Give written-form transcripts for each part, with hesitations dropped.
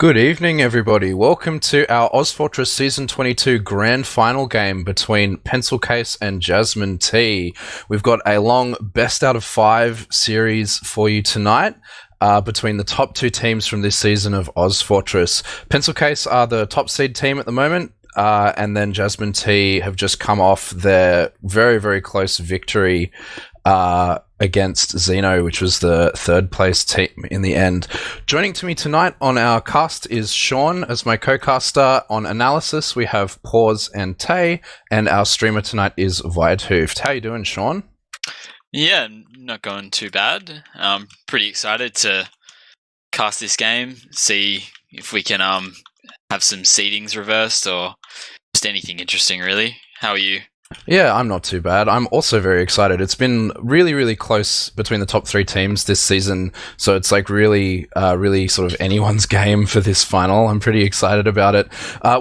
Good evening, everybody. Welcome to our ozfortress Season 22 Grand Final game between Pencil Case and Jasmine T. We've got a long best out of 5 series for you tonight between the top 2 teams from this season of ozfortress. Pencil Case are the top seed team at the moment, and then Jasmine T have just come off their very, very close victory against Xeno, which was the third place team in the end. Joining to me tonight on our cast is Sean as my co-caster. On Analysts, we have Pause and Tay, and our streamer tonight is Wiethoofd. How you doing, Sean? Yeah, not going too bad. I'm pretty excited to cast this game, see if we can have some seedings reversed or just anything interesting, really. How are you? Yeah, I'm not too bad. I'm also very excited. It's been really, really close between the top 3 teams this season, so it's like really sort of anyone's game for this final. I'm pretty excited about it.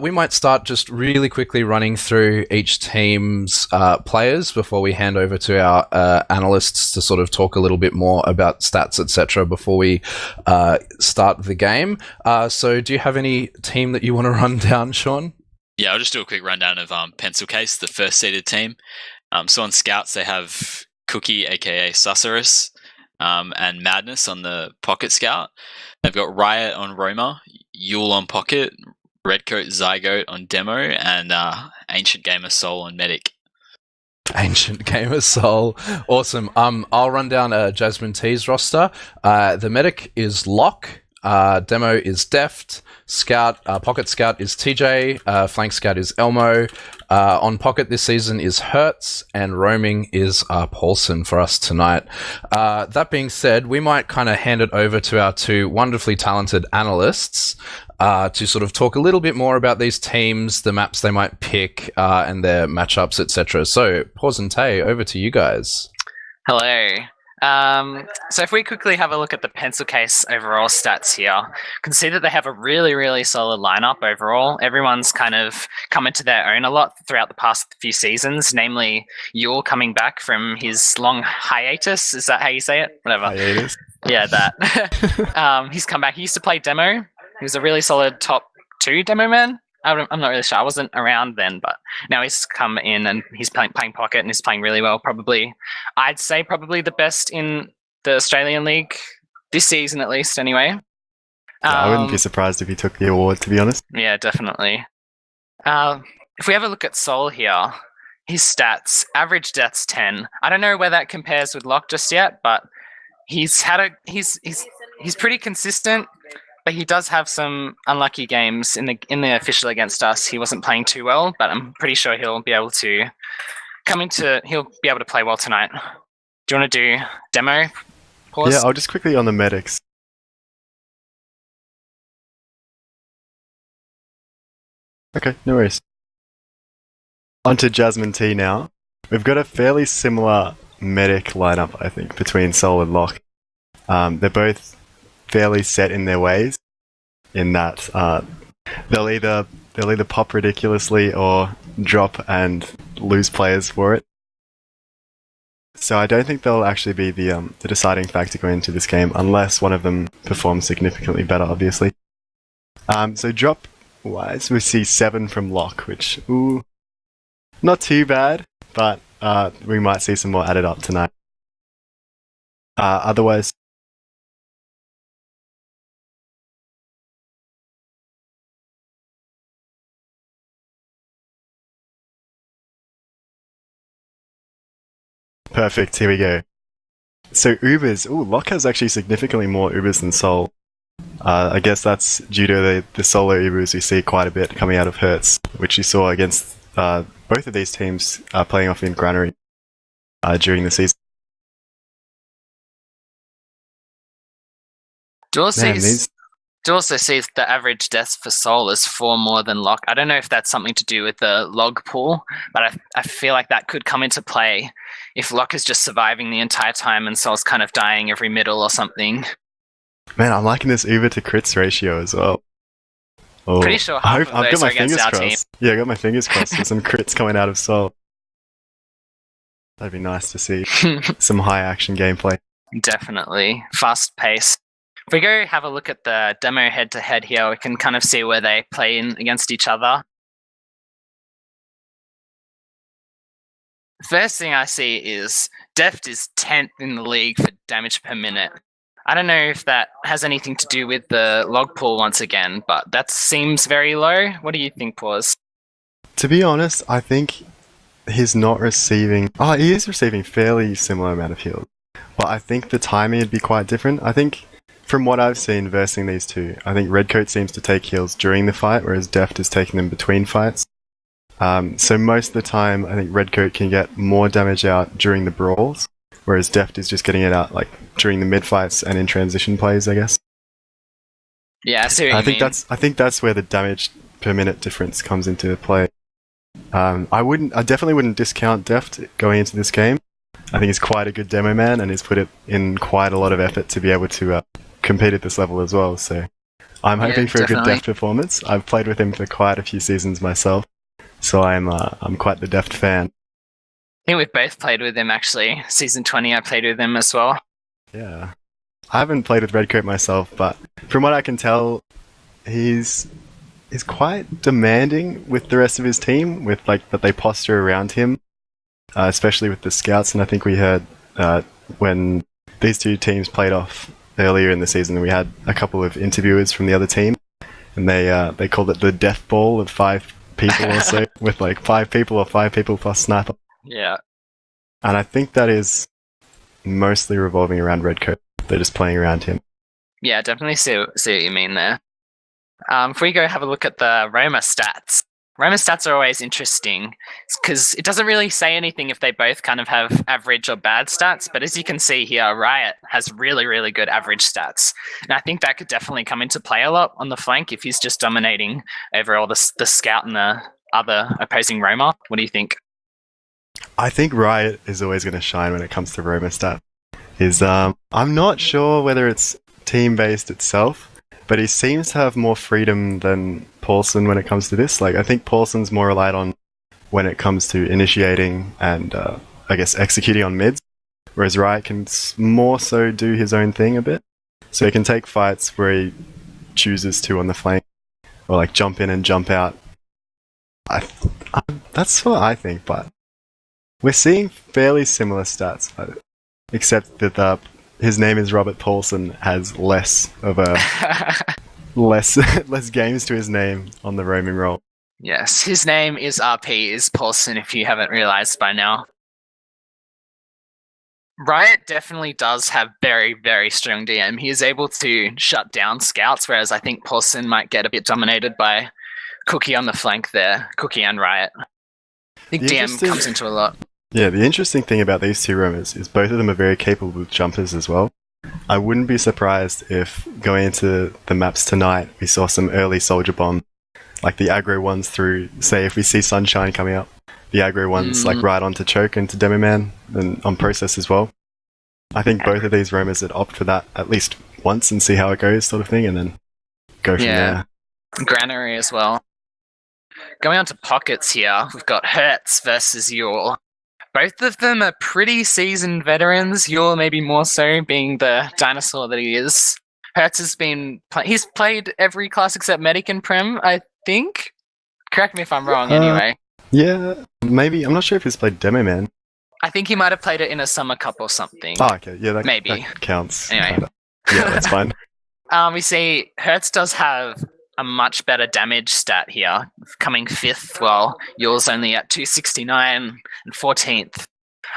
We might start just really quickly running through each team's players before we hand over to our analysts to sort of talk a little bit more about stats, etc. before we start the game. So do you have any team that you want to run down, Sean? Yeah, I'll just do a quick rundown of Pencil Case, the first seeded team. So on Scouts, they have Cookie, aka Susurrus, and Madness on the Pocket Scout. They've got Riot on Roma, Yule on Pocket, Redcoat Zygote on Demo, and Ancient Gamer Soul on Medic. Ancient Gamer Soul. Awesome. I'll run down Jasmine T's roster. The Medic is Lock. Demo is Deft. Scout, Pocket Scout is TJ. Flank Scout is Elmo. On Pocket this season is Hertz, and roaming is Paulson for us tonight. That being said, we might kind of hand it over to our 2 wonderfully talented analysts to sort of talk a little bit more about these teams, the maps they might pick, and their matchups, etc. So, Pause and Tay, over to you guys. Hello. So if we quickly have a look at the Pencil Case overall stats here, you can see that they have a really, really solid lineup overall. Everyone's kind of come into their own a lot throughout the past few seasons, namely Yule coming back from his long hiatus. Is that how you say it? Whatever. Hiatus? Yeah, that. He's come back. He used to play Demo. He was a really solid top 2 Demo man. I'm not really sure. I wasn't around then, but now he's come in and he's playing Pocket and he's playing really well. I'd say probably the best in the Australian League this season, at least, anyway. I wouldn't be surprised if he took the award, to be honest. Yeah, definitely. If we have a look at Soul here, his stats, average deaths 10. I don't know where that compares with Locke just yet, but he's pretty consistent. But he does have some unlucky games in the official against us. He wasn't playing too well, but I'm pretty sure he'll be able to play well tonight. Do you want to do Demo? Pause? Yeah, I'll just quickly on the medics. Okay, no worries. On to Jasmine T now. We've got a fairly similar medic lineup, I think, between Soul and Locke. They're both fairly set in their ways, in that they'll either pop ridiculously or drop and lose players for it. So I don't think they'll actually be the deciding factor going into this game, unless one of them performs significantly better, obviously. So drop wise, we see 7 from Locke, which not too bad, but we might see some more added up tonight. Otherwise. Perfect, here we go. So Ubers, Locke has actually significantly more Ubers than Soul. I guess that's due to the solo Ubers we see quite a bit coming out of Hertz, which you saw against both of these teams playing off in Granary during the season. Do also see the average deaths for Soul is 4 more than Locke. I don't know if that's something to do with the log pool, but I feel like that could come into play if Locke is just surviving the entire time and Soul's kind of dying every middle or something. Man, I'm liking this Uber to crits ratio as well. Pretty sure half of those are against our team. Yeah, I got my fingers crossed for some crits coming out of Soul. That'd be nice to see. Some high action gameplay. Definitely. Fast pace. If we go have a look at the demo head-to-head here, we can kind of see where they play in against each other. First thing I see is Deft is 10th in the league for damage per minute. I don't know if that has anything to do with the log pool once again, but that seems very low. What do you think, Paws? To be honest, I think he's not receiving... Oh, he is receiving fairly similar amount of heals. But I think the timing would be quite different. I think, from what I've seen versing these two, I think Redcoat seems to take heals during the fight, whereas Deft is taking them between fights. So most of the time, I think Redcoat can get more damage out during the brawls, whereas Deft is just getting it out like during the mid fights and in transition plays, I guess. Yeah, I see what you mean. I think that's where the damage per minute difference comes into play. I definitely wouldn't discount Deft going into this game. I think he's quite a good demo man, and he's put it in quite a lot of effort to be able to compete at this level as well. So I'm hoping for definitely a good Deft performance. I've played with him for quite a few seasons myself. So I'm quite the Deft fan. I think we've both played with him, actually. Season 20, I played with him as well. Yeah. I haven't played with Redcoat myself, but from what I can tell, he's quite demanding with the rest of his team, with like that they posture around him, especially with the scouts. And I think we heard when these two teams played off earlier in the season, we had a couple of interviewers from the other team, and they called it the death ball of 5 people or so, with like 5 people or 5 people plus sniper. Yeah. And I think that is mostly revolving around Redcoat. They're just playing around him. Yeah, definitely see what you mean there. If we go have a look at the Roma stats. Roma stats are always interesting because it doesn't really say anything if they both kind of have average or bad stats. But as you can see here, Riot has really, really good average stats. And I think that could definitely come into play a lot on the flank if he's just dominating over all the scout and the other opposing Roma. What do you think? I think Riot is always going to shine when it comes to Roma stats. I'm not sure whether it's team-based itself, but he seems to have more freedom than Paulson when it comes to this. Like, I think Paulson's more relied on when it comes to initiating and, I guess, executing on mids, whereas Riot can more so do his own thing a bit. So he can take fights where he chooses to on the flank, or like jump in and jump out. That's what I think, but we're seeing fairly similar stats, except that his name is Robert Paulson has less games to his name on the roaming role. Yes, his name is RP, is Paulson, if you haven't realized by now. Riot definitely does have very, very strong DM. He is able to shut down scouts, whereas I think Paulson might get a bit dominated by Cookie on the flank there, Cookie and Riot. I think DM comes into a lot. Yeah, the interesting thing about these two roamers is both of them are very capable with jumpers as well. I wouldn't be surprised if going into the maps tonight we saw some early soldier bomb, like the aggro ones through, say if we see Sunshine coming up, the aggro ones like right onto Choke and to Demo Man and on Process as well. I think both of these roamers would opt for that at least once and see how it goes sort of thing, and then go from there. Granary as well. Going on to pockets here, we've got Hertz versus Yule. Both of them are pretty seasoned veterans. Yule maybe more so, being the dinosaur that he is. Hertz has been... he's played every class except Medic and Prem, I think? Correct me if I'm wrong, anyway. Yeah, maybe. I'm not sure if he's played Demo Man. I think he might have played it in a summer cup or something. Oh, okay. Yeah, that counts. Anyway. Yeah, that's fine. We see Hertz does have a much better damage stat here, coming 5th, while yours only at 269 and 14th.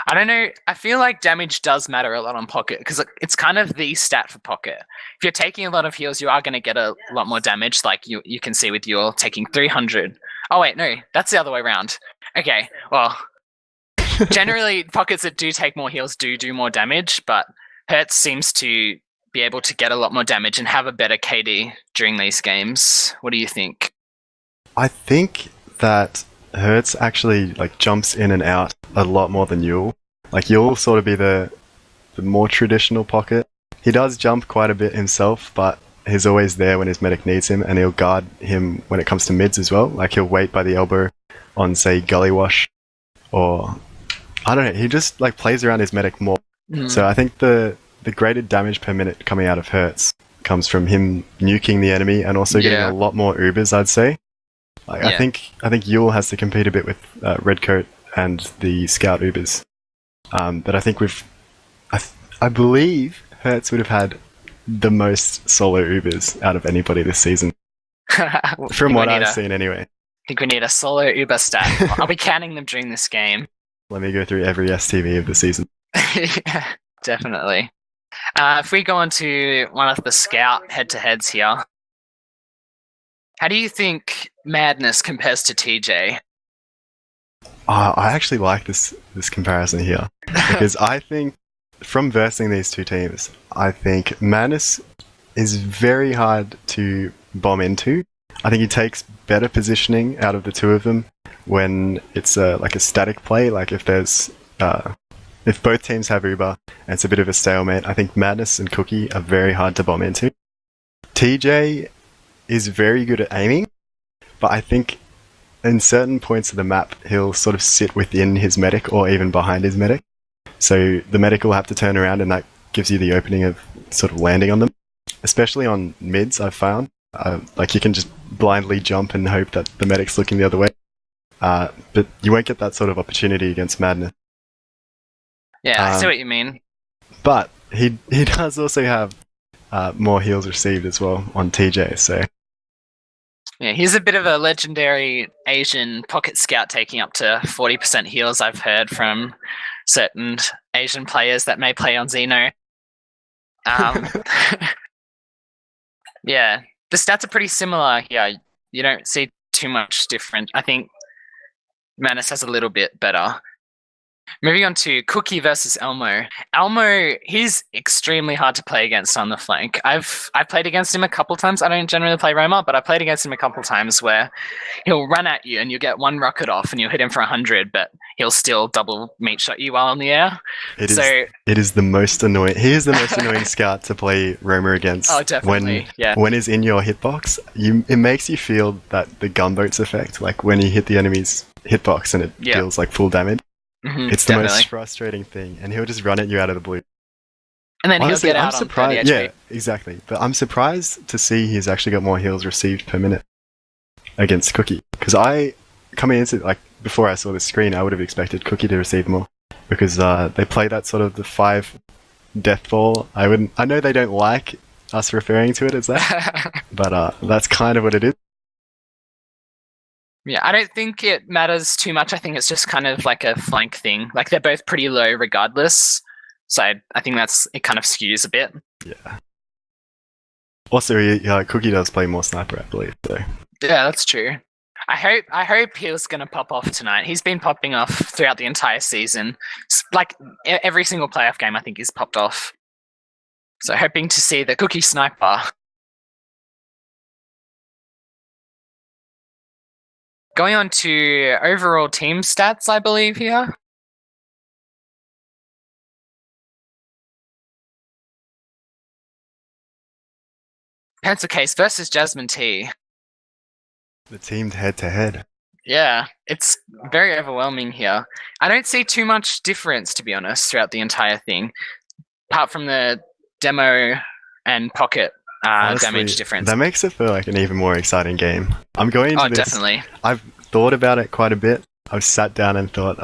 I don't know, I feel like damage does matter a lot on Pocket, because it's kind of the stat for Pocket. If you're taking a lot of heals, you are going to get a lot more damage, like you can see with your taking 300. Oh wait, no, that's the other way around. Okay, well, generally Pockets that do take more heals do more damage, but Hertz seems to be able to get a lot more damage and have a better KD during these games. What do you think? I think that Hertz actually like jumps in and out a lot more than Yule. Like Yule will sort of be the more traditional Pocket. He does jump quite a bit himself, but he's always there when his medic needs him, and he'll guard him when it comes to mids as well. Like he'll wait by the elbow on, say, Gullywash, or I don't know. He just like plays around his medic more. So I think the greater damage per minute coming out of Hertz comes from him nuking the enemy and also getting Yeah. a lot more Ubers, I'd say. Like, Yeah. I think Yule has to compete a bit with Redcoat and the Scout Ubers. But I think I believe Hertz would have had the most solo Ubers out of anybody this season. From what I've seen anyway. I think we need a solo Uber stat. I'll be counting them during this game. Let me go through every STV of the season. Yeah, definitely. If we go on to one of the Scout head-to-heads here, how do you think Madness compares to TJ? I actually like this comparison here because I think from versing these two teams, I think Madness is very hard to bomb into. I think he takes better positioning out of the two of them when it's like a static play. Like if there's if both teams have Uber and it's a bit of a stalemate, I think Madness and Cookie are very hard to bomb into. TJ is very good at aiming, but I think in certain points of the map, he'll sort of sit within his medic or even behind his medic. So the medic will have to turn around and that gives you the opening of sort of landing on them. Especially on mids, I've found. Like you can just blindly jump and hope that the medic's looking the other way. But you won't get that sort of opportunity against Madness. Yeah, I see what you mean. But he does also have more heals received as well on TJ, so... Yeah, he's a bit of a legendary Asian pocket scout taking up to 40% heals, I've heard from certain Asian players that may play on Xeno. Yeah, the stats are pretty similar here. You don't see too much different. I think Manus has a little bit better. Moving on to Cookie versus Elmo. Elmo, he's extremely hard to play against on the flank. I've played against him a couple times. I don't generally play Roma, but I played against him a couple times where he'll run at you and you get one rocket off and you'll hit him for 100, but he'll still double meat shot you while in the air. It is the most annoying. He is the most annoying scout to play Roma against. Oh, definitely. When he's in your hitbox, it makes you feel that the gunboats effect, like when you hit the enemy's hitbox and it deals like full damage. Mm-hmm, it's the most frustrating thing, and he'll just run at you out of the blue. And then honestly, he'll get I'm out surprised. on 30 HP. Yeah, exactly. But I'm surprised to see he's actually got more heals received per minute against Cookie. Because coming into like before I saw the screen, I would have expected Cookie to receive more because they play that sort of the 5 death ball. I know they don't like us referring to it as that, but that's kind of what it is. Yeah, I don't think it matters too much. I think it's just kind of like a flank thing. Like they're both pretty low regardless. So I think it kind of skews a bit. Yeah. Also, Cookie does play more sniper, I believe. So. Yeah, that's true. I hope he's going to pop off tonight. He's been popping off throughout the entire season. Like every single playoff game, I think he's popped off. So hoping to see the Cookie sniper. Going on to overall team stats, I believe here. Pencil Case versus Jasmine T. The team head-to-head. Yeah, it's very overwhelming here. I don't see too much difference, to be honest, throughout the entire thing. Apart from the demo and pocket Honestly, damage difference. That makes it feel like an even more exciting game. I'm going into this. Definitely. I've thought about it quite a bit. I've sat down and thought,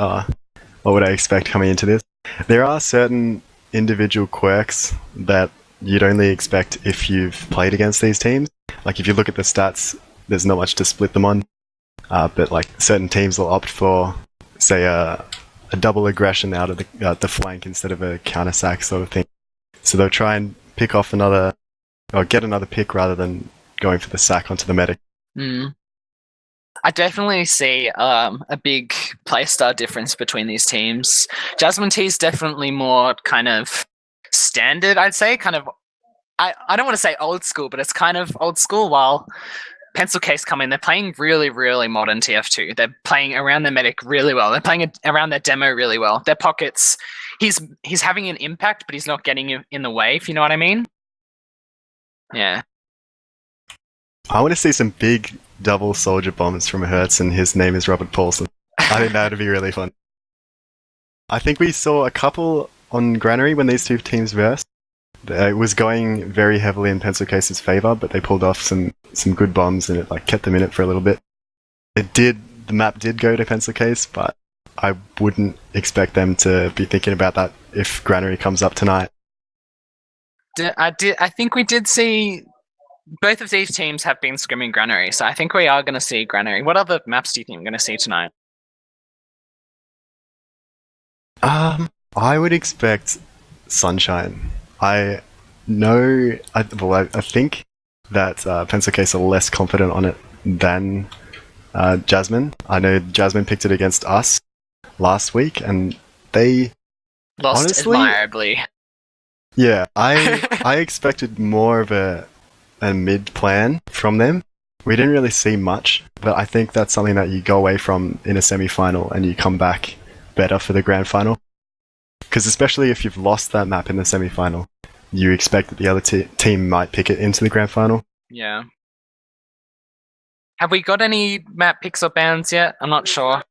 what would I expect coming into this? There are certain individual quirks that you'd only expect if you've played against these teams. Like if you look at the stats, there's not much to split them on. But like certain teams will opt for, say, a double aggression out of the flank instead of a counter sack sort of thing. So they'll try and pick off get another pick rather than going for the sack onto the medic. I definitely see a big playstyle difference between these teams. Jasmine T is definitely more kind of standard, I'd say. Kind of, I don't want to say old school, but it's kind of old school. While Pencil Case come in, they're playing really, really modern TF2. They're playing around their medic really well. They're playing around their demo really well. Their pockets, he's having an impact, but he's not getting in the way, if you know what I mean. Yeah. I want to see some big double soldier bombs from Hertz, and his name is Robert Paulson. I think that would be really fun. I think we saw a couple on Granary when these two teams versed. It was going very heavily in Pencil Case's favor, but they pulled off some good bombs and it like kept them in it for a little bit. The map did go to Pencil Case, but I wouldn't expect them to be thinking about that if Granary comes up tonight. I think we did see both of these teams have been scrimming Granary, so I think we are going to see Granary. What other maps do you think we're going to see tonight? I would expect Sunshine. I think that Pencil Case are less confident on it than Jasmine. I know Jasmine picked it against us last week, and they Lost honestly, admirably. Yeah, I expected more of a mid plan from them. We didn't really see much, but I think that's something that you go away from in a semi-final and you come back better for the grand final. Because especially if you've lost that map in the semi-final, you expect that the other team might pick it into the grand final. Yeah. Have we got any map picks or bans yet? I'm not sure.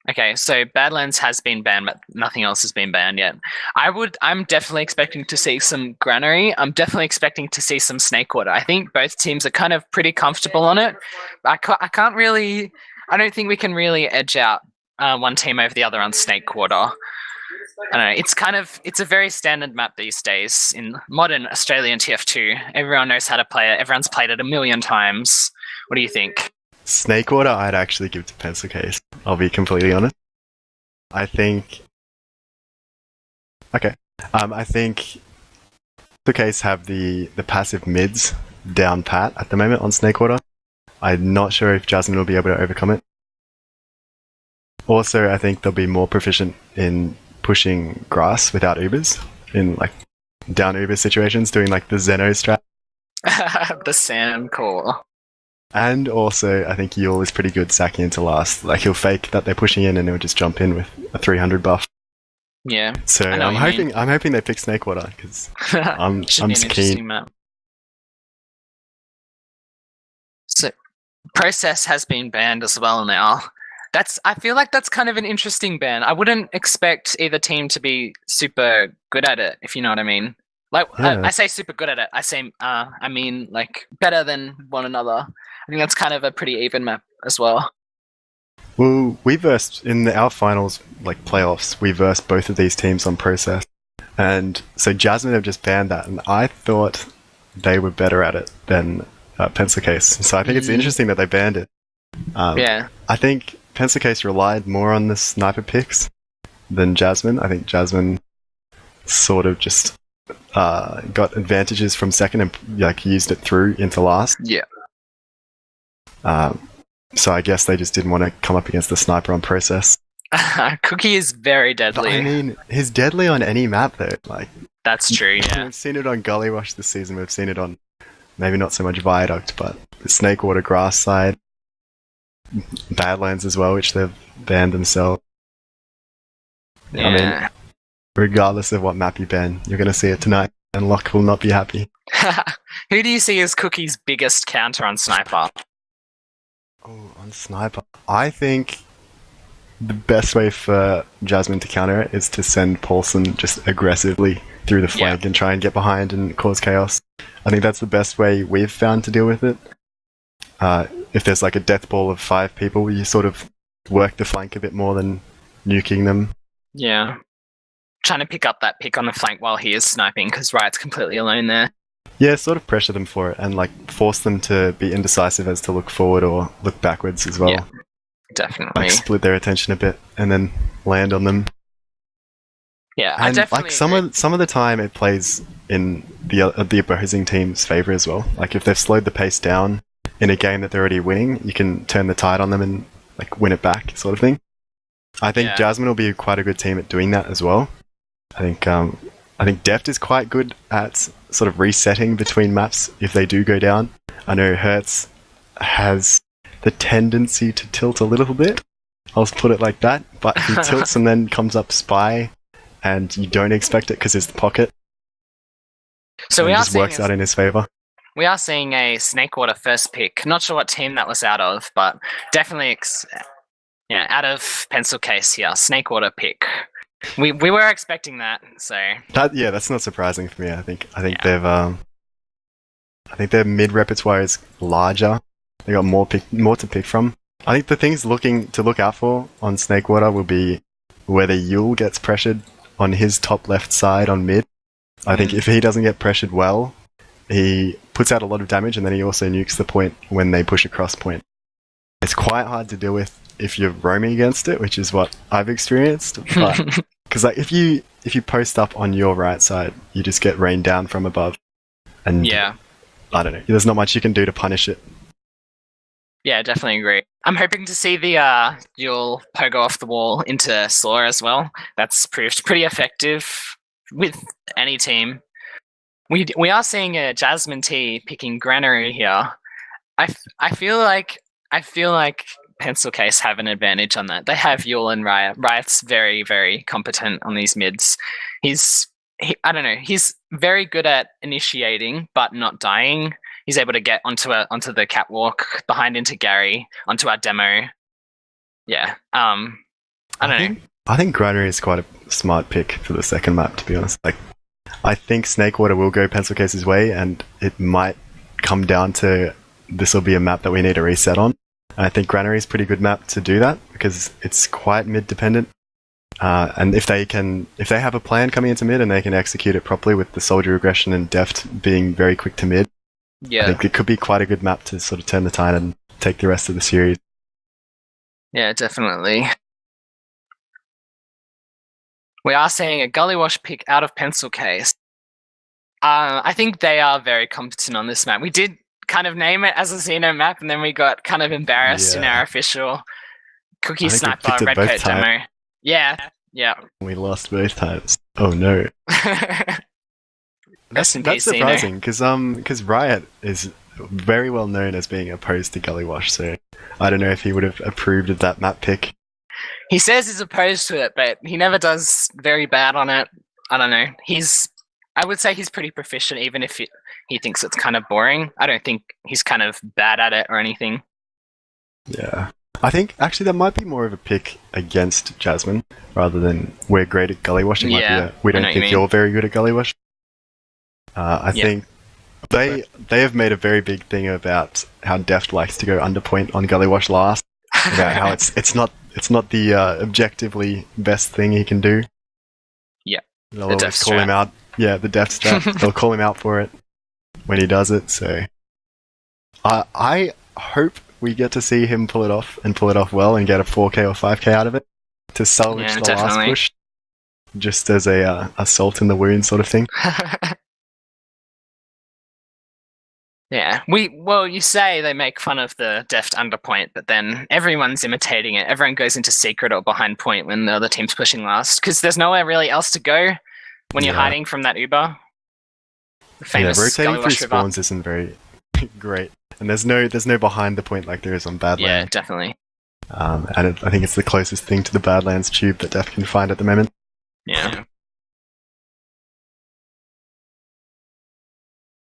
Okay, so Badlands has been banned, but nothing else has been banned yet. I'm definitely expecting to see some Granary. I'm definitely expecting to see some Snakewater. I think both teams are kind of pretty comfortable on it. I don't think we can really edge out one team over the other on Snakewater. I don't know. It's a very standard map these days in modern Australian TF2. Everyone knows how to play it. Everyone's played it a million times. What do you think? Snakewater, I'd actually give to Pencil Case. I'll be completely honest. I think Pencil Case have the passive mids down pat at the moment on Snakewater. I'm not sure if Jasmine will be able to overcome it. Also, I think they'll be more proficient in pushing grass without Ubers, in like down Uber situations, doing like the Zeno strat. The Sam call. And also, I think Yule is pretty good sacking into last. Like, he'll fake that they're pushing in and he'll just jump in with a 300 buff. Yeah. So I'm hoping they pick Snakewater, because I'm keen. Map. So, Process has been banned as well now. I feel like that's kind of an interesting ban. I wouldn't expect either team to be super good at it, if you know what I mean. Like, yeah. I say super good at it. I mean like better than one another. I think that's kind of a pretty even map as well. Well, we versed in our finals, like playoffs, we versed both of these teams on Process. And so Jasmine have just banned that, and I thought they were better at it than Pencil Case. So I think it's interesting that they banned it. Yeah. I think Pencil Case relied more on the sniper picks than Jasmine. I think Jasmine sort of just got advantages from second and like used it through into last. Yeah. So I guess they just didn't want to come up against the sniper on Process. Cookie is very deadly. But, I mean, he's deadly on any map though. Like, that's true. Yeah. We've seen it on Gullywash this season. We've seen it on maybe not so much Viaduct, but the Snakewater grass side, Badlands as well, which they've banned themselves. Yeah. I mean, regardless of what map you ban, you're going to see it tonight, and Locke will not be happy. Who do you see as Cookie's biggest counter on Sniper? Oh, on Sniper. I think the best way for Jasmine to counter it is to send Paulson just aggressively through the flank and try and get behind and cause chaos. I think that's the best way we've found to deal with it. If there's like a death ball of 5 people, you sort of work the flank a bit more than nuking them. Yeah. Trying to pick up that pick on the flank while he is sniping, because Riot's completely alone there. Yeah, sort of pressure them for it and like force them to be indecisive as to look forward or look backwards as well. Yeah, definitely. Like split their attention a bit and then land on them. Yeah, and I definitely like some of the time it plays in the opposing team's favor as well. Like if they've slowed the pace down in a game that they're already winning, you can turn the tide on them and like win it back, sort of thing. I think Jasmine will be quite a good team at doing that as well. I think Deft is quite good at sort of resetting between maps if they do go down. I know Hertz has the tendency to tilt a little bit. I'll put it like that. But he tilts and then comes up Spy, and you don't expect it because it's the pocket. So it just works out in his favor. We are seeing a Snakewater first pick. Not sure what team that was out of, but definitely out of Pencil Case here. Snakewater pick. We were expecting that, so That's not surprising for me. I think Yeah. their mid repertoire is larger. They got more to pick from. I think the things to look out for on Snakewater will be whether Yule gets pressured on his top left side on mid. I think if he doesn't get pressured well, he puts out a lot of damage, and then he also nukes the point when they push across point. It's quite hard to deal with if you're roaming against it, which is what I've experienced. Because like if you post up on your right side, you just get rained down from above, and yeah. I don't know. There's not much you can do to punish it. Yeah, definitely agree. I'm hoping to see the Yule pogo off the wall into Slaw as well. That's proved pretty effective with any team. We are seeing a Jasmine T picking Granary here. I feel like Pencil Case have an advantage on that. They have Yule and Riot. Riot's very, very competent on these mids. I don't know. He's very good at initiating, but not dying. He's able to get onto the catwalk behind into Gary onto our demo. Yeah. I don't know. I think Granary is quite a smart pick for the second map, to be honest. Like, I think Snakewater will go Pencil Case's way, and it might come down to this will be a map that we need to reset on. And I think Granary is a pretty good map to do that because it's quite mid dependent. And if they have a plan coming into mid and they can execute it properly with the soldier aggression and deft being very quick to mid, Yeah. I think it could be quite a good map to sort of turn the tide and take the rest of the series. Yeah, definitely. We are seeing a Gullywash pick out of Pencil Case. I think they are very competent on this map. We did kind of name it as a Xeno map, and then we got kind of embarrassed in our official Cookie I think we Sniper picked it Red both Coat times. demo. Yeah. We lost both times. Oh no. Rest in That's peace, Xeno. surprising because Riot is very well known as being opposed to Gullywash, so I don't know if he would have approved of that map pick. He says he's opposed to it, but he never does very bad on it. I don't know. I would say he's pretty proficient, even if he thinks it's kind of boring. I don't think he's kind of bad at it or anything. Yeah. I think actually that might be more of a pick against Jasmine rather than we're great at Gullywash. It might be we don't think you're very good at Gullywash. I think they have made a very big thing about how Deft likes to go underpoint on Gullywash last. About how it's not the objectively best thing he can do. Yeah. They'll always call him out. Yeah, the Deft strat. They'll call him out for it when he does it. So I hope we get to see him pull it off well and get a 4K or 5K out of it to salvage the last push, just as a salt in the wound sort of thing. Yeah, you say they make fun of the Deft underpoint, but then everyone's imitating it. Everyone goes into secret or behind point when the other team's pushing last, because there's nowhere really else to go when you're hiding from that Uber. The famous rotating through Gullywash spawns isn't very great, and there's no behind the point like there is on Badlands. Yeah, definitely. And I think it's the closest thing to the Badlands tube that Def can find at the moment. Yeah.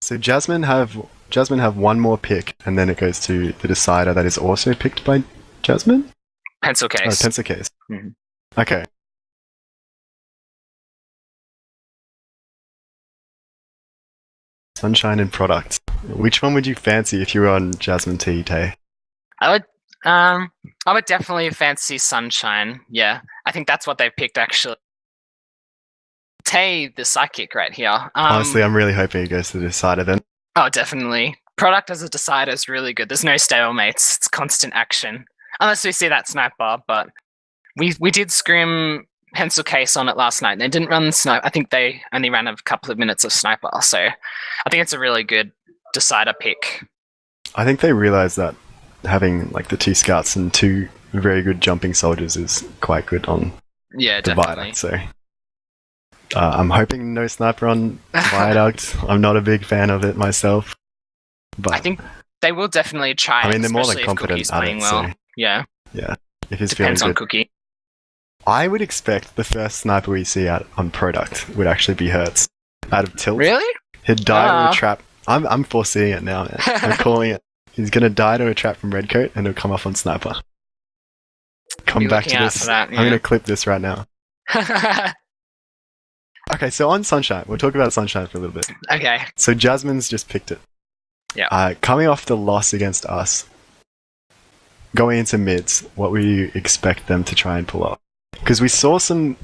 So Jasmine have one more pick, and then it goes to the decider that is also picked by Jasmine? Pencil Case. Oh, Pencil Case. Mhm. Okay. Sunshine and Product. Which one would you fancy if you were on Jasmine T, Tay? I would definitely fancy Sunshine. Yeah, I think that's what they picked actually. Tay, the psychic right here. Honestly, I'm really hoping it goes to the decider then. Oh, definitely. Product as a decider is really good. There's no stalemates. It's constant action. Unless we see that sniper, but we did scrim Pencil Case on it last night. They didn't run sniper. I think they only ran a couple of minutes of sniper. So I think it's a really good decider pick. I think they realize that having like the 2 scouts and 2 very good jumping soldiers is quite good on definitely. So I'm hoping no sniper on Viaduct. I'm not a big fan of it myself. But I think they will definitely try. I mean, they're more than especially if competent Cookie's at playing it. well. So Yeah. yeah, if he's Depends feeling on good. Cookie. I would expect the first sniper we see out on Product would actually be Hertz out of Tilt. Really? He'd die to a trap. I'm foreseeing it now, man. I'm calling it. He's gonna die to a trap from Redcoat, and he'll come off on Sniper. Come back to this. That, yeah. I'm gonna clip this right now. Okay, so on Sunshine, we'll talk about Sunshine for a little bit. Okay. So Jasmine's just picked it. Yeah. Coming off the loss against us, going into mids, what would you expect them to try and pull off? Because we saw some,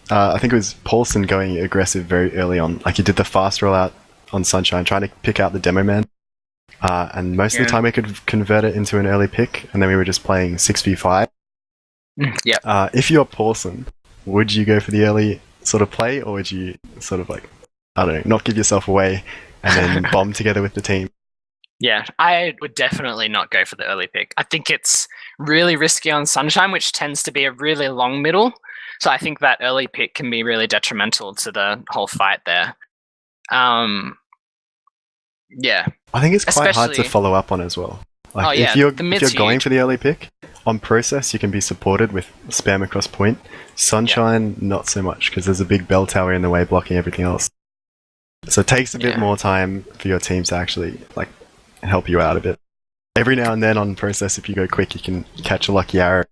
I think it was Paulson going aggressive very early on. Like he did the fast rollout on Sunshine, trying to pick out the demo man. And most of the time we could convert it into an early pick, and then we were just playing 6v5. Yeah. If you're Paulson, would you go for the early sort of play, or would you sort of like, I don't know, not give yourself away and then bomb together with the team? Yeah, I would definitely not go for the early pick. I think it's really risky on Sunshine, which tends to be a really long middle. So I think that early pick can be really detrimental to the whole fight there. Yeah. I think it's quite hard to follow up on as well. Like if you're going for the early pick, on process you can be supported with spam across point. Sunshine, not so much, because there's a big bell tower in the way blocking everything else. So it takes a bit more time for your team to actually like help you out a bit. Every now and then on process, if you go quick, you can catch a lucky arrow.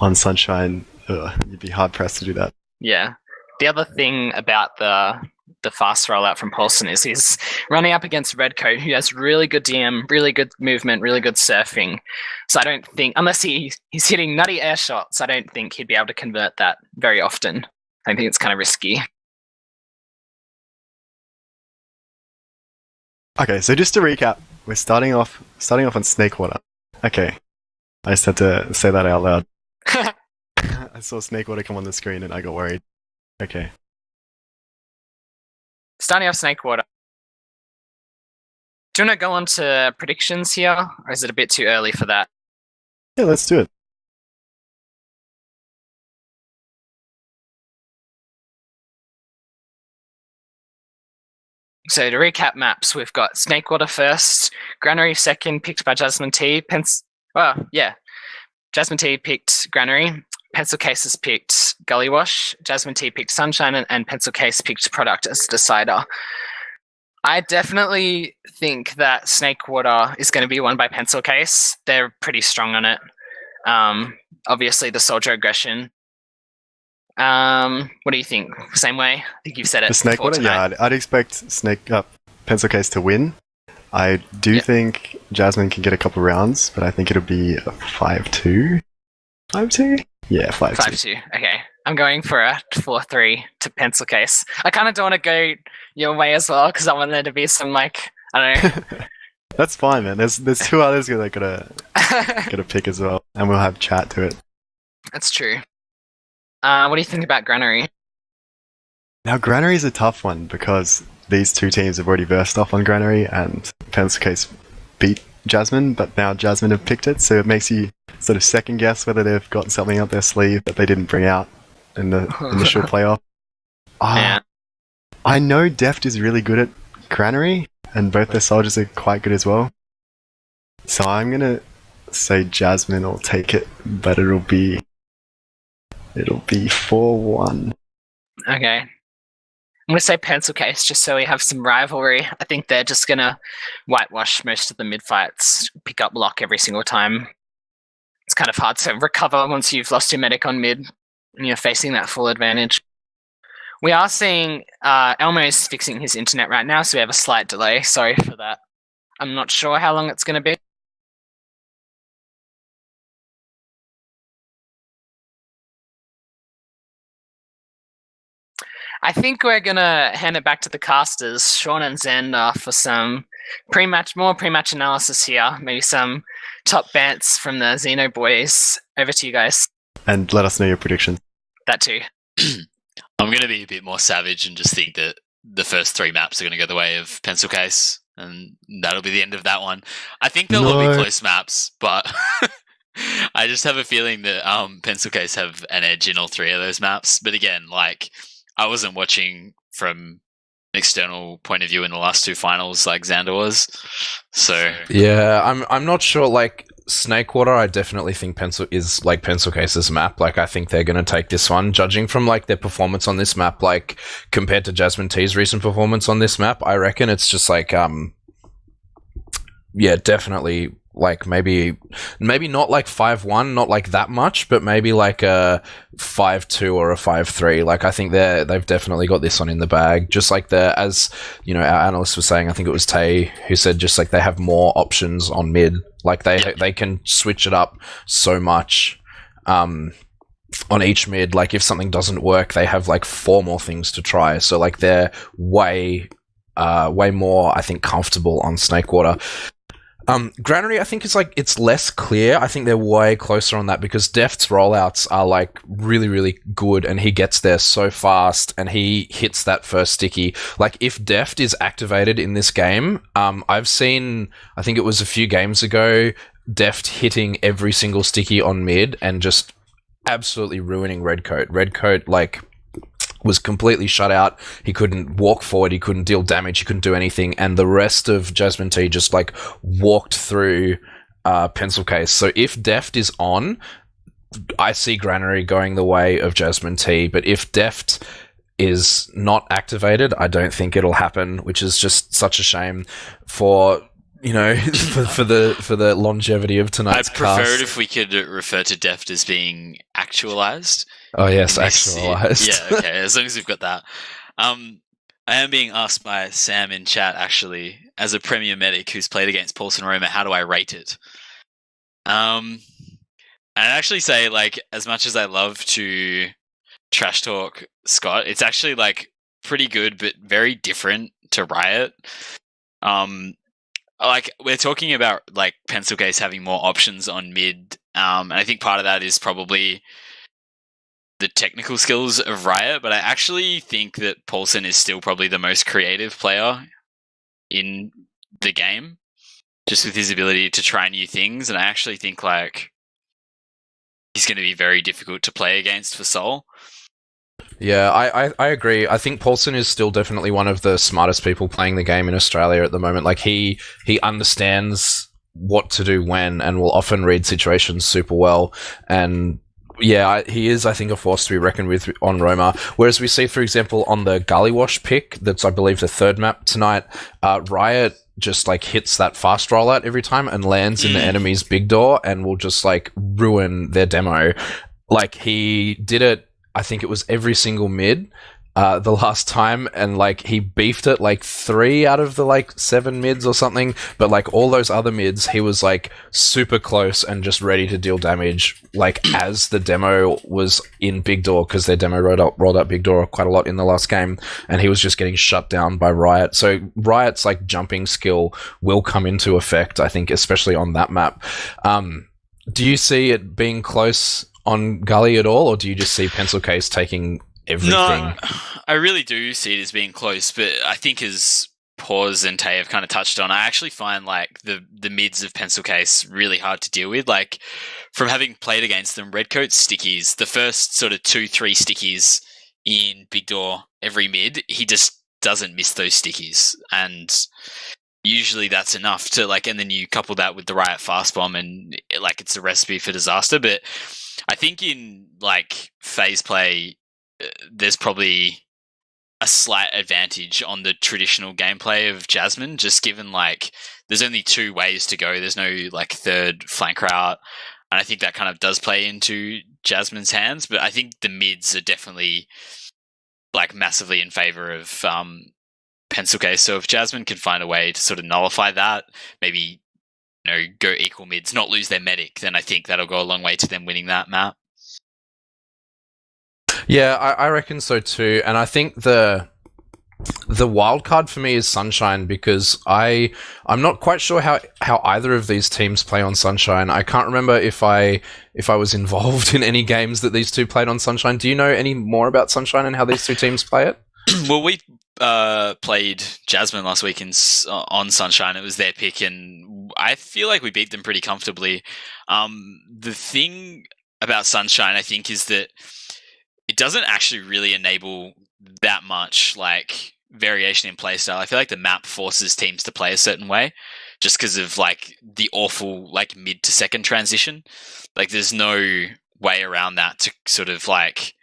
On Sunshine, you'd be hard pressed to do that. Yeah. The other thing about the fast rollout from Paulson is he's running up against Redcoat, who has really good DM, really good movement, really good surfing. So I don't think, unless he's hitting nutty air shots, I don't think he'd be able to convert that very often. I think it's kind of risky. Okay, so just to recap, we're starting off on Snakewater. Okay, I just had to say that out loud. I saw Snakewater come on the screen and I got worried. Okay. Starting off Snakewater. Do you want to go on to predictions here, or is it a bit too early for that? Yeah, let's do it. So to recap maps, we've got Snakewater first, Granary second, picked by Jasmine T. Jasmine T picked Granary. Pencil Case has picked Gullywash. Jasmine T picked Sunshine, and Pencil Case picked Product as decider. I definitely think that Snakewater is going to be won by Pencil Case. They're pretty strong on it. Obviously, the soldier aggression. What do you think? Same way? I think you've said it. For Snakewater, yeah, I'd expect Pencil Case to win. I do think Jasmine can get a couple rounds, but I think it'll be a 5-2. 5-2? Yeah, 5-2. 5-2. Okay. I'm going for a 4-3 to Pencil Case. I kind of don't want to go your way as well, because I want there to be some, like, I don't know. That's fine, man. There's two others that gotta pick as well, and we'll have chat to it. That's true. What do you think about Granary? Now, Granary is a tough one because these two teams have already versed off on Granary, and Pencil Case beat Jasmine, but now Jasmine have picked it, so it makes you sort of second guess whether they've got something up their sleeve that they didn't bring out in the initial playoff. Yeah. I know Deft is really good at Granary, and both their soldiers are quite good as well. So I'm gonna say Jasmine will take it, but it'll be 4-1. Okay. I'm going to say Pencil Case just so we have some rivalry. I think they're just going to whitewash most of the mid-fights, pick up lock every single time. It's kind of hard to recover once you've lost your medic on mid and you're facing that full advantage. We are seeing Elmo's fixing his internet right now, so we have a slight delay. Sorry for that. I'm not sure how long it's going to be. I think we're going to hand it back to the casters, Sean and Xander, for some more pre-match analysis here. Maybe some top bants from the Xeno boys. Over to you guys. And let us know your predictions. That too. I'm going to be a bit more savage and just think that the first three maps are going to go the way of Pencil Case, and that'll be the end of that one. I think they'll all be close maps, but I just have a feeling that Pencil Case have an edge in all three of those maps. But again, like, I wasn't watching from an external point of view in the last two finals like Xander was. So yeah, I'm not sure. Like Snakewater, I definitely think Pencil Case's map. Like I think they're going to take this one. Judging from like their performance on this map, like compared to Jasmine T's recent performance on this map, I reckon it's just like yeah, definitely like maybe not like 5-1, not like that much, but maybe like a 5-2 or a 5-3. Like I think they've definitely got this one in the bag. Just like as you know, our analyst was saying, I think it was Tay who said just like they have more options on mid. Like they can switch it up so much on each mid. Like if something doesn't work, they have like 4 more things to try. So like they're way more, I think, comfortable on Snakewater. Granary, I think it's less clear. I think they're way closer on that because Deft's rollouts are like really, really good, and he gets there so fast, and he hits that first sticky. Like if Deft is activated in this game, I've seen, I think it was a few games ago, Deft hitting every single sticky on mid and just absolutely ruining Redcoat. Redcoat like was completely shut out. He couldn't walk forward. He couldn't deal damage. He couldn't do anything. And the rest of Jasmine T just like walked through Pencil Case. So if Deft is on, I see Granary going the way of Jasmine T. But if Deft is not activated, I don't think it'll happen, which is just such a shame for, you know, for the longevity of tonight's I'd prefer cast. it if we could refer to Deft as being actualized. Oh yes, actualized. Yeah, okay, as long as we've got that. I am being asked by Sam in chat, actually, as a Premier Medic who's played against Paulson Roma, how do I rate it? And I'd actually say, like, as much as I love to trash talk Scott, it's actually, like, pretty good, but very different to Riot. Like, we're talking about, like, Pencil Case having more options on mid, and I think part of that is probably the technical skills of Riot, but I actually think that Paulson is still probably the most creative player in the game, just with his ability to try new things, and I actually think, like, he's going to be very difficult to play against for Seoul. Yeah, I agree. I think Paulson is still definitely one of the smartest people playing the game in Australia at the moment. Like he understands what to do when, and will often read situations super well. And yeah, he is, I think, a force to be reckoned with on Roma. Whereas we see, for example, on the Gullywash pick, that's, I believe, the third map tonight, Riot just, like, hits that fast rollout every time and lands in the enemy's big door and will just, like, ruin their demo. Like, he did it, I think it was every single mid the last time, and like he beefed it like 3 out of the like 7 mids or something, but like all those other mids he was like super close and just ready to deal damage like as the demo was in big door, because their demo rolled up big door quite a lot in the last game, and he was just getting shut down by Riot. So Riot's like jumping skill will come into effect, I think, especially on that map. Do you see it being close on Gully at all, or do you just see Pencil Case taking everything? No, I really do see it as being close, but I think as Pause and Tay have kind of touched on, I actually find like the mids of Pencil Case really hard to deal with. Like, from having played against them, Redcoat stickies, the first sort of 2-3 stickies in Big Door every mid, he just doesn't miss those stickies, and usually that's enough to like, and then you couple that with the Riot fast bomb, and like it's a recipe for disaster. But I think in like phase play, there's probably a slight advantage on the traditional gameplay of Jasmine, just given like there's only 2 ways to go. There's no like third flank route, and I think that kind of does play into Jasmine's hands. But I think the mids are definitely like massively in favor of Pencil Case. So if Jasmine can find a way to sort of nullify that, maybe, you know, go equal mids, not lose their medic, then I think that'll go a long way to them winning that map. Yeah, I reckon so too. And I think the wild card for me is Sunshine, because I'm not quite sure how either of these teams play on Sunshine. I can't remember if I was involved in any games that these two played on Sunshine. Do you know any more about Sunshine and how these two teams play it? Well, we played Jasmine last week on Sunshine. It was their pick, and I feel like we beat them pretty comfortably. The thing about Sunshine, I think, is that it doesn't actually really enable that much like variation in playstyle. I feel like the map forces teams to play a certain way just because of like the awful like mid to second transition. Like there's no way around that to sort of like,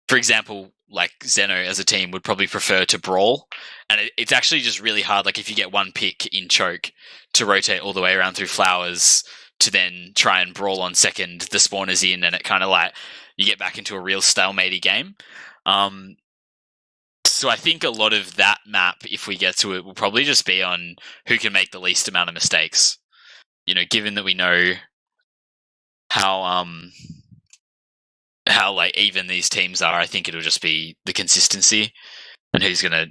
for example, like Zeno as a team would probably prefer to brawl, and it's actually just really hard. Like if you get one pick in choke, to rotate all the way around through flowers to then try and brawl on second, the spawner's in, and it kind of like you get back into a real stalematey game. So I think a lot of that map, if we get to it, will probably just be on who can make the least amount of mistakes. You know, given that we know how like even these teams are, I think it'll just be the consistency and who's gonna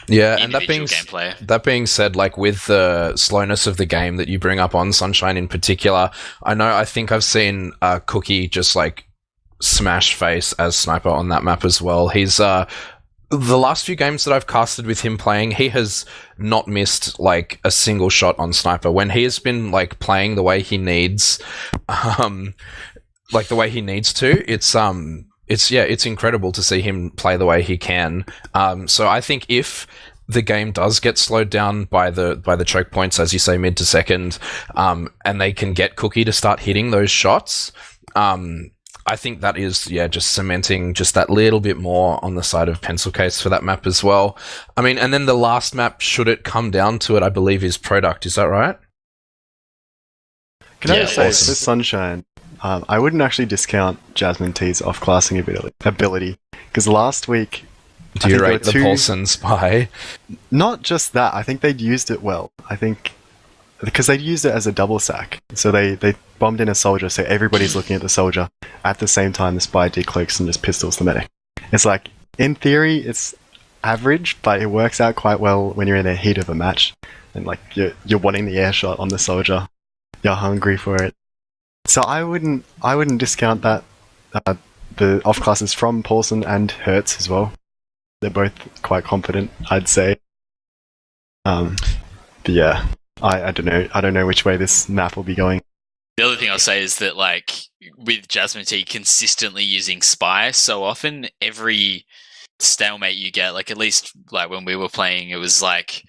Yeah, and that being said, like with the slowness of the game that you bring up on Sunshine in particular, I think I've seen Cookie just like smash face as Sniper on that map as well. He's the last few games that I've casted with him playing, he has not missed like a single shot on Sniper. When he has been like playing the way he needs, like the way he needs to, it's incredible to see him play the way he can. So I think if the game does get slowed down by the choke points, as you say, mid to second, and they can get Cookie to start hitting those shots, I think that is, just cementing just that little bit more on the side of Pencil Case for that map as well. I mean, and then the last map, should it come down to it, I believe is Product. Is that right? Can I just say, for Sunshine, I wouldn't actually discount Jasmine T's off-classing ability, because last week... Do you rate the Paulson Spy? Not just that, I think they'd used it well. I think... Because they used it as a double sack. So they bombed in a soldier, so everybody's looking at the soldier. At the same time, the spy decloaks and just pistols the medic. It's like, in theory, it's average, but it works out quite well when you're in the heat of a match. And like, you're wanting the air shot on the soldier. You're hungry for it. So I wouldn't discount that. The off-classes from Paulson and Hertz as well. They're both quite competent, I'd say. But yeah. I don't know. I don't know which way this map will be going. The other thing I'll say is that, like, with Jasmine T consistently using Spy so often, every stalemate you get, like, at least like when we were playing, it was like,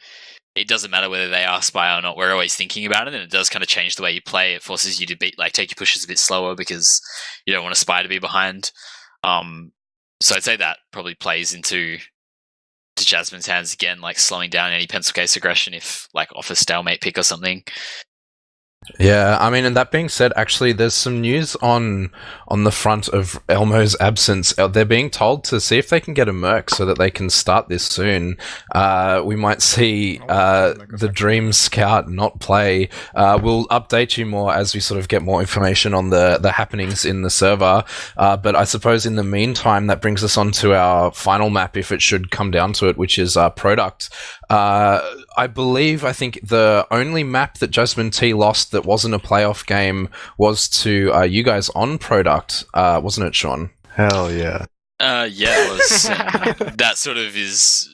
it doesn't matter whether they are Spy or not. We're always thinking about it, and it does kind of change the way you play. It forces you to take your pushes a bit slower because you don't want a Spy to be behind. So I'd say that probably plays into Jasmine's hands again, like slowing down any Pencil Case aggression if like off a stalemate pick or something. Yeah, I mean, and that being said, actually, there's some news on the front of Elmo's absence. They're being told to see if they can get a Merc so that they can start this soon. We might see the Dream Scout not play. We'll update you more as we sort of get more information on the happenings in the server. But I suppose in the meantime, that brings us on to our final map, if it should come down to it, which is Product. I think the only map that Jasmine T lost that wasn't a playoff game was to you guys on Product, wasn't it, Sean? Hell yeah. Yeah, it was. That sort of is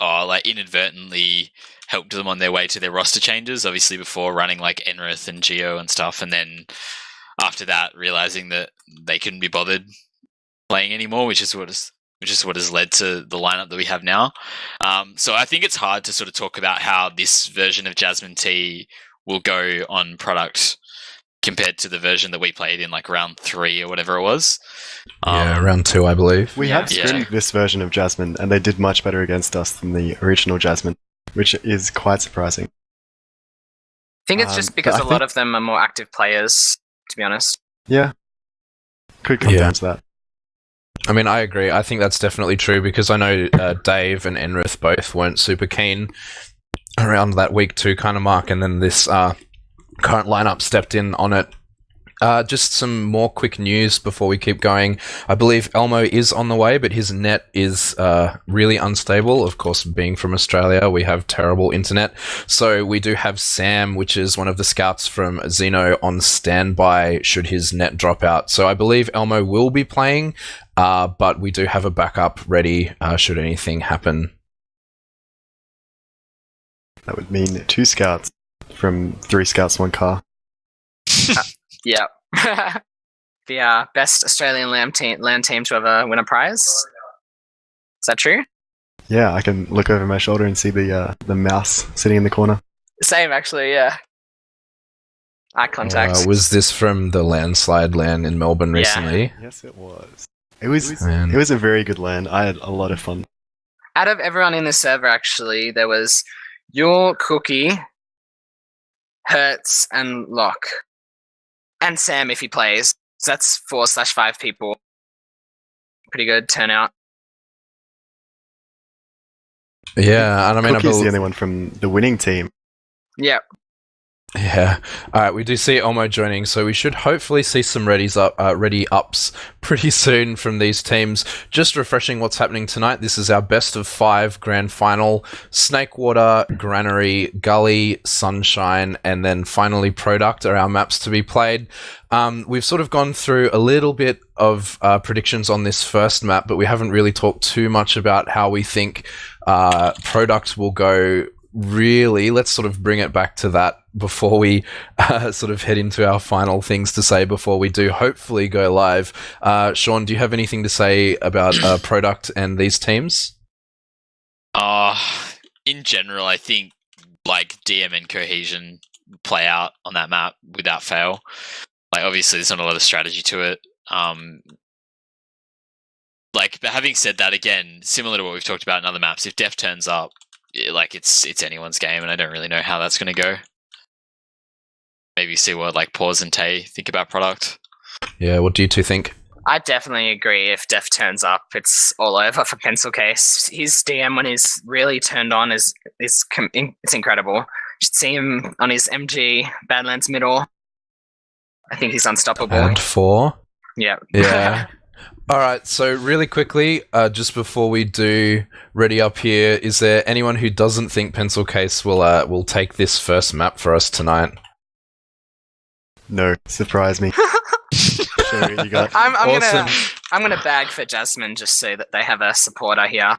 like inadvertently helped them on their way to their roster changes, obviously before running like Enrith and Geo and stuff, and then after that realizing that they couldn't be bothered playing anymore, which is what has led to the lineup that we have now. So I think it's hard to sort of talk about how this version of Jasmine T will go on Product compared to the version that we played in like round 3 or whatever it was. Round 2, I believe. We have scrimmed this version of Jasmine, and they did much better against us than the original Jasmine, which is quite surprising. I think it's just because a lot of them are more active players, to be honest. Yeah. Could come down to that. I mean, I agree. I think that's definitely true because I know Dave and Enrith both weren't super keen around that week 2 kind of mark, and then this current lineup stepped in on it. Just some more quick news before we keep going. I believe Elmo is on the way, but his net is really unstable. Of course, being from Australia, we have terrible internet. So we do have Sam, which is one of the scouts from Xeno, on standby should his net drop out. So I believe Elmo will be playing, but we do have a backup ready should anything happen. That would mean 2 scouts from 3 scouts, 1 car. Yeah. The best Australian land team to ever win a prize. Is that true? Yeah, I can look over my shoulder and see the mouse sitting in the corner. Same, actually, yeah. Eye contact. Was this from the landslide LAN in Melbourne recently? Yes, it was. It was a very good LAN. I had a lot of fun. Out of everyone in the server, actually, there was your Cookie, Hertz, and Locke. And Sam, if he plays. So that's 4/5 people. Pretty good turnout. Yeah, and I mean, Cookie's the only one from the winning team. Yeah. Yeah. All right. We do see Elmo joining, so we should hopefully see some ready ups pretty soon from these teams. Just refreshing what's happening tonight. This is our best of 5 grand final: Snakewater, Granary, Gully, Sunshine, and then finally Product are our maps to be played. We've sort of gone through a little bit of predictions on this first map, but we haven't really talked too much about how we think Product will go. Really, let's sort of bring it back to that before we sort of head into our final things to say before we do hopefully go live. Sean, do you have anything to say about Product and these teams? In general, I think like DM and cohesion play out on that map without fail. Like obviously there's not a lot of strategy to it. But having said that, again, similar to what we've talked about in other maps, if Def turns up, like it's anyone's game, and I don't really know how that's going to go. Maybe see what like Paws and Tay think about Product. Yeah, what do you two think? I definitely agree. If Def turns up, it's all over for Pencil Case. His DM when he's really turned on is it's incredible. You should see him on his MG Badlands middle. I think he's unstoppable. And 4. Yeah. Yeah. All right, so really quickly, just before we do ready up here, is there anyone who doesn't think Pencil Case will take this first map for us tonight? No, surprise me. Show me what you got. I'm gonna bag for Jasmine just so that they have a supporter here.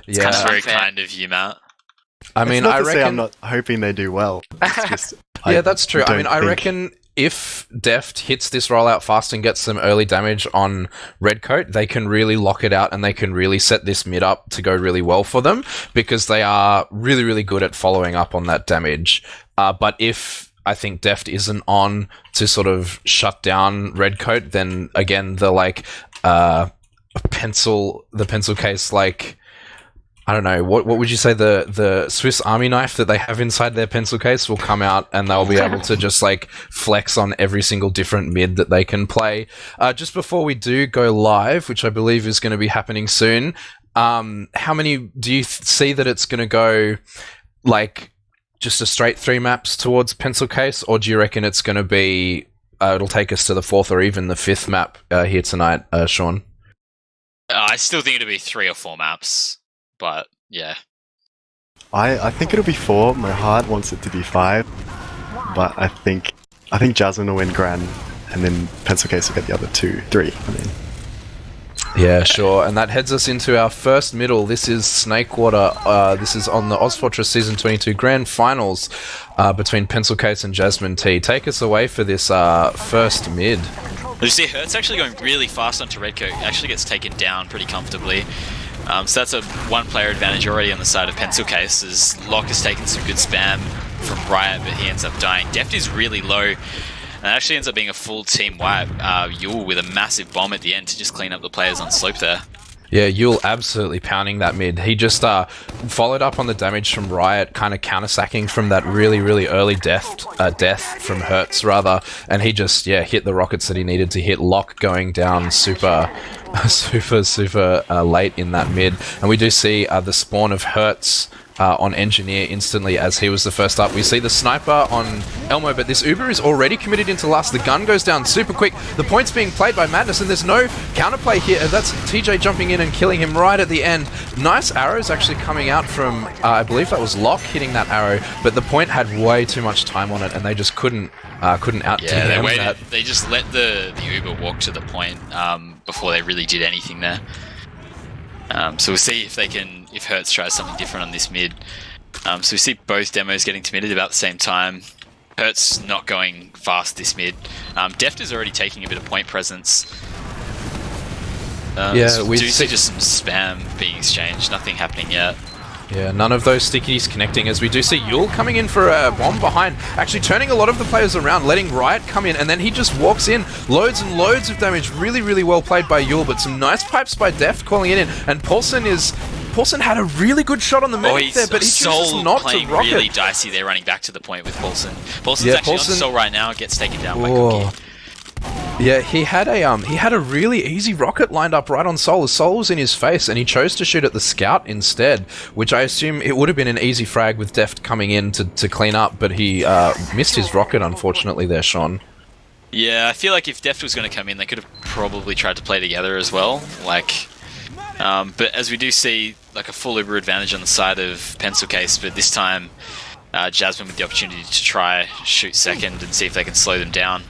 Yeah, That's very kind of you, Matt. I mean, I reckon I'm not hoping they do well. It's just, yeah, that's true. I mean, I think- reckon if Deft hits this rollout fast and gets some early damage on Redcoat, they can really lock it out and they can really set this mid up to go really well for them because they are really, really good at following up on that damage. But if I think Deft isn't on to sort of shut down Redcoat, then again, the pencil case, like, I don't know, what would you say, the Swiss Army knife that they have inside their pencil case will come out and they'll be able to just like flex on every single different mid that they can play. Just before we do go live, which I believe is going to be happening soon, how many do you see that it's going to go like just a straight 3 maps towards pencil case, or do you reckon it's going to be it'll take us to the 4th or even the 5th map here tonight, Sean? I still think it'll be 3 or 4 maps. But yeah, I think it'll be 4. My heart wants it to be 5, but I think Jasmine will win Gran, and then Pencil Case will get the other 3. I mean, yeah, sure. And that heads us into our first middle. This is Snakewater. This is on the ozfortress Season 22 Grand Finals between Pencil Case and Jasmine T. Take us away for this first mid. You see, Hertz actually going really fast onto Redcoat. Actually gets taken down pretty comfortably. So that's a 1-player advantage already on the side of Pencil Case, as Locke has taken some good spam from Riot, but he ends up dying. Deft is really low, and it actually ends up being a full team wipe. Yule with a massive bomb at the end to just clean up the players on slope there. Yeah, Yule absolutely pounding that mid. He just followed up on the damage from Riot, kind of counter-sacking from that really, really early death from Hertz, rather, and he just, hit the rockets that he needed to hit. Locke going down super late in that mid. And we do see the spawn of Hertz on Engineer instantly as he was the first up. We see the sniper on Elmo, but this Uber is already committed into last. The gun goes down super quick. The point's being played by Madness, and there's no counterplay here. That's TJ jumping in and killing him right at the end. Nice arrows actually coming out from, I believe that was Locke hitting that arrow, but the point had way too much time on it, and they just couldn't out they waited. That. They just let the Uber walk to the point before they really did anything there. So we'll see if Hertz tries something different on this mid. So we see both demos getting to mid at about the same time. Hertz not going fast this mid. Deft is already taking a bit of point presence. So we do see just some spam being exchanged. Nothing happening yet. Yeah, none of those stickies connecting as we do see Yule coming in for a bomb behind, actually turning a lot of the players around, letting Riot come in, and then he just walks in, loads and loads of damage, really, really well played by Yule, but some nice pipes by Deft calling it in, and Paulson had a really good shot on the medic there, but he chooses not to rock really it. dicey there, running back to the point with Paulson. Paulson's actually on Soul right now, gets taken down by Whoa. Cookie. Yeah, he had a really easy rocket lined up right on Soul. As Soul was in his face, and he chose to shoot at the scout instead, which I assume it would have been an easy frag with Deft coming in to clean up, but he missed his rocket, unfortunately, there, Sean. Yeah, I feel like if Deft was going to come in, they could have probably tried to play together as well. But as we do see, like a full Uber advantage on the side of Pencil Case, but this time Jasmine with the opportunity to try shoot second and see if they can slow them down.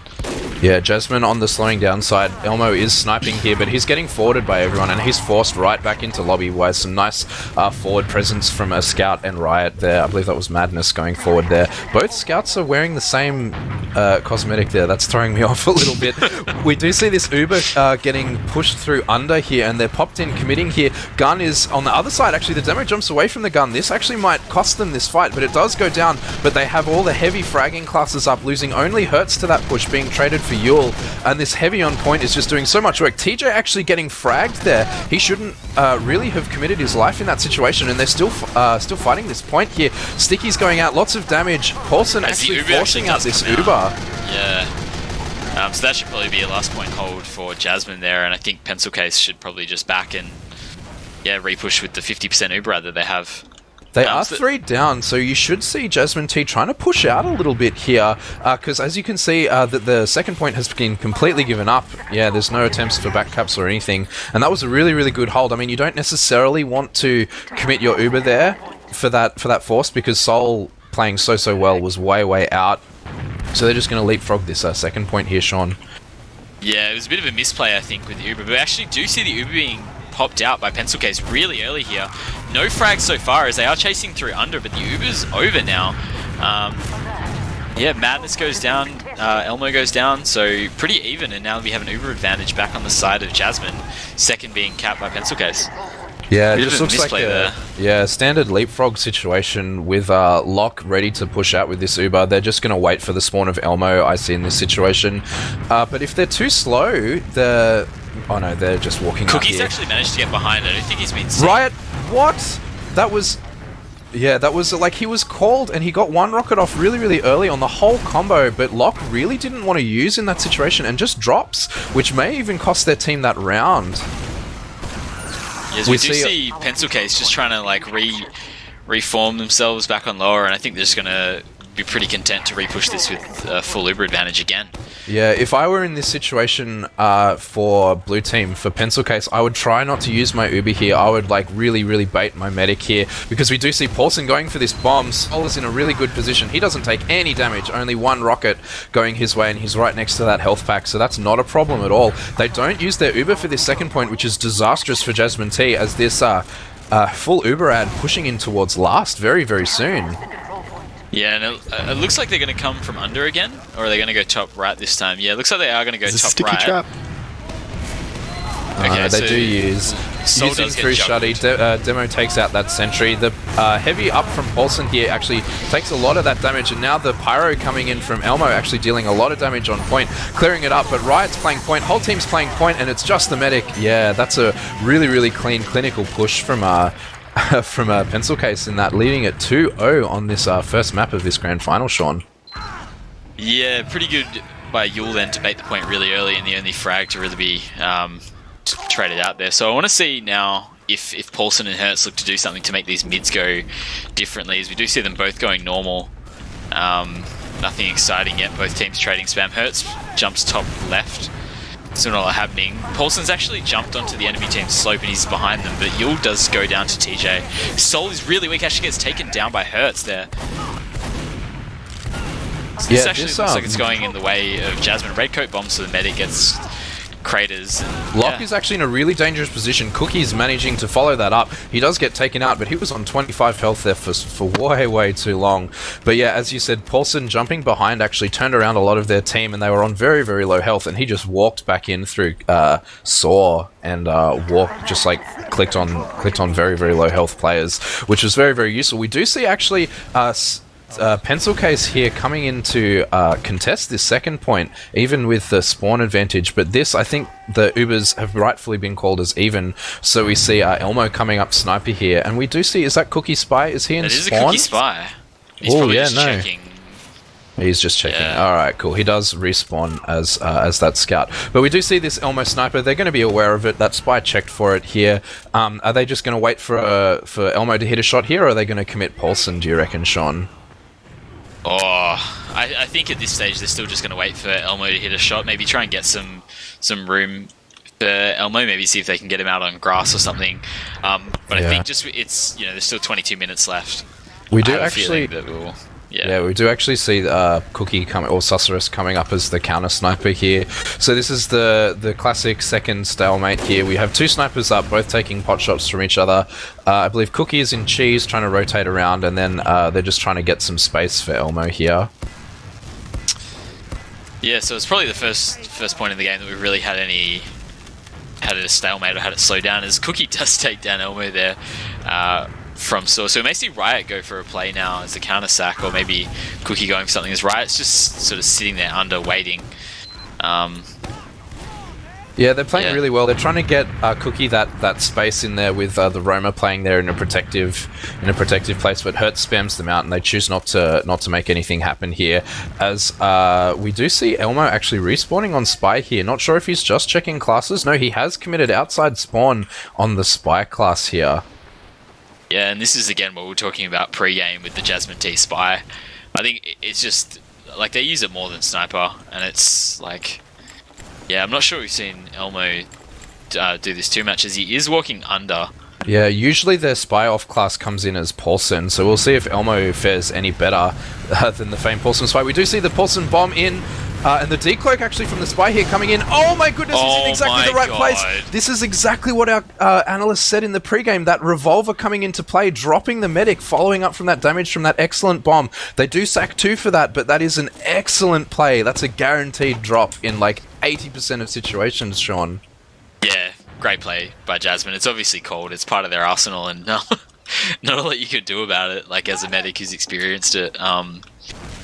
Yeah, Jasmine on the slowing down side. Elmo is sniping here, but he's getting forwarded by everyone, and he's forced right back into lobby by some nice forward presence from a Scout and Riot there. I believe that was Madness going forward there. Both Scouts are wearing the same cosmetic there. That's throwing me off a little bit. We do see this Uber getting pushed through under here, and they're popped in, committing here. Gun is on the other side. Actually, the demo jumps away from the gun. This actually might cost them this fight, but it does go down. But they have all the heavy fragging classes up, losing only Hertz to that push, being traded for Yule, and this heavy on point is just doing so much work. TJ actually getting fragged there. He shouldn't really have committed his life in that situation, and they're still fighting this point here. Sticky's going out, lots of damage. Paulson actually forcing out this Uber. Yeah. So that should probably be a last point hold for Jasmine there, and I think Pencil Case should probably just back and repush with the 50% Uber that they have. They are 3 down, so you should see Jasmine T trying to push out a little bit here, because as you can see, that the second point has been completely given up. Yeah, there's no attempts for backcaps or anything, and that was a really, really good hold. I mean, you don't necessarily want to commit your Uber there for that force, because Soul playing so well was way out. So they're just going to leapfrog this second point here, Sean. Yeah, it was a bit of a misplay, I think, with the Uber, but we actually do see the Uber being popped out by Pencil Case really early here. No frags so far as they are chasing through under, but the Uber's over now. Madness goes down, Elmo goes down, so pretty even, and now we have an Uber advantage back on the side of Jasmine, second being capped by Pencil Case. Yeah, it just looks like a standard leapfrog situation with Locke ready to push out with this Uber. They're just going to wait for the spawn of Elmo, I see in this situation. But if they're too slow, oh no, they're just walking out Cookie's here. Actually managed to get behind. I don't think he's been seen. Riot, what? That was like he was called and he got one rocket off really early on the whole combo, but Locke really didn't want to use in that situation and just drops, which may even cost their team that round. Yes, we do see Pencil Case just trying to reform themselves back on lower, and I think they're just going to be pretty content to repush this with a full Uber advantage again. Yeah, if I were in this situation for blue team, for Pencil Case, I would try not to use my Uber here. I would really bait my medic here, because we do see Paulson going for this bomb. Soul is in a really good position. He doesn't take any damage, only one rocket going his way, and he's right next to that health pack, so that's not a problem at all. They don't use their Uber for this second point, which is disastrous for Jasmine T, as this full Uber ad pushing in towards last very soon. Yeah, and it looks like they're going to come from under again, or are they going to go top right this time? Yeah, it looks like they are going to go top right. Trap? Okay, they do use using through Shuddy. Demo takes out that sentry. The heavy up from Paulson here actually takes a lot of that damage, and now the pyro coming in from Elmo actually dealing a lot of damage on point, clearing it up. But Riot's playing point, whole team's playing point, and it's just the medic. Yeah, that's a really clean clinical push from Pencil Case in that, leading it 2-0 on this first map of this grand final, Sean. Yeah, pretty good by Yule then to bait the point really early, and the only frag to really be traded out there. So I want to see now if Paulson and Hertz look to do something to make these mids go differently, as we do see them both going normal. Nothing exciting yet, both teams trading spam. Hertz jumps top left. Still not a lot happening. Paulson's actually jumped onto the enemy team's slope and he's behind them, but Yule does go down to TJ. Soul is really weak, actually gets taken down by Hertz there. So this actually looks like it's going in the way of Jasmine. Red coat bombs, so the medic gets craters. Locke is actually in a really dangerous position. Cookie's managing to follow that up. He does get taken out, but he was on 25 health there for way too long. But yeah, as you said, Paulson jumping behind actually turned around a lot of their team, and they were on very low health, and he just walked back in through Saw and walked, just like clicked on very low health players, which was very useful. We do see actually Pencil Case here coming in to contest this second point, even with the spawn advantage. But this, I think the Ubers have rightfully been called as even. So we see Elmo coming up sniper here, and we do see, is that Cookie Spy? Is he in spawn? It is a Cookie Spy. He's probably just checking. He's just checking. Yeah. Alright, cool. He does respawn as that scout. But we do see this Elmo sniper. They're going to be aware of it. That spy checked for it here. Are they just going to wait for Elmo to hit a shot here, or are they going to commit Paulson, do you reckon, Sean? I think at this stage they're still just going to wait for Elmo to hit a shot. Maybe try and get some room for Elmo. Maybe see if they can get him out on grass or something. But I think just it's there's still 22 minutes left. We do actually. Yeah, we do actually see Cookie or Susurrus coming up as the counter sniper here. So this is the classic second stalemate here. We have two snipers up, both taking pot shots from each other. I believe Cookie is in cheese, trying to rotate around, and then they're just trying to get some space for Elmo here. Yeah, so it's probably the first point in the game that we really had a stalemate or had it slow down, as Cookie does take down Elmo there. From Saw. So we may see Riot go for a play now as a counter sack, or maybe Cookie going for something as Riot's just sort of sitting there under waiting. Yeah, they're playing really well. They're trying to get Cookie that space in there with the Roma playing there in a protective place, but Hertz spams them out, and they choose not to make anything happen here. As we do see Elmo actually respawning on Spy here. Not sure if he's just checking classes. No, he has committed outside spawn on the Spy class here. Yeah, and this is again what we were talking about pre-game with the Jasmine T Spy. I think it's just like they use it more than Sniper, and it's like, yeah, I'm not sure we've seen Elmo do this too much, as he is walking under. Yeah, usually their Spy off class comes in as Paulson, so we'll see if Elmo fares any better than the famed Paulson Spy. We do see the Paulson bomb in. And the decloak actually from the Spy here coming in. Oh my goodness, he's in exactly the right place. This is exactly what our analyst said in the pregame. That revolver coming into play, dropping the medic, following up from that damage from that excellent bomb. They do sack 2 for that, but that is an excellent play. That's a guaranteed drop in like 80% of situations, Sean. Yeah, great play by Jasmine. It's obviously called. It's part of their arsenal, and not a lot you could do about it, like as a medic who's experienced it.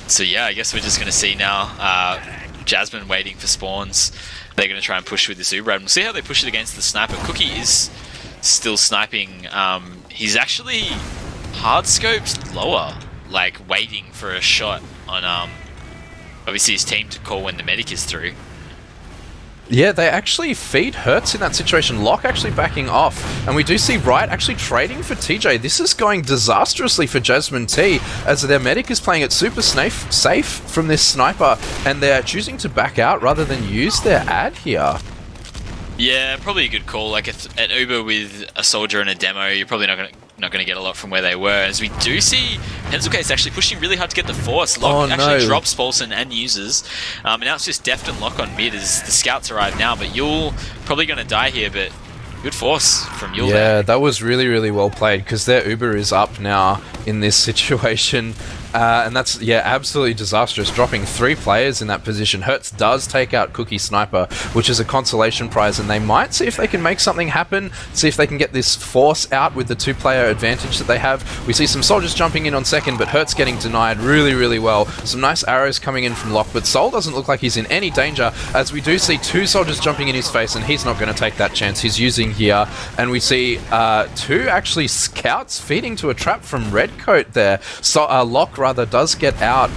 So yeah, I guess we're just going to see now Jasmine waiting for spawns. They're going to try and push with this Uber. We'll see how they push it against the sniper. Cookie is still sniping. He's actually hard scoped lower, like waiting for a shot on obviously his team to call when the medic is through. Yeah, they actually feed Hertz in that situation. Locke actually backing off. And we do see Riot actually trading for TJ. This is going disastrously for Jasmine T, as their medic is playing it super safe from this sniper, and they're choosing to back out rather than use their ad here. Yeah, probably a good call. Like an Uber with a soldier and a demo, you're probably not going to get a lot from where they were. As we do see Pencil Case actually pushing really hard to get the force. Locke actually drops Paulson and uses. And now it's just Deft and Locke on mid as the scouts arrive now. But Yule probably going to die here, but good force from Yule. Yeah, that was really well played, because their Uber is up now in this situation. And that's, yeah, absolutely disastrous, dropping 3 players in that position. Hertz does take out Cookie Sniper, which is a consolation prize, and they might see if they can make something happen, see if they can get this force out with the 2-player advantage that they have. We see some soldiers jumping in on second, but Hertz getting denied really well. Some nice arrows coming in from Locke, but Sol doesn't look like he's in any danger, as we do see 2 soldiers jumping in his face, and he's not going to take that chance. He's using here, and we see 2 actually scouts feeding to a trap from Redcoat there. So Locke rather does get out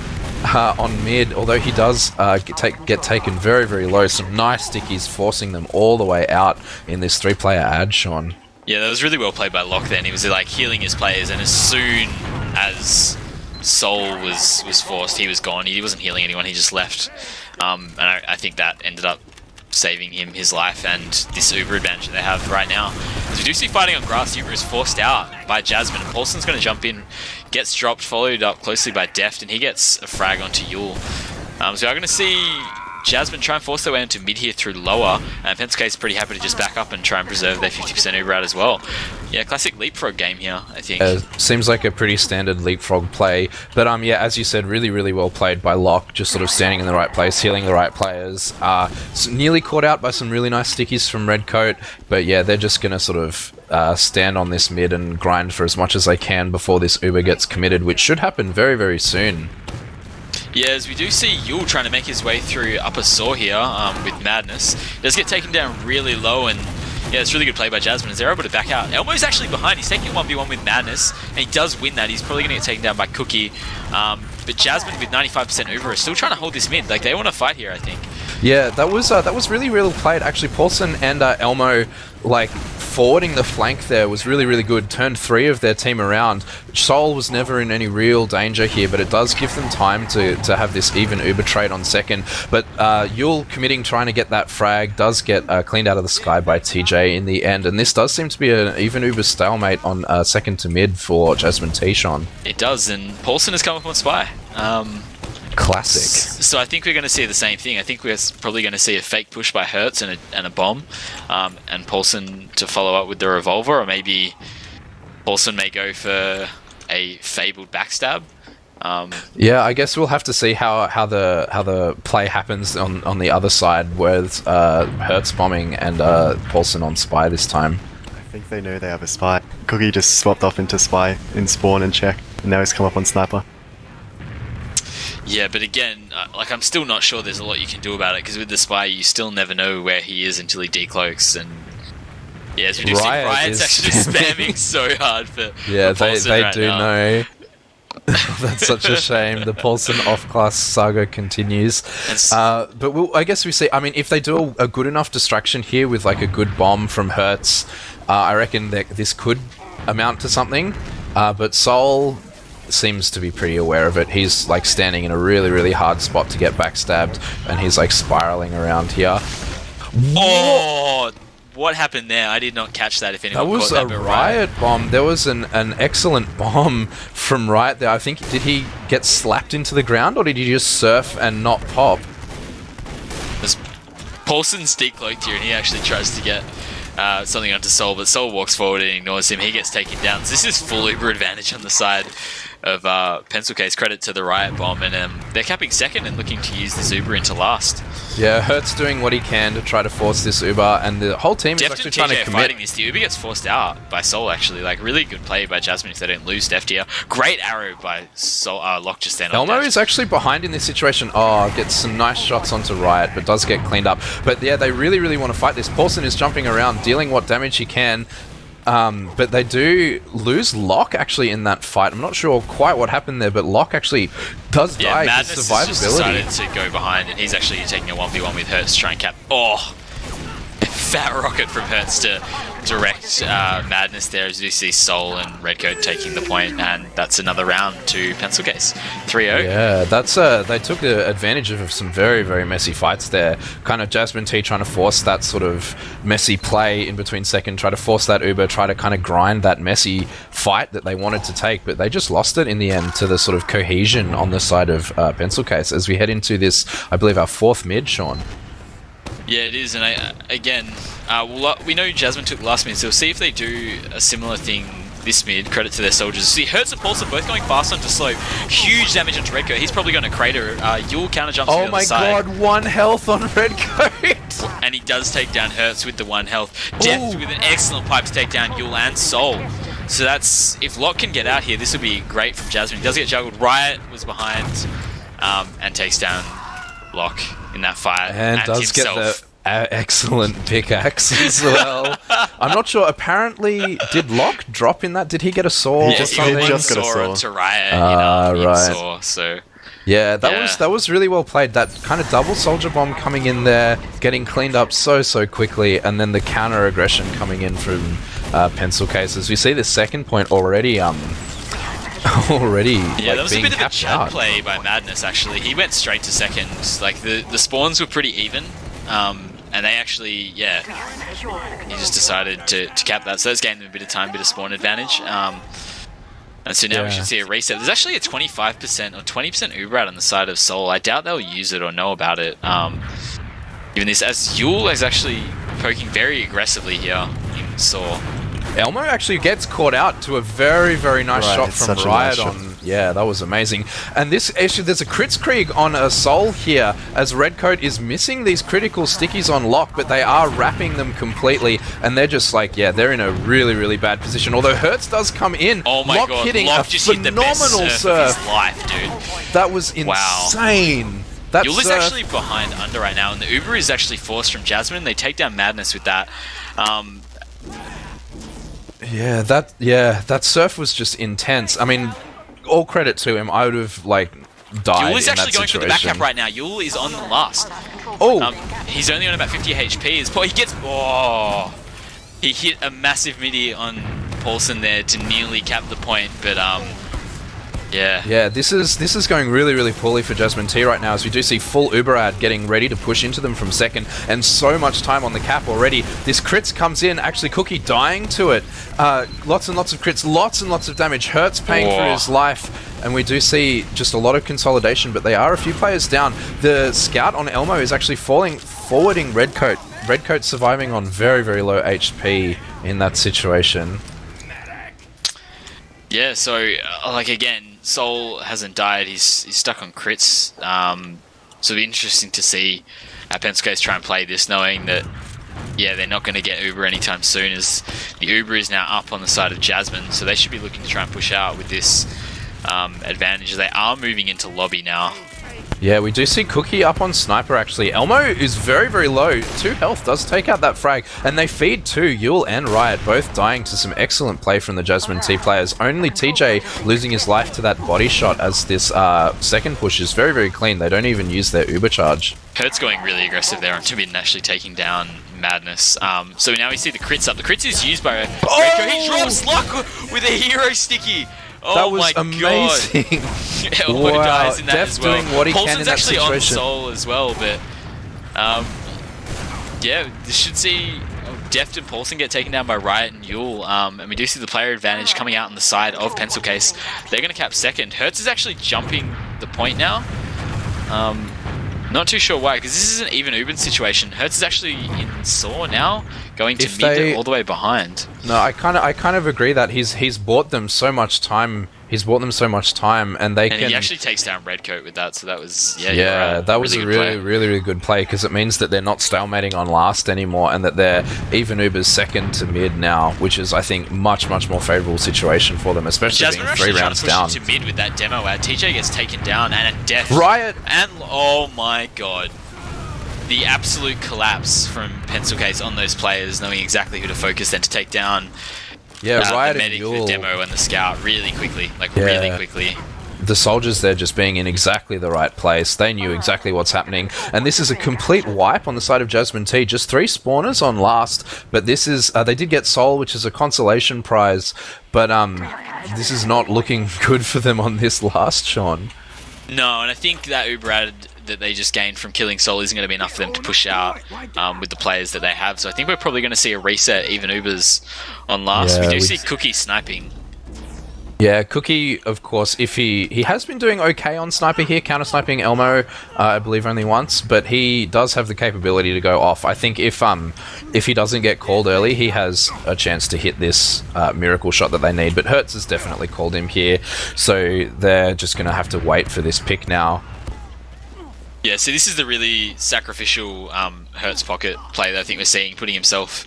on mid, although he does get taken very low. Some nice stickies forcing them all the way out in this 3-player ad, Sean. Yeah, that was really well played by Locke then. He was like healing his players, and as soon as Sol was forced, he was gone. He wasn't healing anyone, he just left. And I think that ended up saving him his life and this Uber advantage that they have right now. As we do see fighting on grass, Uber is forced out by Jasmine, and Paulson's going to jump in, gets dropped, followed up closely by Deft, and he gets a frag onto Yule. So we're going to see Jasmine try and force their way into mid here through lower, and Pencil Case pretty happy to just back up and try and preserve their 50% Uber out as well. Yeah, classic leapfrog game here, I think. Seems like a pretty standard leapfrog play, but yeah, as you said, really, really well played by Locke, just sort of standing in the right place, healing the right players. Nearly caught out by some really nice stickies from Redcoat, but yeah, they're just going to sort of stand on this mid and grind for as much as they can before this Uber gets committed, which should happen very, very soon. Yeah, as we do see Yule trying to make his way through upper saw here with Madness. He does get taken down really low, and yeah, it's really good play by Jasmine as they're able to back out. Elmo's actually behind. He's taking a 1v1 with Madness, and he does win that. He's probably going to get taken down by Cookie. But Jasmine with 95% Uber is still trying to hold this mid. Like, they want to fight here, I think. Yeah, that was really, really played. Actually, Paulson and Elmo, like, forwarding the flank there was really, really good. Turned 3 of their team around. Soul was never in any real danger here, but it does give them time to have this even Uber trade on second. But Yule committing, trying to get that frag, does get cleaned out of the sky by TJ in the end. And this does seem to be an even Uber stalemate on second to mid for Jasmine T. Sean. It does, and Paulson has come up on Spy. Classic. So I think we're going to see the same thing. I think we're probably going to see a fake push by Hertz and a bomb, and Paulson to follow up with the revolver, or maybe Paulson may go for a fabled backstab. Yeah, I guess we'll have to see how the play happens on the other side with Hertz bombing and Paulson on Spy this time. I think they know they have a Spy. Cookie just swapped off into Spy in spawn and check, and now he's come up on Sniper. Yeah, but again, like, I'm still not sure there's a lot you can do about it, because with the Spy, you still never know where he is until he decloaks, and yeah, as we do see, Riot's actually spamming so hard for Paulson they right do now. know. That's such a shame. The Paulson off-class saga continues. But I guess we see, I mean, if they do a good enough distraction here with like a good bomb from Hertz, I reckon that this could amount to something. But Soul seems to be pretty aware of it. He's like standing in a really, really hard spot to get backstabbed, and he's like spiraling around here. Oh, what happened there? I did not catch that. If anyone That was caught a that, Riot bomb. There was an excellent bomb from Riot there. I think, did he get slapped into the ground, or did he just surf and not pop? Paulson's decloaked here, and he actually tries to get something onto Soul, but Soul walks forward and ignores him. He gets taken down. So this is full Uber advantage on the side of Pencil Case. Credit to the Riot bomb, and they're capping second and looking to use this Uber into last. Yeah, Hertz doing what he can to try to force this Uber, and the whole team is Deft actually and trying TJ to are commit. fighting this. The Uber gets forced out by Soul, actually. Like, really good play by Jasmine if they don't lose Deft here. Great arrow by Soul. Locke just stand on Elmo dash. is actually behind in this situation. Gets some nice shots onto Riot, but does get cleaned up. But yeah, they really, really want to fight this. Paulson is jumping around, dealing what damage he can. But they do lose Locke actually in that fight. I'm not sure quite what happened there, but Locke actually does die. Madness His has just survivability. decided to go behind, and he's actually taking a 1v1 with Hertz to try and cap. Oh, fat rocket from Hertz to direct Madness there, as we see Soul and Redcoat taking the point, and that's another round to Pencil Case. 3-0. Yeah, that's they took advantage of some very, very messy fights there. Kind of Jasmine T trying to force that sort of messy play in between second, try to force that Uber, try to kind of grind that messy fight that they wanted to take, but they just lost it in the end to the sort of cohesion on the side of Pencil Case as we head into this, I believe, our fourth mid, Sean. Yeah, it is, and we know Jasmine took last mid, so we'll see if they do a similar thing this mid. Credit to their soldiers. See, Hertz and Paulson both going fast onto slope. Huge damage onto Redcoat. He's probably going to crater. Yule counter jumps to the other side. Oh my god, 1 health on Redcoat! And he does take down Hertz with the 1 health. Deft with an excellent pipe to take down Yule and Soul. So that's, if Locke can get out here, this would be great from Jasmine. He does get juggled. Riot was behind and takes down Locke in that fight. And does get the excellent pickaxe as well. I'm not sure. Apparently, did Locke drop in that? Did he get a sword or something? He just got a saw sword onto Riot in right. saw, so... Yeah, that was really well played. That kind of double soldier bomb coming in there, getting cleaned up so quickly, and then the counter aggression coming in from Pencil Case. As we see the second point already Yeah, like, that was a being bit of a capped chat out. play by Madness, actually. He went straight to second. Like, the spawns were pretty even. And they actually, he just decided to cap that. So that's gained them a bit of time, bit of spawn advantage. And so now we should see a reset. There's actually a 25% or 20% Uber out on the side of Soul. I doubt they'll use it or know about it. given this, as Yule is actually poking very aggressively here in Saw. Elmo actually gets caught out to a very, very nice Right, shot it's from such a Riot nice on. Yeah, that was amazing. And this actually, there's a Kritzkrieg on a Soul here, as Redcoat is missing these critical stickies on Lock, but they are wrapping them completely, and they're just like, yeah, they're in a really, really bad position. Although Hertz does come in, Oh my Lock god, hitting Lock a just hit the best phenomenal surf of surf. his life, dude. That was Wow. insane. That Yule is surf- actually behind under right now, and the Uber is actually forced from Jasmine. They take down Madness with that. Yeah, that surf was just intense. I mean, all credit to him. I would have like died Yule is in actually that going for the back cap right now. Yule is on the last. Oh, He's only on about 50 HP. He gets... Oh! He hit a massive midi on Paulson there to nearly cap the point, but yeah. yeah. This is going really, really poorly for Jasmine T right now, as we do see full Uberad getting ready to push into them from second, and so much time on the cap already. This crits comes in. Actually, Cookie dying to it. Lots and lots of crits, lots and lots of damage. Hertz paying for his life. And we do see just a lot of consolidation, but they are a few players down. The scout on Elmo is actually forwarding Redcoat. Redcoat surviving on very, very low HP in that situation. Yeah, so, like, again, Soul hasn't died. He's stuck on crits. So it'll be interesting to see how Pensuke's try and play this, knowing that, yeah, they're not going to get Uber anytime soon, as the Uber is now up on the side of Jasmine, so they should be looking to try and push out with this advantage. They are moving into lobby now. Yeah, we do see Cookie up on Sniper, actually. Elmo is very, very low. 2 health does take out that frag, and they feed 2. Yule and Riot both dying to some excellent play from the Jasmine T players. Only TJ losing his life to that body shot, as this second push is very, very clean. They don't even use their Uber charge. Kurt's going really aggressive there on Tibid and actually taking down Madness. So now we see the crits up. The crits is used by Redco. He drops Lock with a hero sticky. Oh That was my amazing. God. Elmo dies in that Def as well. doing what he Paulson's can in that actually situation. on Soul as well, but yeah, this should see Deft and Paulson get taken down by Riot and Yule, and we do see the player advantage coming out on the side of Pencil Case. They're going to cap second. Hertz is actually jumping the point now. Not too sure why, because this is an even Uben situation. Hertz is actually in Saw now, going to mid all the way behind. No, I kind of agree that he's bought them so much time. He's bought them so much time, and they can. He actually takes down Redcoat with that, so that was that was a really good play, because it means that they're not stalemating on last anymore, and that they're even Uber's second to mid now, which is, I think, much more favourable situation for them, especially Jasmine being 3 rounds down. to mid with that demo ad. TJ gets taken down, and a death. Riot! And oh my god. The absolute collapse from Pencil Case on those players, knowing exactly who to focus then to take down. Yeah, Riot the and medic, Yule. the demo, and the scout really quickly. Yeah. Really quickly. The soldiers there just being in exactly the right place. They knew exactly what's happening. And this is a complete wipe on the side of Jasmine T. Just 3 spawners on last. But this is... they did get Soul, which is a consolation prize. But this is not looking good for them on this last, Sean. No, and I think that Uber ad that they just gained from killing Soul isn't going to be enough for them to push out with the players that they have. So I think we're probably going to see a reset, even Ubers on last. Yeah, we do see Cookie sniping. Yeah, Cookie, of course, if he has been doing okay on Sniper here, counter-sniping Elmo, I believe only once, but he does have the capability to go off. I think if he doesn't get called early, he has a chance to hit this miracle shot that they need, but Hertz has definitely called him here, so they're just going to have to wait for this pick now. Yeah, so this is the really sacrificial Hertz pocket play that I think we're seeing, putting himself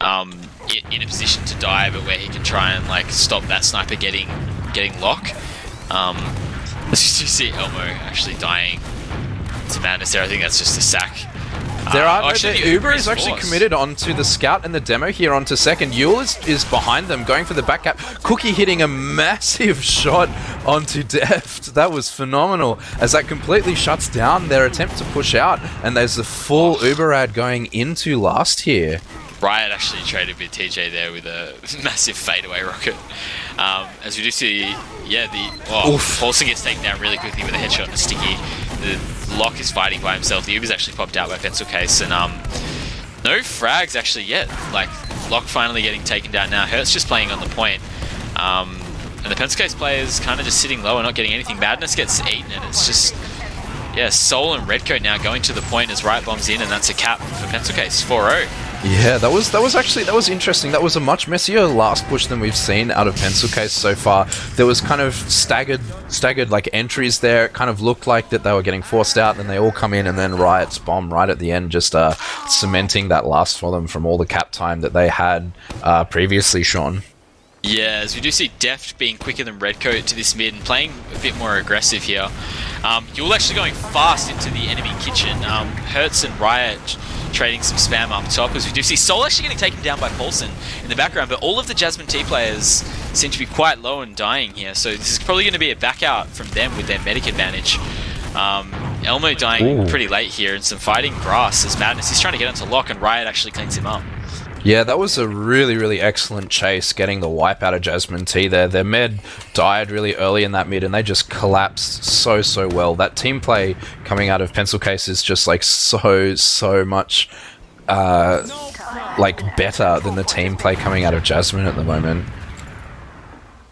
in a position to die, but where he can try and like stop that sniper getting Lock. Let's just see Elmo actually dying to Madness there. I think that's just a sack. There are actually, the Uber is actually forced. committed onto the scout and the demo here onto second. Yule is behind them, going for the back cap. Cookie hitting a massive shot onto Deft. That was phenomenal, as that completely shuts down their attempt to push out, and there's the full Uber ad going into last here. Riot actually traded with TJ there with a massive fadeaway rocket. As we do see, Paulson gets taken down really quickly with a headshot and a sticky. The Lock is fighting by himself. The Uber's actually popped out by Pencil Case, and no frags actually yet. Like, Lock finally getting taken down now. Hertz just playing on the point. And the Pencil Case players kind of just sitting low and not getting anything. Madness gets eaten, and it's just Yeah, Soul and Redcoat now going to the point as Riot bombs in, and that's a cap for Pencil Case, 4-0. Yeah, that was interesting. That was a much messier last push than we've seen out of Pencil Case so far. There was kind of staggered like entries there. It kind of looked like that they were getting forced out, then they all come in, and then Riot's bomb right at the end, just cementing that last for them from all the cap time that they had previously, Sean. Yeah, as we do see Deft being quicker than Redcoat to this mid and playing a bit more aggressive here. You're actually going fast into the enemy kitchen. Hertz and Riot trading some spam up top, as we do see Soul actually getting taken down by Paulson in the background, but all of the Jasmine T players seem to be quite low and dying here, so this is probably going to be a back out from them with their medic advantage. Elmo dying pretty late here, and some fighting grass as Madness. He's trying to get into lock, and Riot actually cleans him up. Yeah, that was a really, really excellent chase, getting the wipe out of Jasmine T there. Their med died really early in that mid, and they just collapsed so well. That team play coming out of Pencil Case is just like so much like better than the team play coming out of Jasmine at the moment.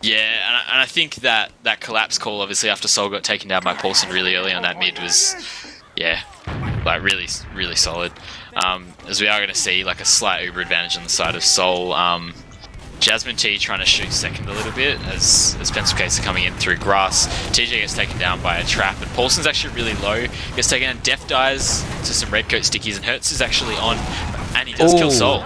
Yeah, and I think that collapse call, obviously, after Soul got taken down by Paulson really early on that mid was, yeah, like really solid. As we are going to see like a slight uber advantage on the side of Soul. Jasmine T trying to shoot second a little bit as Pencil Case are coming in through grass. TJ gets taken down by a trap, and Paulson's actually really low. Gets taken down. Def dies to some Redcoat stickies, and Hertz is actually on, and he does kill Soul.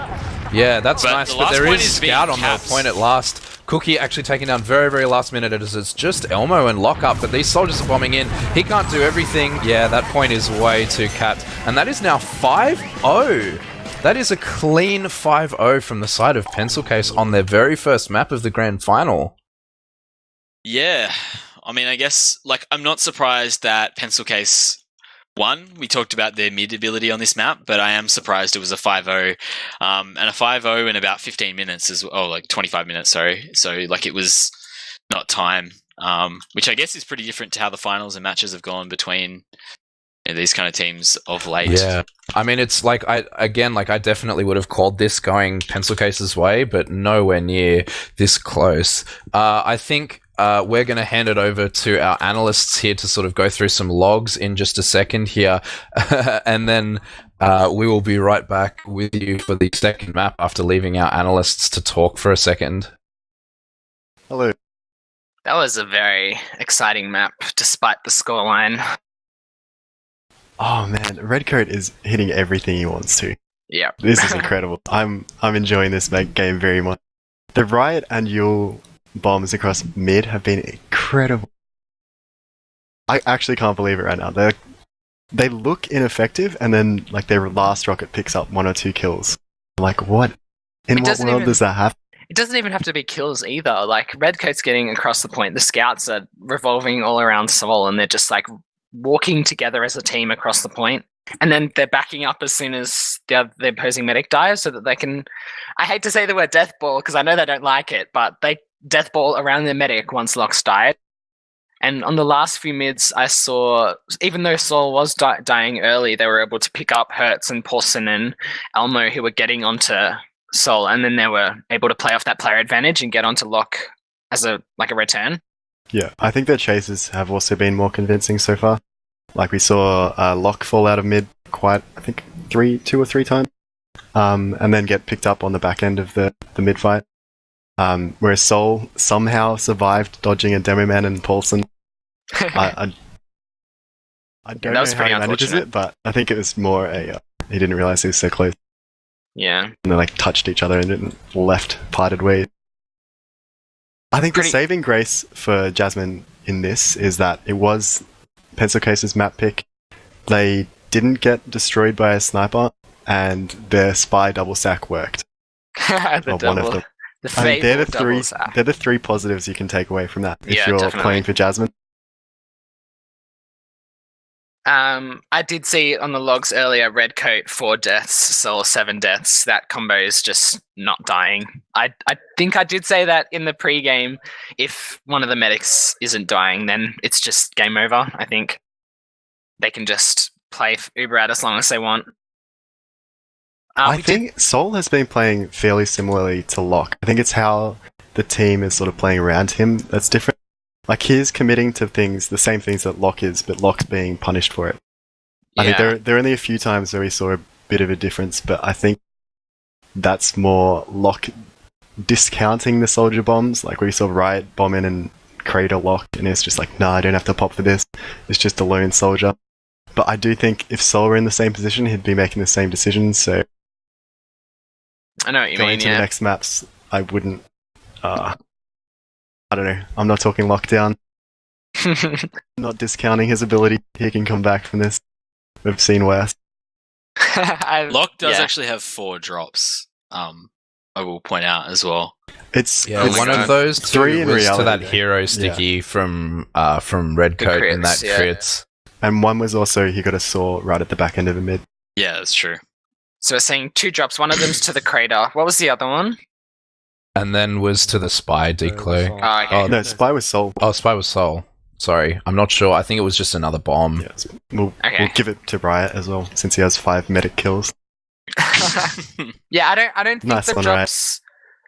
Yeah, that's But nice, the but last there point is is being Scout on the capped. point at last. Cookie actually taking down very last minute as it's just Elmo and Lockup, but these soldiers are bombing in. He can't do everything. Yeah, that point is way too capped. And that is now 5-0. That is a clean 5-0 from the side of Pencil Case on their very first map of the grand final. Yeah, I mean, I guess, like, I'm not surprised that Pencil Case won. We talked about their mid ability on this map, but I am surprised it was a 5-0. And a 5-0 in about 15 minutes, like 25 minutes, sorry. So, like, it was not time, which I guess is pretty different to how the finals and matches have gone between these kind of teams of late. Yeah, I mean, it's like, I definitely would have called this going Pencil Case's way, but nowhere near this close. I think we're going to hand it over to our analysts here to sort of go through some logs in just a second here, and then we will be right back with you for the second map after leaving our analysts to talk for a second. Hello. That was a very exciting map, despite the scoreline. Oh man, Redcoat is hitting everything he wants to. Yeah. This is incredible. I'm enjoying this game very much. The Riot and Yule bombs across mid have been incredible. I actually can't believe it right now. They look ineffective, and then like their last rocket picks up 1 or 2 kills. Like what? In what world does that happen? It doesn't even have to be kills either. Like, Redcoat's getting across the point. The scouts are revolving all around Soul, and they're just like walking together as a team across the point. And then they're backing up as soon as the opposing medic dies, so that they can, I hate to say the word death ball because I know they don't like it, but they death ball around their medic once Locks died. And on the last few mids, I saw, even though Soul was dying early, they were able to pick up Hertz and Paulson and Elmo, who were getting onto Soul, and then they were able to play off that player advantage and get onto Lock as a return. Yeah, I think their chases have also been more convincing so far. Like we saw Locke fall out of mid quite, I think, 2 or 3 times, and then get picked up on the back end of the mid fight. Whereas Soul somehow survived dodging a Demo Man and Paulson. I don't know how he manages it, but I think it was more he didn't realize he was so close. Yeah. And they like touched each other and then left parted ways. I think the saving grace for Jasmine in this is that it was Pencil Case's map pick. They didn't get destroyed by a sniper, and their spy double sack worked. One of them. They're the 3 positives you can take away from that if you're playing for Jasmine. I did see on the logs earlier, Redcoat 4 deaths, Soul 7 deaths. That combo is just not dying. I think I did say that in the pre-game. If one of the medics isn't dying, then it's just game over. I think they can just play Uber out as long as they want. I think Soul has been playing fairly similarly to Locke. I think it's how the team is sort of playing around him that's different. Like, he's committing to things, the same things that Locke is, but Locke's being punished for it. I think there are only a few times where we saw a bit of a difference, but I think that's more Locke discounting the soldier bombs. Like, we saw Riot bomb in and crater Locke, and it's just like, nah, I don't have to pop for this. It's just a lone soldier. But I do think if Sol were in the same position, he'd be making the same decisions, so I know what you going mean, to the next maps, I wouldn't... I don't know. I'm not talking lockdown. Not discounting his ability. He can come back from this. We've seen worse. Locke does actually have 4 drops. I will point out as well. It's one of those 3 in was reality, to that though. hero sticky from Redcoat in that crits. And one was also he got a saw right at the back end of a mid. Yeah, that's true. So we're saying 2 drops. One of them's to the crater. What was the other one? And then was to the spy declo. Oh, okay. No, Spy was Sol. Oh, spy was Sol. Sorry, I'm not sure. I think it was just another bomb. Yeah, so we'll give it to Riot as well, since he has 5 medic kills. Yeah, I don't think Nice the one, drops.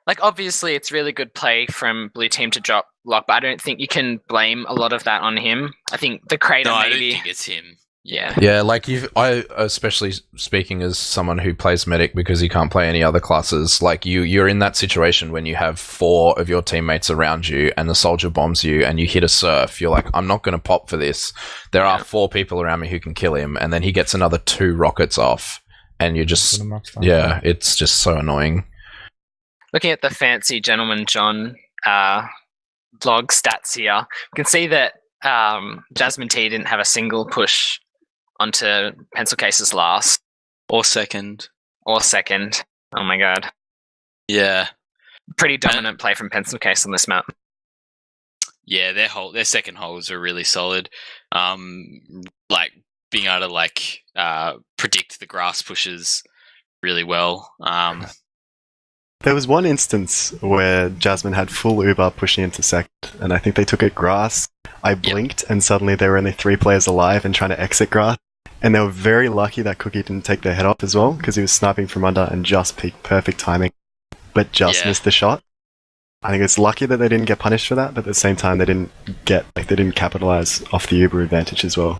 Like, obviously, it's really good play from blue team to drop Locke, but I don't think you can blame a lot of that on him. I think the crater No, I maybe. don't think it's him. Yeah. Yeah, like I especially speaking as someone who plays medic because he can't play any other classes. Like you're in that situation when you have 4 of your teammates around you and the soldier bombs you and you hit a surf. You're like, I'm not going to pop for this. There are 4 people around me who can kill him, and then he gets another 2 rockets off, and you're just it's just so annoying. Looking at the fancy gentleman John log stats here, we can see that Jasmine T didn't have a single push onto Pencil Case's last. Or second. Oh my god. Yeah. Pretty dominant play from Pencil Case on this map. Yeah, their second holes are really solid. Like being able to predict the grass pushes really well. There was one instance where Jasmine had full Uber pushing into second, and I think they took it grass. I blinked, and suddenly there were only 3 players alive and trying to exit grass. And they were very lucky that Cookie didn't take their head off as well, because he was sniping from under and just peaked perfect timing, but just missed the shot. I think it's lucky that they didn't get punished for that, but at the same time they didn't capitalize off the Uber advantage as well.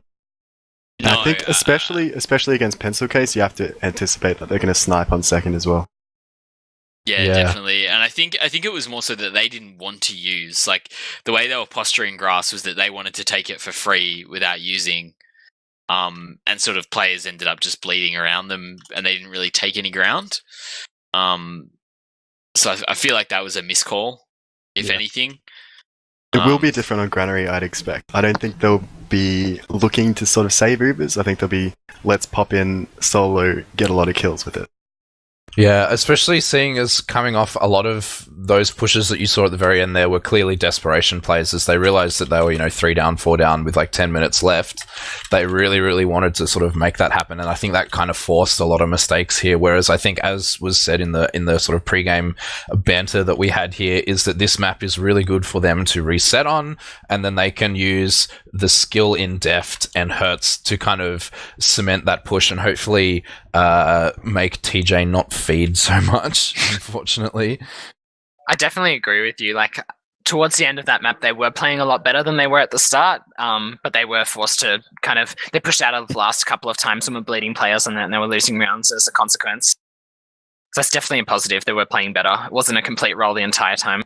No, I think especially against Pencil Case, you have to anticipate that they're going to snipe on second as well. Yeah, definitely. And I think it was more so that they didn't want to use, like, the way they were posturing grass was that they wanted to take it for free without using, and sort of players ended up just bleeding around them and they didn't really take any ground. So I feel like that was a miscall, if anything. It will be different on Granary, I'd expect. I don't think they'll be looking to sort of save Ubers. I think they'll be, let's pop in solo, get a lot of kills with it. Yeah, especially seeing as coming off a lot of those pushes that you saw at the very end there were clearly desperation plays as they realized that they were, 3 down, 4 down with like 10 minutes left. They really, really wanted to sort of make that happen. And I think that kind of forced a lot of mistakes here. Whereas I think, as was said in the sort of pre-game banter that we had here, is that this map is really good for them to reset on, and then they can use the skill in Deft and Hertz to kind of cement that push and hopefully make TJ not feed so much, unfortunately. I definitely agree with you. Like, towards the end of that map, they were playing a lot better than they were at the start, but they were forced to they pushed out of the last couple of times and were bleeding players and they were losing rounds as a consequence. So that's definitely a positive. They were playing better. It wasn't a complete roll the entire time.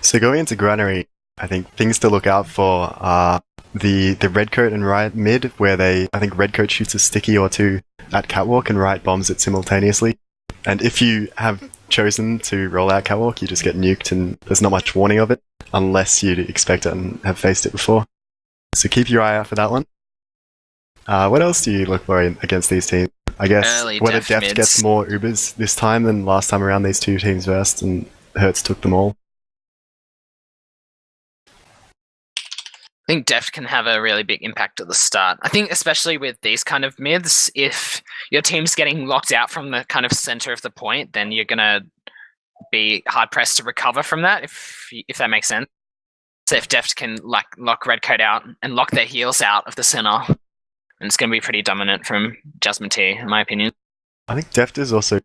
So going into Granary, I think things to look out for are the Redcoat and Riot mid, where I think Redcoat shoots a sticky or 2 at Catwalk and Riot bombs it simultaneously. And if you have chosen to roll out Catwalk, you just get nuked and there's not much warning of it, unless you expect it and have faced it before. So keep your eye out for that one. What else do you look for against these teams? I guess Early whether def Deft mids. gets more Ubers this time than last time around these 2 teams versed and Hertz took them all. I think Deft can have a really big impact at the start. I think especially with these kind of mids, if your team's getting locked out from the kind of center of the point, then you're going to be hard-pressed to recover from that, if that makes sense. So if Deft can lock Redcoat out and lock their heals out of the center, then it's going to be pretty dominant from Jasmine T, in my opinion. I think Deft is also...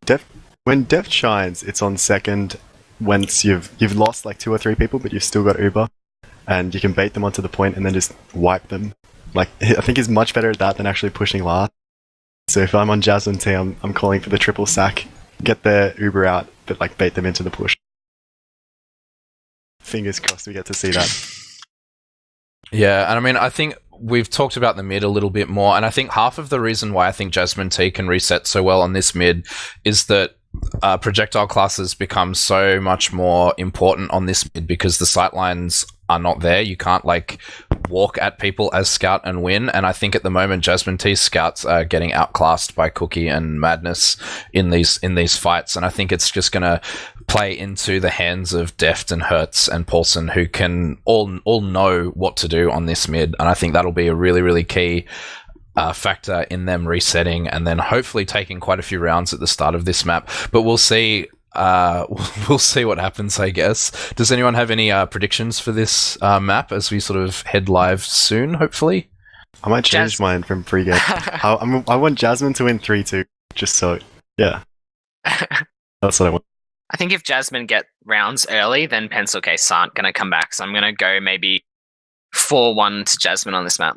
when Deft shines, it's on second once you've lost like 2 or 3 people, but you've still got Uber, and you can bait them onto the point and then just wipe them. Like, I think he's much better at that than actually pushing last. So if I'm on Jasmine T, I'm calling for the triple sack, get their Uber out, but like bait them into the push. Fingers crossed we get to see that. Yeah, and I mean, I think we've talked about the mid a little bit more, and I think half of the reason why I think Jasmine T can reset so well on this mid is that projectile classes become so much more important on this mid because the sightlines are not there. You can't like walk at people as Scout and win, and I think at the moment Jasmine T's Scouts are getting outclassed by Cookie and Madness in these fights, and I think it's just gonna play into the hands of Deft and Hertz and Paulson, who can all know what to do on this mid, and I think that'll be a really, really key factor in them resetting and then hopefully taking quite a few rounds at the start of this map. But we'll see. We'll see what happens, I guess. Does anyone have any predictions for this map as we sort of head live soon, hopefully? I might change mine from pre-game. I want Jasmine to win 3-2, just so, yeah. That's what I want. I think if Jasmine get rounds early, then Pencil Case aren't going to come back. So I'm going to go maybe 4-1 to Jasmine on this map.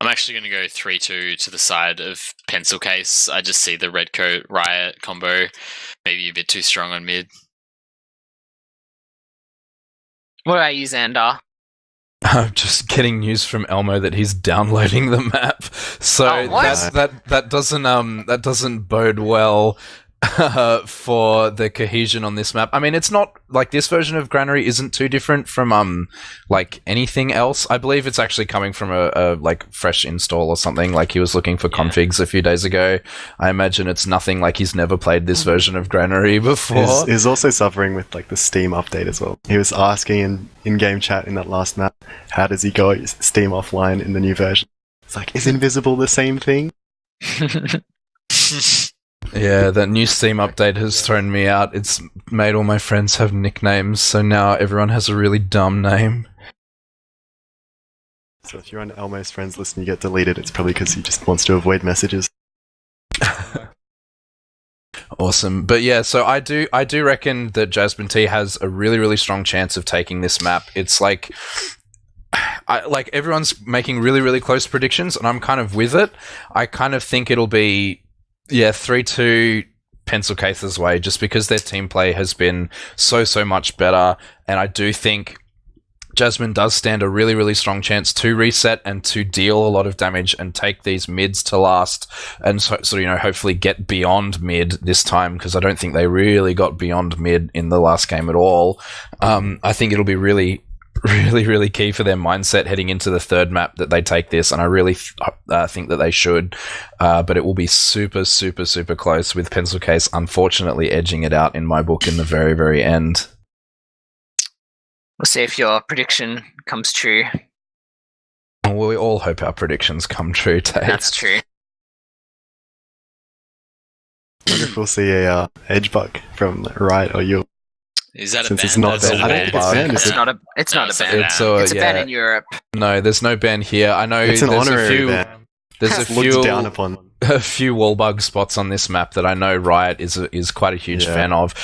I'm actually going to go 3-2 to the side of Pencil Case. I just see the Red Coat Riot combo maybe a bit too strong on mid. What about you, Xander? I'm just getting news from Elmo that he's downloading the map, so that doesn't bode well for the cohesion on this map. I mean, it's not like this version of Granary isn't too different from like anything else. I believe it's actually coming from a like fresh install or something. Like he was looking for configs a few days ago. I imagine it's nothing like he's never played this version of Granary before. He's also suffering with like the Steam update as well. He was asking in game chat in that last map, how does he go Steam offline in the new version? It's like, is invisible the same thing? Yeah, that new Steam update has thrown me out. It's made all my friends have nicknames, so now everyone has a really dumb name. So if you're on Elmo's friends list and you get deleted, it's probably because he just wants to avoid messages. Awesome. But yeah, so I do reckon that Jasmine T has a really, really strong chance of taking this map. It's like everyone's making really, really close predictions, and I'm kind of with it. I kind of think it'll be 3-2 Pencil Case's way, just because their team play has been so much better, and I do think Jasmine does stand a really, really strong chance to reset and to deal a lot of damage and take these mids to last, and so hopefully get beyond mid this time, because I don't think they really got beyond mid in the last game at all. I think it'll be really, really key for their mindset heading into the third map that they take this, and I really think that they should, but it will be super close, with Pencil Case unfortunately edging it out in my book in the very, very end. We'll see if your prediction comes true. Well, we all hope our predictions come true, Tate. That's true. I wonder if we'll see a edge bug from Riot or you. Is that Since a ban? it's not That's banned. I don't think it's banned, is it? It's not a ban. It's a ban in Europe. No, there's no ban here. I know It's an there's honorary ban. There's It's looked down upon. a few wallbug spots on this map that I know Riot is quite a huge fan of.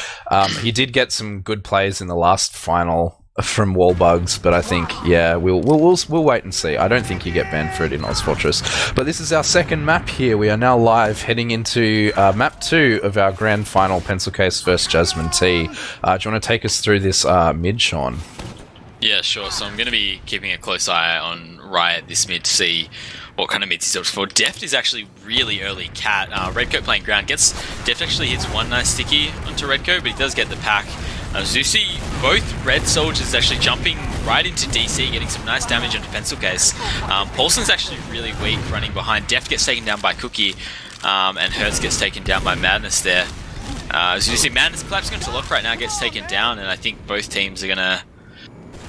He did get some good plays in the last final from wallbugs, but I think we'll wait and see. I don't think you get banned for it in ozfortress. But this is our second map here. We are now live heading into map 2 of our grand final, Pencil Case versus Jasmine T. Do you want to take us through this mid, Sean? Yeah, sure. So I'm going to be keeping a close eye on Riot this mid to see what kind of mids he's up for. Deft is actually really early cat. Redcoat playing ground Deft actually hits one nice sticky onto Redcoat, but he does get the pack. As you see, both red soldiers actually jumping right into DC, getting some nice damage onto Pencil Case. Paulson's actually really weak running behind. Deft gets taken down by Cookie, and Hertz gets taken down by Madness there. As you see, Madness collapsing onto Lock right now, gets taken down, and I think both teams are going to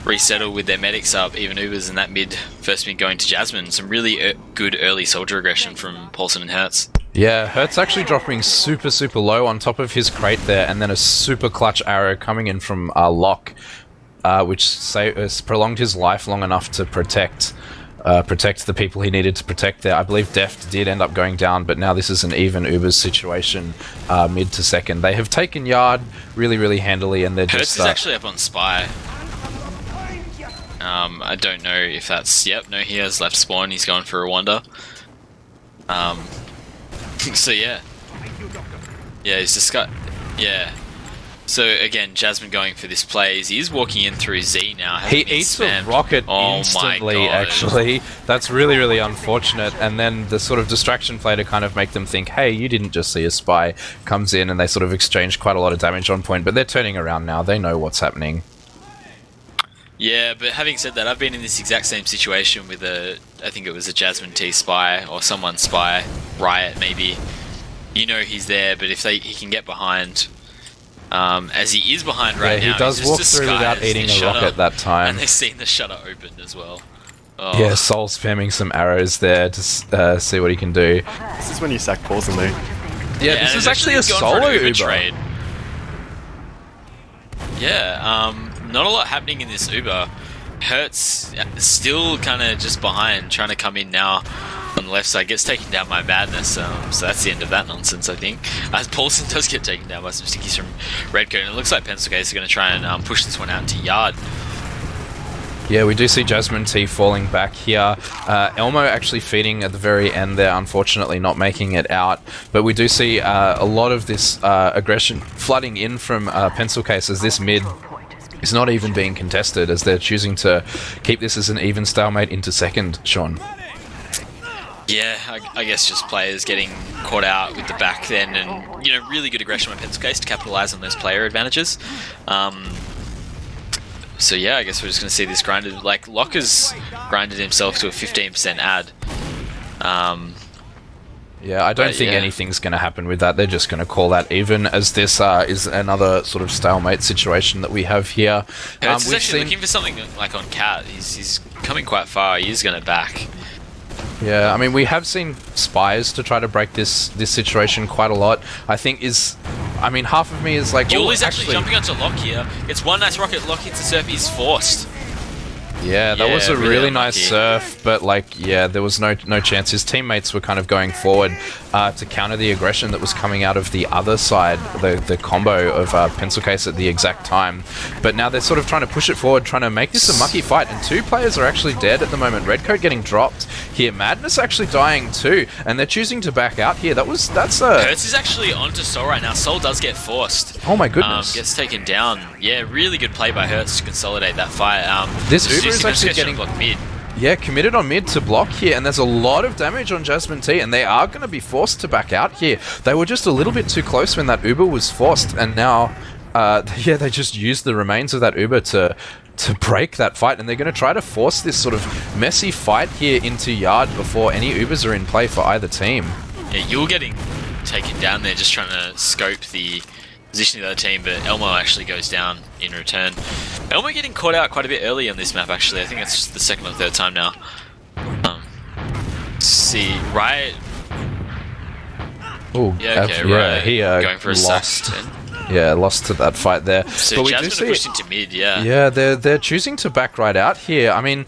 resettle with their medics up, even Ubers in that first mid going to Jasmine. Some really good early soldier aggression from Paulson and Hertz. Yeah, Hertz actually dropping super low on top of his crate there, and then a super clutch arrow coming in from Locke, which has prolonged his life long enough to protect protect the people he needed to protect there. I believe Deft did end up going down, but now this is an even Ubers situation, mid to second. They have taken yard really, really handily, and they're Hertz just... is actually up on Spy. I don't know if that's... Yep, no, he has left spawn. He's going for a wonder. So yeah. Yeah, he's just got... Yeah. So again, Jasmine going for this play. He is walking in through Z now. He eats a rocket instantly, actually. That's really, really unfortunate. And then the sort of distraction play to kind of make them think, hey, you didn't just see a spy, comes in, and they sort of exchange quite a lot of damage on point. But they're turning around now. They know what's happening. Yeah, but having said that, I've been in this exact same situation with I think it was a Jasmine T spy, or someone spy, Riot maybe. You know he's there, but if he can get behind... as he is behind right now, he does walk through without eating a rocket that time. And they've seen the shutter opened as well. Oh. Yeah, Soul spamming some arrows there to see what he can do. This is when you sack Paulson, though. Yeah, this is actually a solo Uber trade. Yeah, not a lot happening in this Uber. Hertz still kind of just behind, trying to come in now on the left side. Gets taken down by Madness, so that's the end of that nonsense, I think. As Paulson does get taken down by some stickies from Redcoat, and it looks like Pencil Case are going to try and push this one out to yard. Yeah, we do see Jasmine T falling back here. Elmo actually feeding at the very end there, unfortunately not making it out. But we do see a lot of this aggression flooding in from Pencil Case as this mid is not even being contested, as they're choosing to keep this as an even stalemate into second, Sean. Yeah, I guess just players getting caught out with the back then, and really good aggression by Pencil Case to capitalise on those player advantages. So yeah, I guess we're just going to see this grinded. Like, Locker's grinded himself to a 15% ad. Yeah, I don't think anything's going to happen with that. They're just going to call that even, as this is another sort of stalemate situation that we have here. He's actually looking for something like on Cat. He's coming quite far. He is going to back. Yeah, I mean, we have seen spies to try to break this situation quite a lot. I think half of me is like... Julie's actually jumping onto Lock here. It's one nice rocket. Lock into Surf. He's forced. Yeah, that was a really nice surf, but there was no chance. His teammates were kind of going forward to counter the aggression that was coming out of the other side, the combo of Pencil Case at the exact time. But now they're sort of trying to push it forward, trying to make this a mucky fight, and two players are actually dead at the moment. Redcoat getting dropped here, Madness actually dying too, and they're choosing to back out here. Hertz is actually onto Soul right now. Soul does get forced. Oh my goodness. Gets taken down. Yeah, really good play by Hertz to consolidate that fight. This Uber is actually getting blocked mid. Yeah, committed on mid to block here, and there's a lot of damage on Jasmine T, and they are going to be forced to back out here. They were just a little bit too close when that Uber was forced, and now, they just used the remains of that Uber to break that fight, and they're going to try to force this sort of messy fight here into yard before any Ubers are in play for either team. Yeah, you're getting taken down there, just trying to scope the position of the other team, but Elmo actually goes down in return. Elmo getting caught out quite a bit early on this map, actually. I think it's the second or third time now. See, Riot... Oh, yeah, okay, Riot he going for a lost. sack. Yeah, lost to that fight there. So but we Jasmine do see pushed into mid, yeah. Yeah, they're choosing to back right out here. I mean,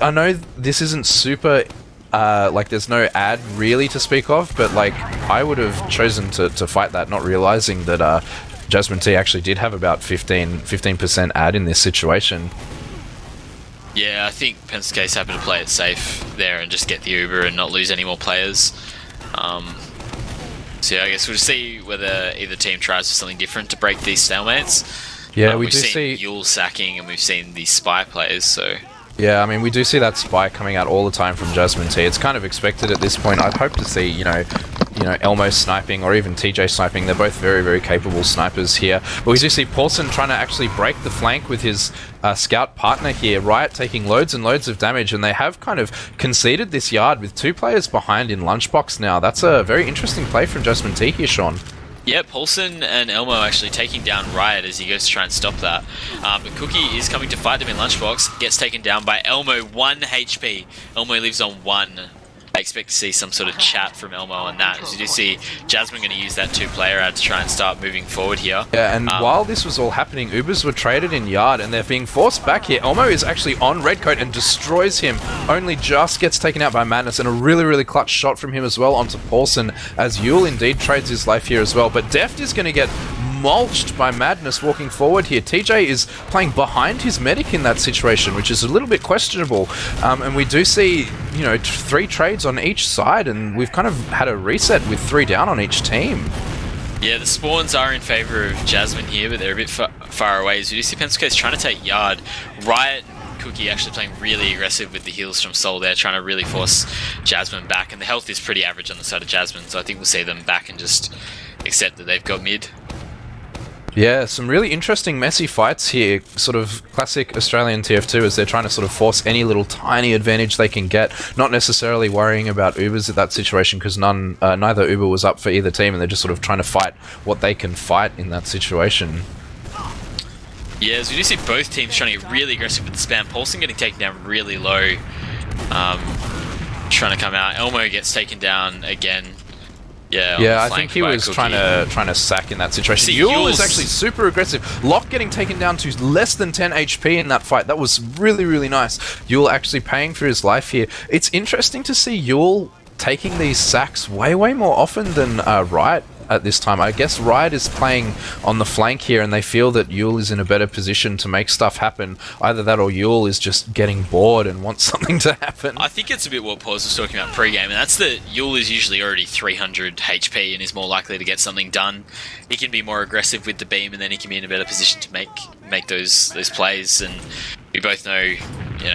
I know this isn't super... there's no ad really to speak of, but I would have chosen to fight that, not realizing that Jasmine T actually did have about 15% ad in this situation. Yeah, I think Pencil Case happy to play it safe there and just get the Uber and not lose any more players. So yeah, I guess we'll see whether either team tries for something different to break these stalemates. Yeah, we've seen Yule sacking and we've seen these spy players, so... Yeah, I mean, we do see that spy coming out all the time from Jasmine T. It's kind of expected at this point. I'd hope to see, Elmo sniping or even TJ sniping. They're both very, very capable snipers here. But we do see Paulson trying to actually break the flank with his scout partner here. Riot taking loads and loads of damage, and they have kind of conceded this yard with two players behind in Lunchbox now. That's a very interesting play from Jasmine T here, Sean. Yeah, Paulson and Elmo actually taking down Riot as he goes to try and stop that. But Cookie is coming to fight him in Lunchbox. Gets taken down by Elmo, 1 HP. Elmo lives on 1. I expect to see some sort of chat from Elmo on that. As you do see Jasmine going to use that 2-player ad to try and start moving forward here. Yeah, and while this was all happening, Ubers were traded in yard, and they're being forced back here. Elmo is actually on Redcoat and destroys him, only just gets taken out by Madness, and a really, really clutch shot from him as well onto Paulson, as Yule indeed trades his life here as well. But Deft is going to get mulched by Madness walking forward here. TJ is playing behind his medic in that situation, which is a little bit questionable. And we do see, 3 trades on each side, and we've kind of had a reset with 3 down on each team. Yeah, the spawns are in favour of Jasmine here, but they're a bit far away. As you see Pencil Case trying to take yard. Riot and Cookie actually playing really aggressive with the heals from Soul there, trying to really force Jasmine back. And the health is pretty average on the side of Jasmine, so I think we'll see them back and just accept that they've got mid. Yeah, some really interesting messy fights here, sort of classic Australian TF2, as they're trying to sort of force any little tiny advantage they can get, not necessarily worrying about Ubers at that situation, because neither Uber was up for either team, and they're just sort of trying to fight what they can fight in that situation. Yeah, as we do see both teams trying to get really aggressive with the spam. Paulson getting taken down really low, trying to come out. Elmo gets taken down again. Yeah, I think he was trying to sack in that situation. Yule is actually super aggressive. Locke getting taken down to less than 10 HP in that fight. That was really, really nice. Yule actually paying for his life here. It's interesting to see Yule taking these sacks way, way more often than Riot at this time. I guess Riot is playing on the flank here, and they feel that Yule is in a better position to make stuff happen. Either that or Yule is just getting bored and wants something to happen. I think it's a bit what Paws was talking about pre-game, and that's that Yule is usually already 300 HP and is more likely to get something done. He can be more aggressive with the beam, and then he can be in a better position to make those plays. And we both know,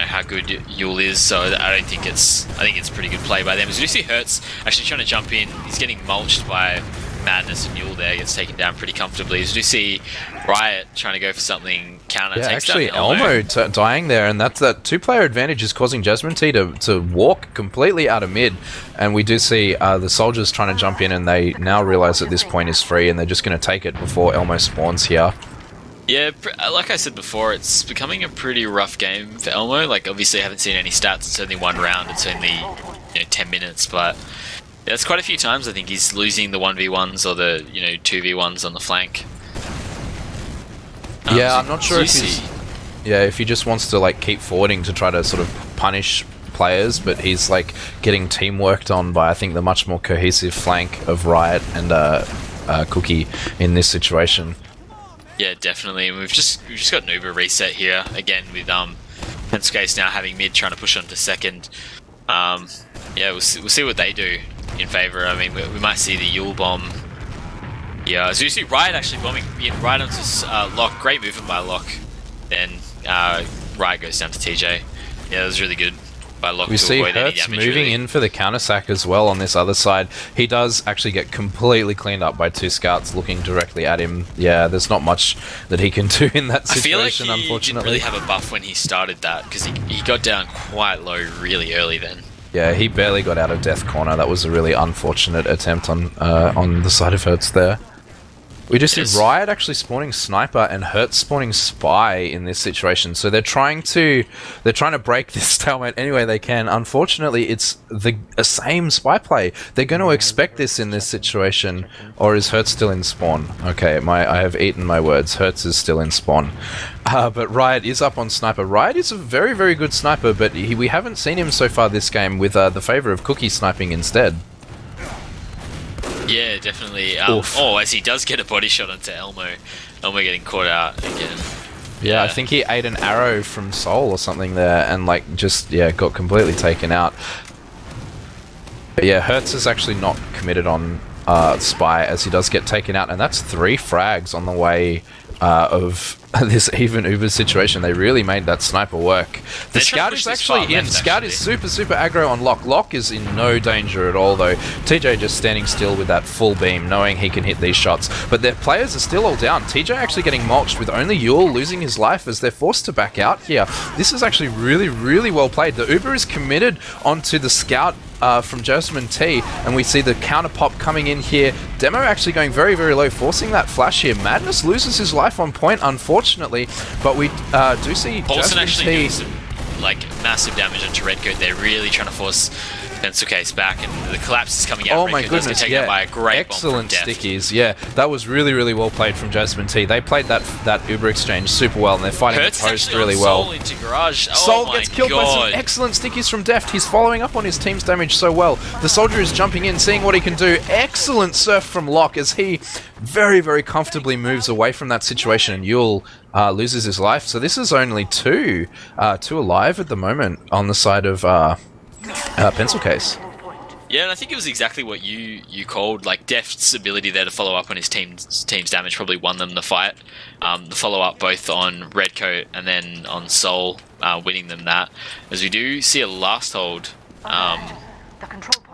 how good Yule is, so I think it's a pretty good play by them. As you see Hertz actually trying to jump in, he's getting mulched by Madness, and Yule there gets taken down pretty comfortably. As you see Riot trying to go for something counter. Yeah, actually Elmo dying there, and that 2-player advantage is causing Jasmine T to walk completely out of mid, and we do see the soldiers trying to jump in, and they now realise that this point is free, and they're just going to take it before Elmo spawns here. Yeah, like I said before, it's becoming a pretty rough game for Elmo. Like, obviously I haven't seen any stats, it's only 1 round, it's only 10 minutes, but yeah, it's quite a few times I think he's losing the 1v1s or the 2v1s on the flank. Yeah, I'm not sure if he just wants to keep forwarding to try to sort of punish players, but he's getting team worked on by I think the much more cohesive flank of Riot and Cookie in this situation. Yeah, definitely. And we've just got an Uber reset here again with Pencil Case now having mid trying to push on to second. Yeah, we'll see what they do in favour. I mean, we might see the Yule bomb. Yeah, as you see Riot actually bombing right onto Locke. Great movement by Locke. Then Riot goes down to TJ. Yeah, that was really good by Locke. We see Hertz moving in for the counter sack as well on this other side. He does actually get completely cleaned up by 2 scouts looking directly at him. Yeah, there's not much that he can do in that situation, I feel like he didn't really have a buff when he started that, because he got down quite low really early then. Yeah, he barely got out of death corner. That was a really unfortunate attempt on the side of Hertz there. We just see Riot actually spawning Sniper and Hertz spawning Spy in this situation. So they're trying to break this stalemate any way they can. Unfortunately, it's the same Spy play. They're going to expect this in this situation. Or is Hertz still in spawn? Okay, I have eaten my words. Hertz is still in spawn. But Riot is up on Sniper. Riot is a very, very good sniper, but we haven't seen him so far this game with the favour of Cookie sniping instead. Yeah, definitely. As he does get a body shot onto Elmo. Elmo getting caught out again. Yeah, I think he ate an arrow from Soul or something there and got completely taken out. But yeah, Hertz is actually not committed on Spy as he does get taken out, and that's 3 frags on the way of this even Uber situation. They really made that sniper work. The Scout is actually in. Scout is super, super aggro on Locke. Locke is in no danger at all, though. TJ just standing still with that full beam, knowing he can hit these shots. But their players are still all down. TJ actually getting mulched with only Yule losing his life as they're forced to back out here. This is actually really, really well played. The Uber is committed onto the Scout from Jasmine T, and we see the counter pop coming in here. Demo actually going very, very low, forcing that flash here. Madness loses his life on point, unfortunately, but we do see Paulson Jasmine actually T doing some massive damage onto Redcoat. They're really trying to force Pencil Case back, and the collapse is coming out. Oh my Redcoat does get goodness, taken out by a great excellent bomb from Deft. stickies. Yeah, that was really, really well played from Jasmine T. They played that Uber exchange super well, and they're fighting Hurts the post actually really on well. Soul into Garage. Oh Soul my gets killed by God. some excellent stickies from Deft. He's following up on his team's damage so well. The soldier is jumping in, seeing what he can do. Excellent surf from Locke as he very, very comfortably moves away from that situation, and Yule loses his life. So this is only two alive at the moment on the side of Pencil Case. Yeah, and I think it was exactly what you called. Like, Deft's ability there to follow up on his team's damage probably won them the fight. The follow-up both on Redcoat and then on Soul, winning them that. As we do see a last hold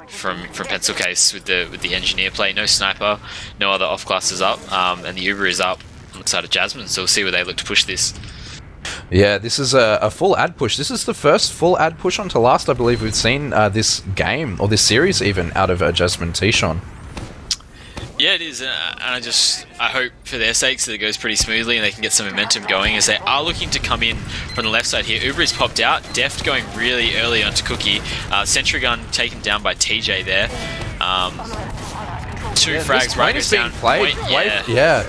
from Pencil Case with the engineer play. No sniper, no other off-classes up, and the Uber is up on the side of Jasmine, so we'll see where they look to push this. Yeah, this is a full ad push. This is the first full ad push onto last I believe we've seen this game, or this series even, out of Jasmine T. Sean. Yeah, it is, and I hope for their sakes that it goes pretty smoothly and they can get some momentum going as they are looking to come in from the left side here. Uber is popped out, Deft going really early onto Cookie. Sentry gun taken down by TJ there. Two frags right goes down. Played. Point, Yeah,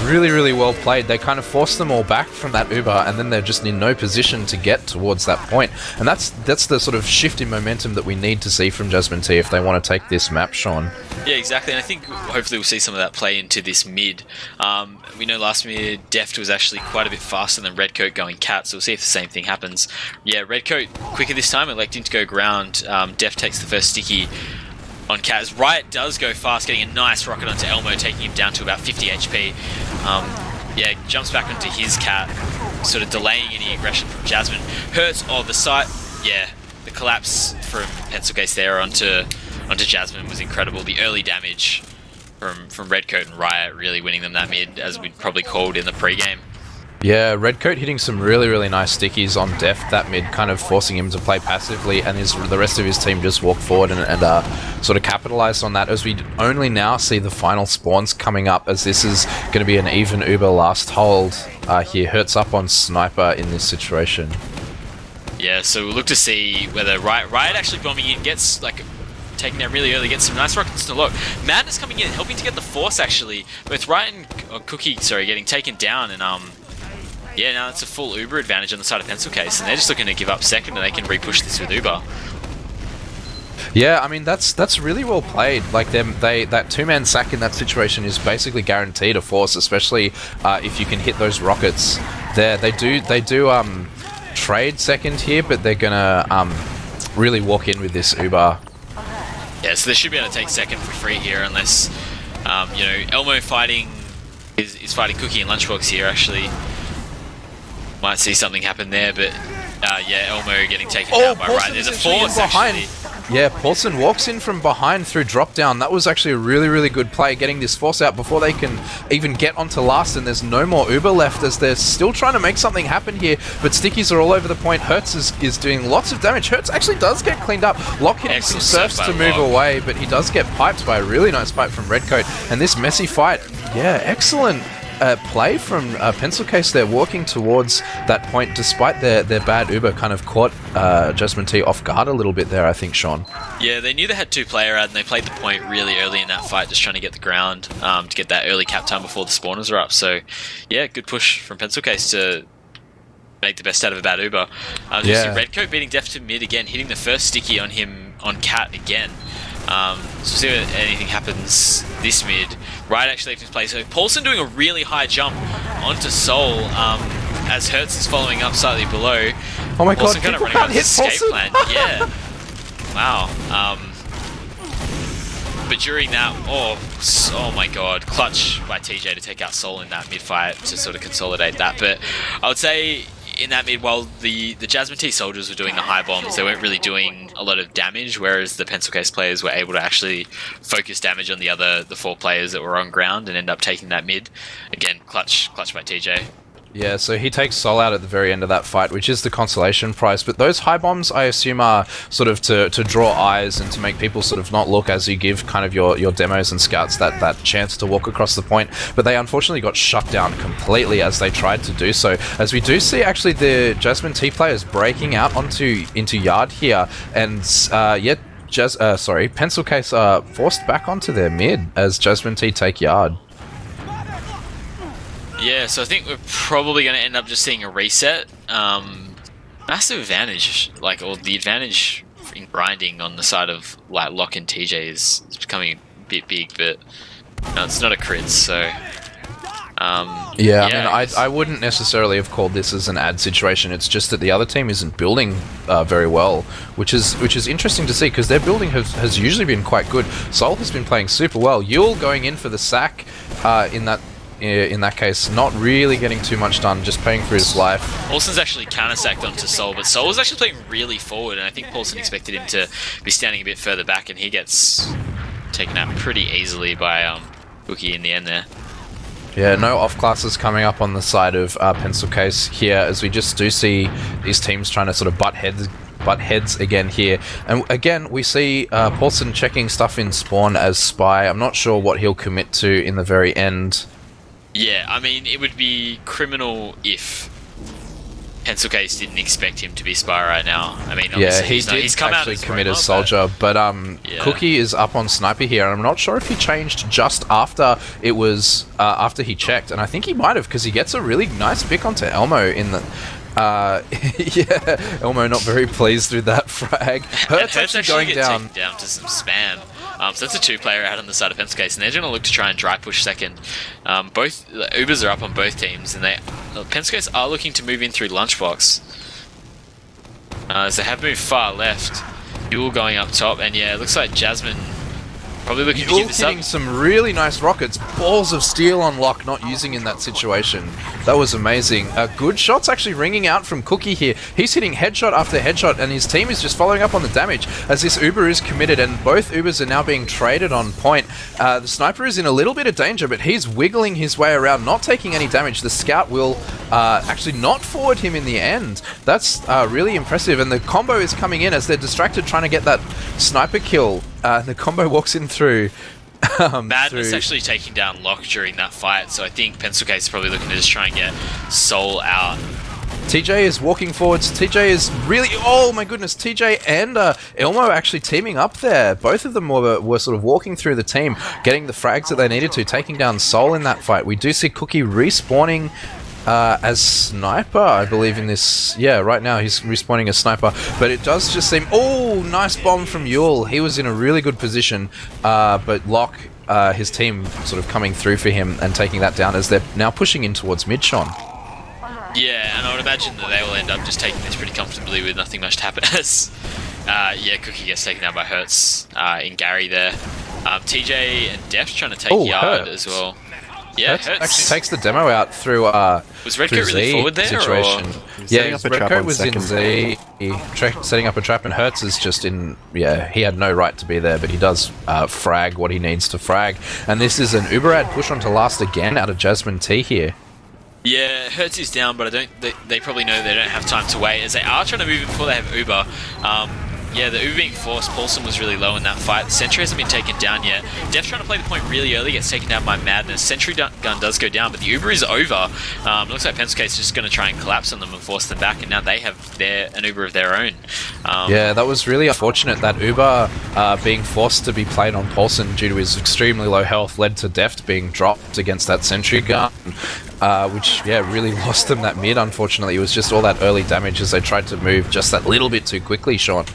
really, really well played. They kind of forced them all back from that Uber, and then they're just in no position to get towards that point. And that's the sort of shift in momentum that we need to see from Jasmine T if they want to take this map, Sean. Yeah, exactly, and I think hopefully we'll see some of that play into this mid. We know last mid, Deft was actually quite a bit faster than Redcoat going cat, so we'll see if the same thing happens. Yeah, Redcoat quicker this time, electing to go ground. Deft takes the first sticky on Kaz. Riot does go fast, getting a nice rocket onto Elmo, taking him down to about 50 HP. Yeah, jumps back onto his cat, sort of delaying any aggression from Jasmine. Hurts the site. Yeah, the collapse from Pencil Case there onto Jasmine was incredible. The early damage from Redcoat and Riot really winning them that mid, as we'd probably called in the pre-game. Yeah, Redcoat hitting some really, really nice stickies on Deft that mid, kind of forcing him to play passively, and the rest of his team just walk forward and sort of capitalize on that, as we only now see the final spawns coming up, as this is going to be an even Uber last hold here. Hurts up on Sniper in this situation. Yeah, so we'll look to see whether Riot actually bombing in gets taking down really early, gets some nice rockets to lock. Madness coming in, helping to get the force actually. Both Riot and Cookie, getting taken down, and yeah, now it's a full Uber advantage on the side of Pencil Case, and they're just looking to give up second, and they can re-push this with Uber. Yeah, I mean that's really well played. Like that two-man sack in that situation is basically guaranteed a force, especially if you can hit those rockets. They do trade second here, but they're gonna really walk in with this Uber. Yeah, so they should be able to take second for free here, unless Elmo is fighting Cookie and Lunchbox here actually. Might see something happen there, but yeah, Elmo getting taken down by Riot. There's a force actually. Yeah, Paulson walks in from behind through drop down. That was actually a really, really good play, getting this force out before they can even get onto last, and there's no more Uber left as they're still trying to make something happen here, but stickies are all over the point. Hertz is doing lots of damage. Hertz actually does get cleaned up. Locke hitting some surfs to move away, but he does get piped by a really nice pipe from Redcoat, and this messy fight, yeah, excellent play from Pencil Case. They're walking towards that point despite their bad Uber kind of caught Jasmine T off guard a little bit there, I think, Sean. Yeah, they knew they had two player ad, and they played the point really early in that fight, just trying to get the ground to get that early cap time before the spawners are up. So yeah, good push from Pencil Case to make the best out of a bad Uber. You see Redcoat beating Deft to mid again, hitting the first sticky on him on Cat again. So see if anything happens this mid. Riot actually left his play. So Paulson doing a really high jump onto Soul as Hertz is following up slightly below. Oh my Paulson god, kind of running out of his escape plan. Yeah. Wow. But during that, oh my god, clutch by TJ to take out Soul in that mid fight to sort of consolidate that. But I would say in that mid, while the Jasmine T soldiers were doing the high bombs, they weren't really doing a lot of damage, whereas the Pencil Case players were able to actually focus damage on the four players that were on ground and end up taking that mid. Again, clutch by TJ. Yeah, so he takes Sol out at the very end of that fight, which is the consolation prize. But those high bombs, I assume, are sort of to draw eyes and to make people sort of not look as you give kind of your demos and scouts that chance to walk across the point. But they unfortunately got shut down completely as they tried to do so. As we do see actually the Jasmine T players breaking out into yard here, and Pencil Case are forced back onto their mid as Jasmine T take yard. Yeah, so I think we're probably going to end up just seeing a reset. Massive advantage, or the advantage in grinding on the side of like Locke and TJ is becoming a bit big, but no, it's not a crit, so. I mean, I wouldn't necessarily have called this as an ad situation. It's just that the other team isn't building very well, which is interesting to see because their building has usually been quite good. Soul has been playing super well. Yule going in for the sack in that case, not really getting too much done, just paying for his life. Paulson's actually counter-sacked onto Soul, but Soul was actually playing really forward, and I think Paulson expected him to be standing a bit further back, and he gets taken out pretty easily by Cookie in the end there. Yeah, no off classes coming up on the side of Pencil Case here, as we just do see these teams trying to sort of butt heads again here. And again, we see Paulson checking stuff in spawn as Spy. I'm not sure what he'll commit to in the very end. Yeah, I mean, it would be criminal if Pencil Case didn't expect him to be Spy right now. I mean, obviously he's come actually out as commit as Roma, Soldier, but Cookie is up on Sniper here, and I'm not sure if he changed just after it was after he checked, and I think he might have because he gets a really nice pick onto Elmo in the. Yeah, Elmo not very pleased with that frag. Hurts actually going down to some spam. So that's a two-player out on the side of Pencil Case, and they're going to look to try and dry push second. Both Ubers are up on both teams, and Pencil Case are looking to move in through Lunchbox. As they have moved far left. Yule going up top, and yeah, it looks like Jasmine probably looking to give this up. Hitting some really nice rockets. Balls of steel on Locke, not using in that situation. That was amazing. Good shots actually ringing out from Cookie here. He's hitting headshot after headshot, and his team is just following up on the damage as this Uber is committed, and both Ubers are now being traded on point. The Sniper is in a little bit of danger, but he's wiggling his way around, not taking any damage. The Scout will actually not forward him in the end. That's really impressive, and the combo is coming in as they're distracted trying to get that Sniper kill. The combo walks in through... Madness actually taking down Locke during that fight, so I think Pencil Case is probably looking to just try and get Soul out. TJ is walking forwards. TJ is really... Oh my goodness, TJ and Elmo actually teaming up there. Both of them were sort of walking through the team, getting the frags that they needed to, taking down Soul in that fight. We do see Cookie respawning as Sniper, I believe, in this. Yeah, right now he's respawning as Sniper, but it does just seem... Oh, nice bomb from Yule. He was in a really good position, but Locke, his team sort of coming through for him and taking that down as they're now pushing in towards mid-Sean. Yeah, and I would imagine that they will end up just taking this pretty comfortably with nothing much to happen as Cookie gets taken out by Hertz in Gary there. TJ and Def trying to take yard Hertz as well. Yeah, Hertz actually takes the demo out through was Redcoat really forward there? Situation. Yeah, Redcoat was in Z, setting up a trap, and Hertz is just in... Yeah, he had no right to be there, but he does frag what he needs to frag. And this is an Uberad push onto last again out of Jasmine T here. Yeah, Hertz is down, but they probably know they don't have time to wait, as they are trying to move in before they have Uber. Yeah, the Uber being forced, Paulson was really low in that fight. The Sentry hasn't been taken down yet. Def's trying to play the point really early, gets taken down by Madness. Sentry gun does go down, but the Uber is over. Looks like Pencil Case is just going to try and collapse on them and force them back, and now they have an Uber of their own. Yeah, that was really unfortunate. That Uber being forced to be played on Paulson due to his extremely low health led to Deft being dropped against that Sentry gun. Which, really lost them that mid, unfortunately. It was just all that early damage as they tried to move just that little bit too quickly, Sean.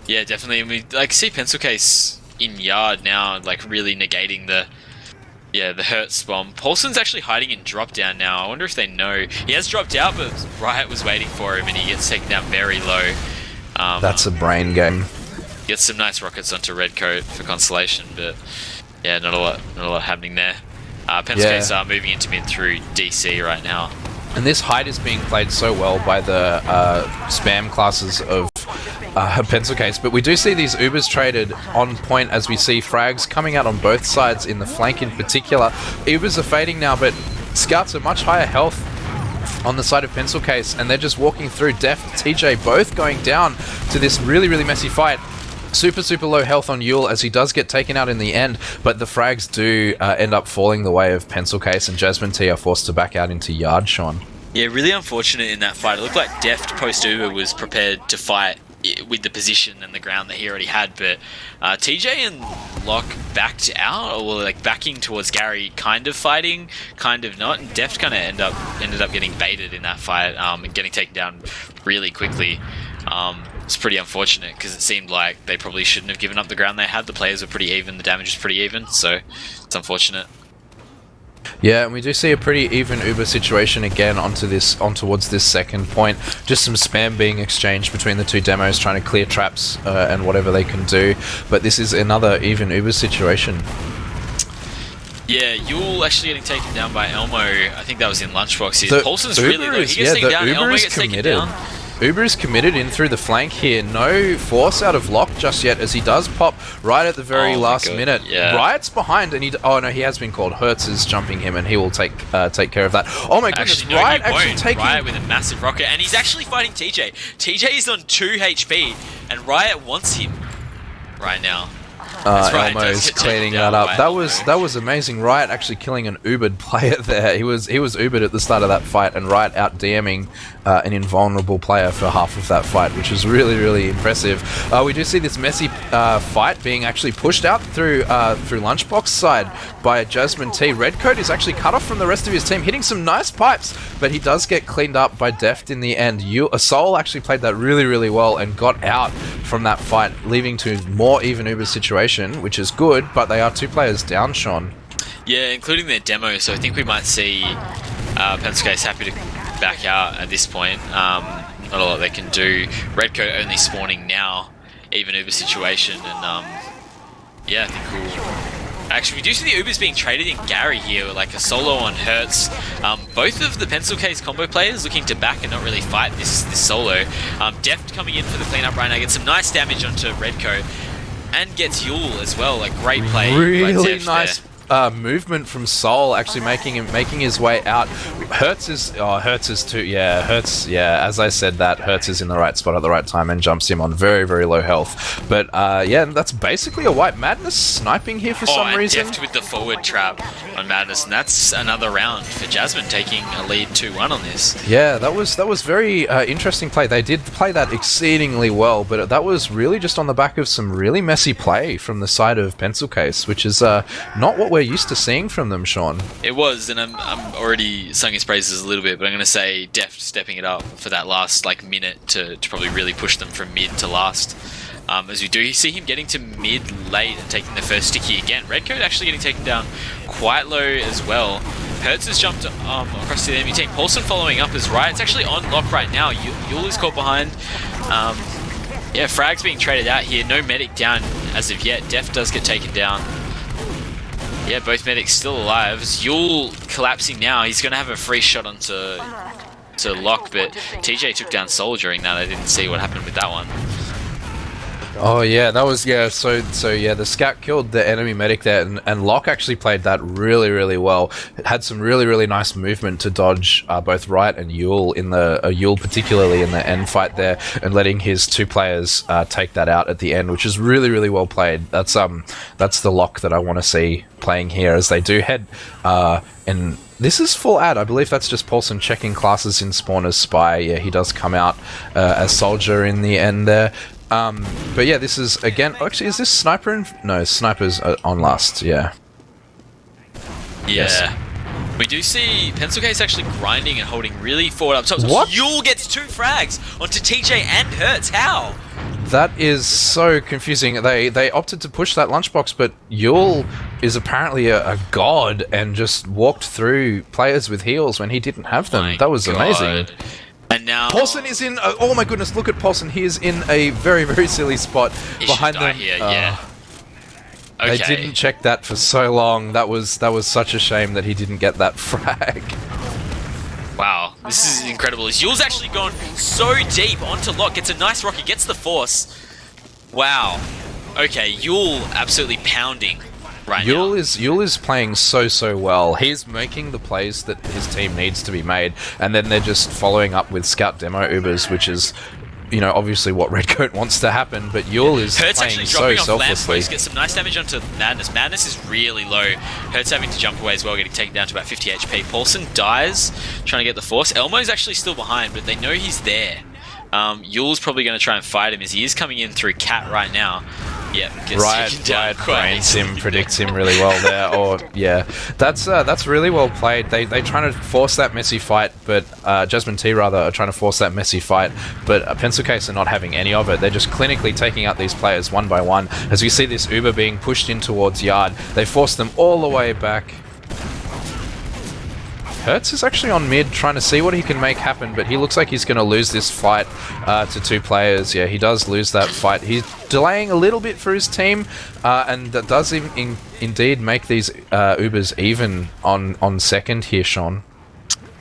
Yeah, definitely. And we see Pencil Case in yard now, really negating the Hertz bomb. Paulson's actually hiding in drop down now. I wonder if they know. He has dropped out, but Riot was waiting for him, and he gets taken down very low. That's a brain game. Gets some nice rockets onto Redcoat for consolation, but yeah, not a lot happening there. Pencil Case are moving into mid through DC right now. And this hide is being played so well by the spam classes of Pencil Case, but we do see these Ubers traded on point as we see frags coming out on both sides in the flank in particular. Ubers are fading now, but Scouts are much higher health on the side of Pencil Case, and they're just walking through. Def, TJ both going down to this really, really messy fight. Super low health on Yule as he does get taken out in the end, but the frags do end up falling the way of Pencil Case, and Jasmine T are forced to back out into yard, Sean. Yeah, really unfortunate in that fight. It looked like Deft post-Uber was prepared to fight with the position and the ground that he already had. But TJ and Locke backed out, or like backing towards Gary, kind of fighting, kind of not. And Deft kind of ended up getting baited in that fight and getting taken down really quickly. It's pretty unfortunate because it seemed like they probably shouldn't have given up the ground they had. The players were pretty even, the damage was pretty even, so it's unfortunate. Yeah, and we do see a pretty even Uber situation again on towards this second point. Just some spam being exchanged between the two demos, trying to clear traps and whatever they can do. But this is another even Uber situation. Yeah, Yule actually getting taken down by Elmo. I think that was in Lunchbox. Paulson's really low. He gets taken down. Elmo gets taken down. Uber is committed in through the flank here. No force out of Locke just yet, as he does pop right at the very last minute. Yeah. Riot's behind, and he has been called. Hertz is jumping him, and he will take care of that. Oh my goodness, actually, no, Riot actually taking... Riot with a massive rocket, and he's actually fighting TJ. TJ is on 2 HP, and Riot wants him right now. Right, Elmo's cleaning that up. That was amazing. Riot actually killing an Ubered player there. He was Ubered at the start of that fight, and Riot out DMing an invulnerable player for half of that fight, which is really, really impressive. We do see this messy fight being actually pushed out through Lunchbox side by Jasmine T. Redcoat is actually cut off from the rest of his team, hitting some nice pipes, but he does get cleaned up by Deft in the end. Soul actually played that really, really well and got out from that fight, leaving to more even Uber situation, which is good, but they are 2 players down, Sean. Yeah, including their demo, so I think we might see Pencil Case happy to back out at this point. Not a lot they can do. Redcoat only spawning now, even Uber situation, and yeah, I think we'll... Actually, we do see the Ubers being traded in Gary here, like a solo on Hertz. Both of the Pencil Case combo players looking to back and not really fight this solo. Deft coming in for the cleanup right now, gets some nice damage onto Redcoat, and gets Yule as well. Like, great play. Really nice movement from Soul, actually making his way out. Hertz is too. Yeah, Hertz. Yeah, as I said, that Hertz is in the right spot at the right time and jumps him on very, very low health. But yeah, that's basically a White Madness sniping here for some reason. Deft with the forward trap on Madness, and that's another round for Jasmine, taking a lead 2-1 on this. Yeah, that was very interesting play. They did play that exceedingly well, but that was really just on the back of some really messy play from the side of Pencil Case, which is not what we're used to seeing from them, Sean. It was, and I'm already sung his praises a little bit, but I'm going to say Deft stepping it up for that last minute to probably really push them from mid to last. As we do, you see him getting to mid late and taking the first sticky again. Redcoat actually getting taken down quite low as well. Hertz has jumped across to the enemy team. Paulson following up as Riot's actually on Lock right now. Yule is caught behind. Yeah, Frag's being traded out here. No medic down as of yet. Deft does get taken down. Yeah, both medics still alive. Yule collapsing now. He's going to have a free shot onto Lock, but TJ took down Soul during that. I didn't see what happened with that one. Oh yeah, that was So yeah, the scout killed the enemy medic there, and Locke actually played that really, really well. It had some really, really nice movement to dodge both Riot and Yule Yule particularly in the end fight there, and letting his 2 players take that out at the end, which is really, really well played. That's the Locke that I want to see playing here as they do head and. This is full ad. I believe that's just Paulson checking classes in spawn as Spy. Yeah, he does come out as Soldier in the end there. But yeah, this is, again... Actually, is this Sniper? No, Sniper's on last, yeah. Yeah. Yes. We do see Pencil Case actually grinding and holding really forward up top. What? Yule gets 2 frags onto TJ and Hertz. How? That is so confusing. They opted to push that lunchbox, but Yule is apparently a god and just walked through players with heals when he didn't have them. That was amazing. And now Paulson is in. Oh my goodness! Look at Paulson. He is in a very, very silly spot behind them. Here, yeah. Okay. They didn't check that for so long. That was such a shame that he didn't get that frag. Wow, this is incredible. Yule's actually gone so deep onto Lock, gets a nice rocket, gets the force. Wow. Okay, Yule absolutely pounding right now. Yule is playing so well. He's making the plays that his team needs to be made, and then they're just following up with scout demo Ubers, which is, you know, obviously what Redcoat wants to happen, but Yule is Hertz playing actually so dropping selflessly. off gets some nice damage onto Madness. Madness is really low. Hertz having to jump away as well, getting taken down to about 50 HP. Paulson dies, trying to get the force. Elmo's actually still behind, but they know he's there. Yule's probably going to try and fight him as he is coming in through Cat right now. Yeah, Right, brains him, predicts him really well there. Or yeah, that's really well played. They trying to force that messy fight, but Jasmine T rather are trying to force that messy fight, but Pencil Case are not having any of it. They're just clinically taking out these players one by one. As we see this Uber being pushed in towards Yard, they force them all the way back. Hertz is actually on mid trying to see what he can make happen, but he looks like he's going to lose this fight to two players. Yeah, he does lose that fight. He's delaying a little bit for his team, and that does indeed make these Ubers even on second here, Sean.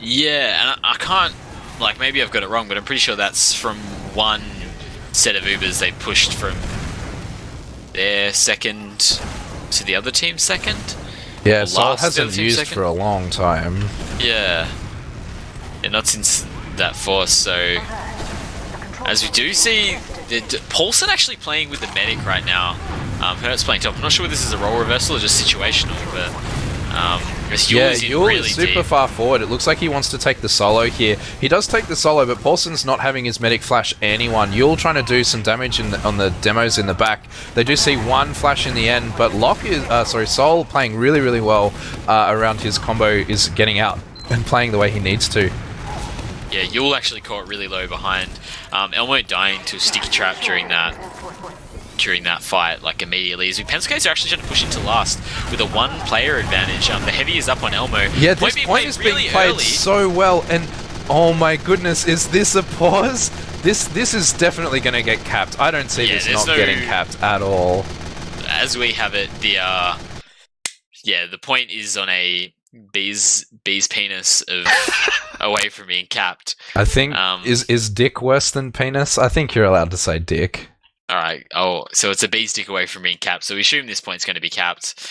Yeah, and I can't, like, maybe I've got it wrong, but I'm pretty sure that's from one set of Ubers they pushed from their second to the other team's second. Yeah, Sol hasn't used for a long time. Yeah, not since that force, so as we do see, Paulson actually playing with the medic right now. Hertz playing top. I'm not sure whether this is a role reversal or just situational, but Yule is super far forward. It looks like he wants to take the solo here. He does take the solo, but Paulson's not having his medic flash anyone. Yule trying to do some damage on the demos in the back. They do see one flash in the end, but Sol playing really, really well around his combo is getting out and playing the way he needs to. Yeah, Yule actually caught really low behind. Elmo dying to a sticky trap during that fight, like immediately. As Pencil Case are actually trying to push into last with a one-player advantage. The heavy is up on Elmo. Yeah, this point is being played so well, and oh my goodness, is this a pause? This is definitely going to get capped. I don't see this not getting capped at all. As we have it, the point is on a bee's penis of away from being capped. I think is dick worse than penis? I think you're allowed to say dick. Alright, so it's a bee's dick away from being capped, so we assume this point's going to be capped.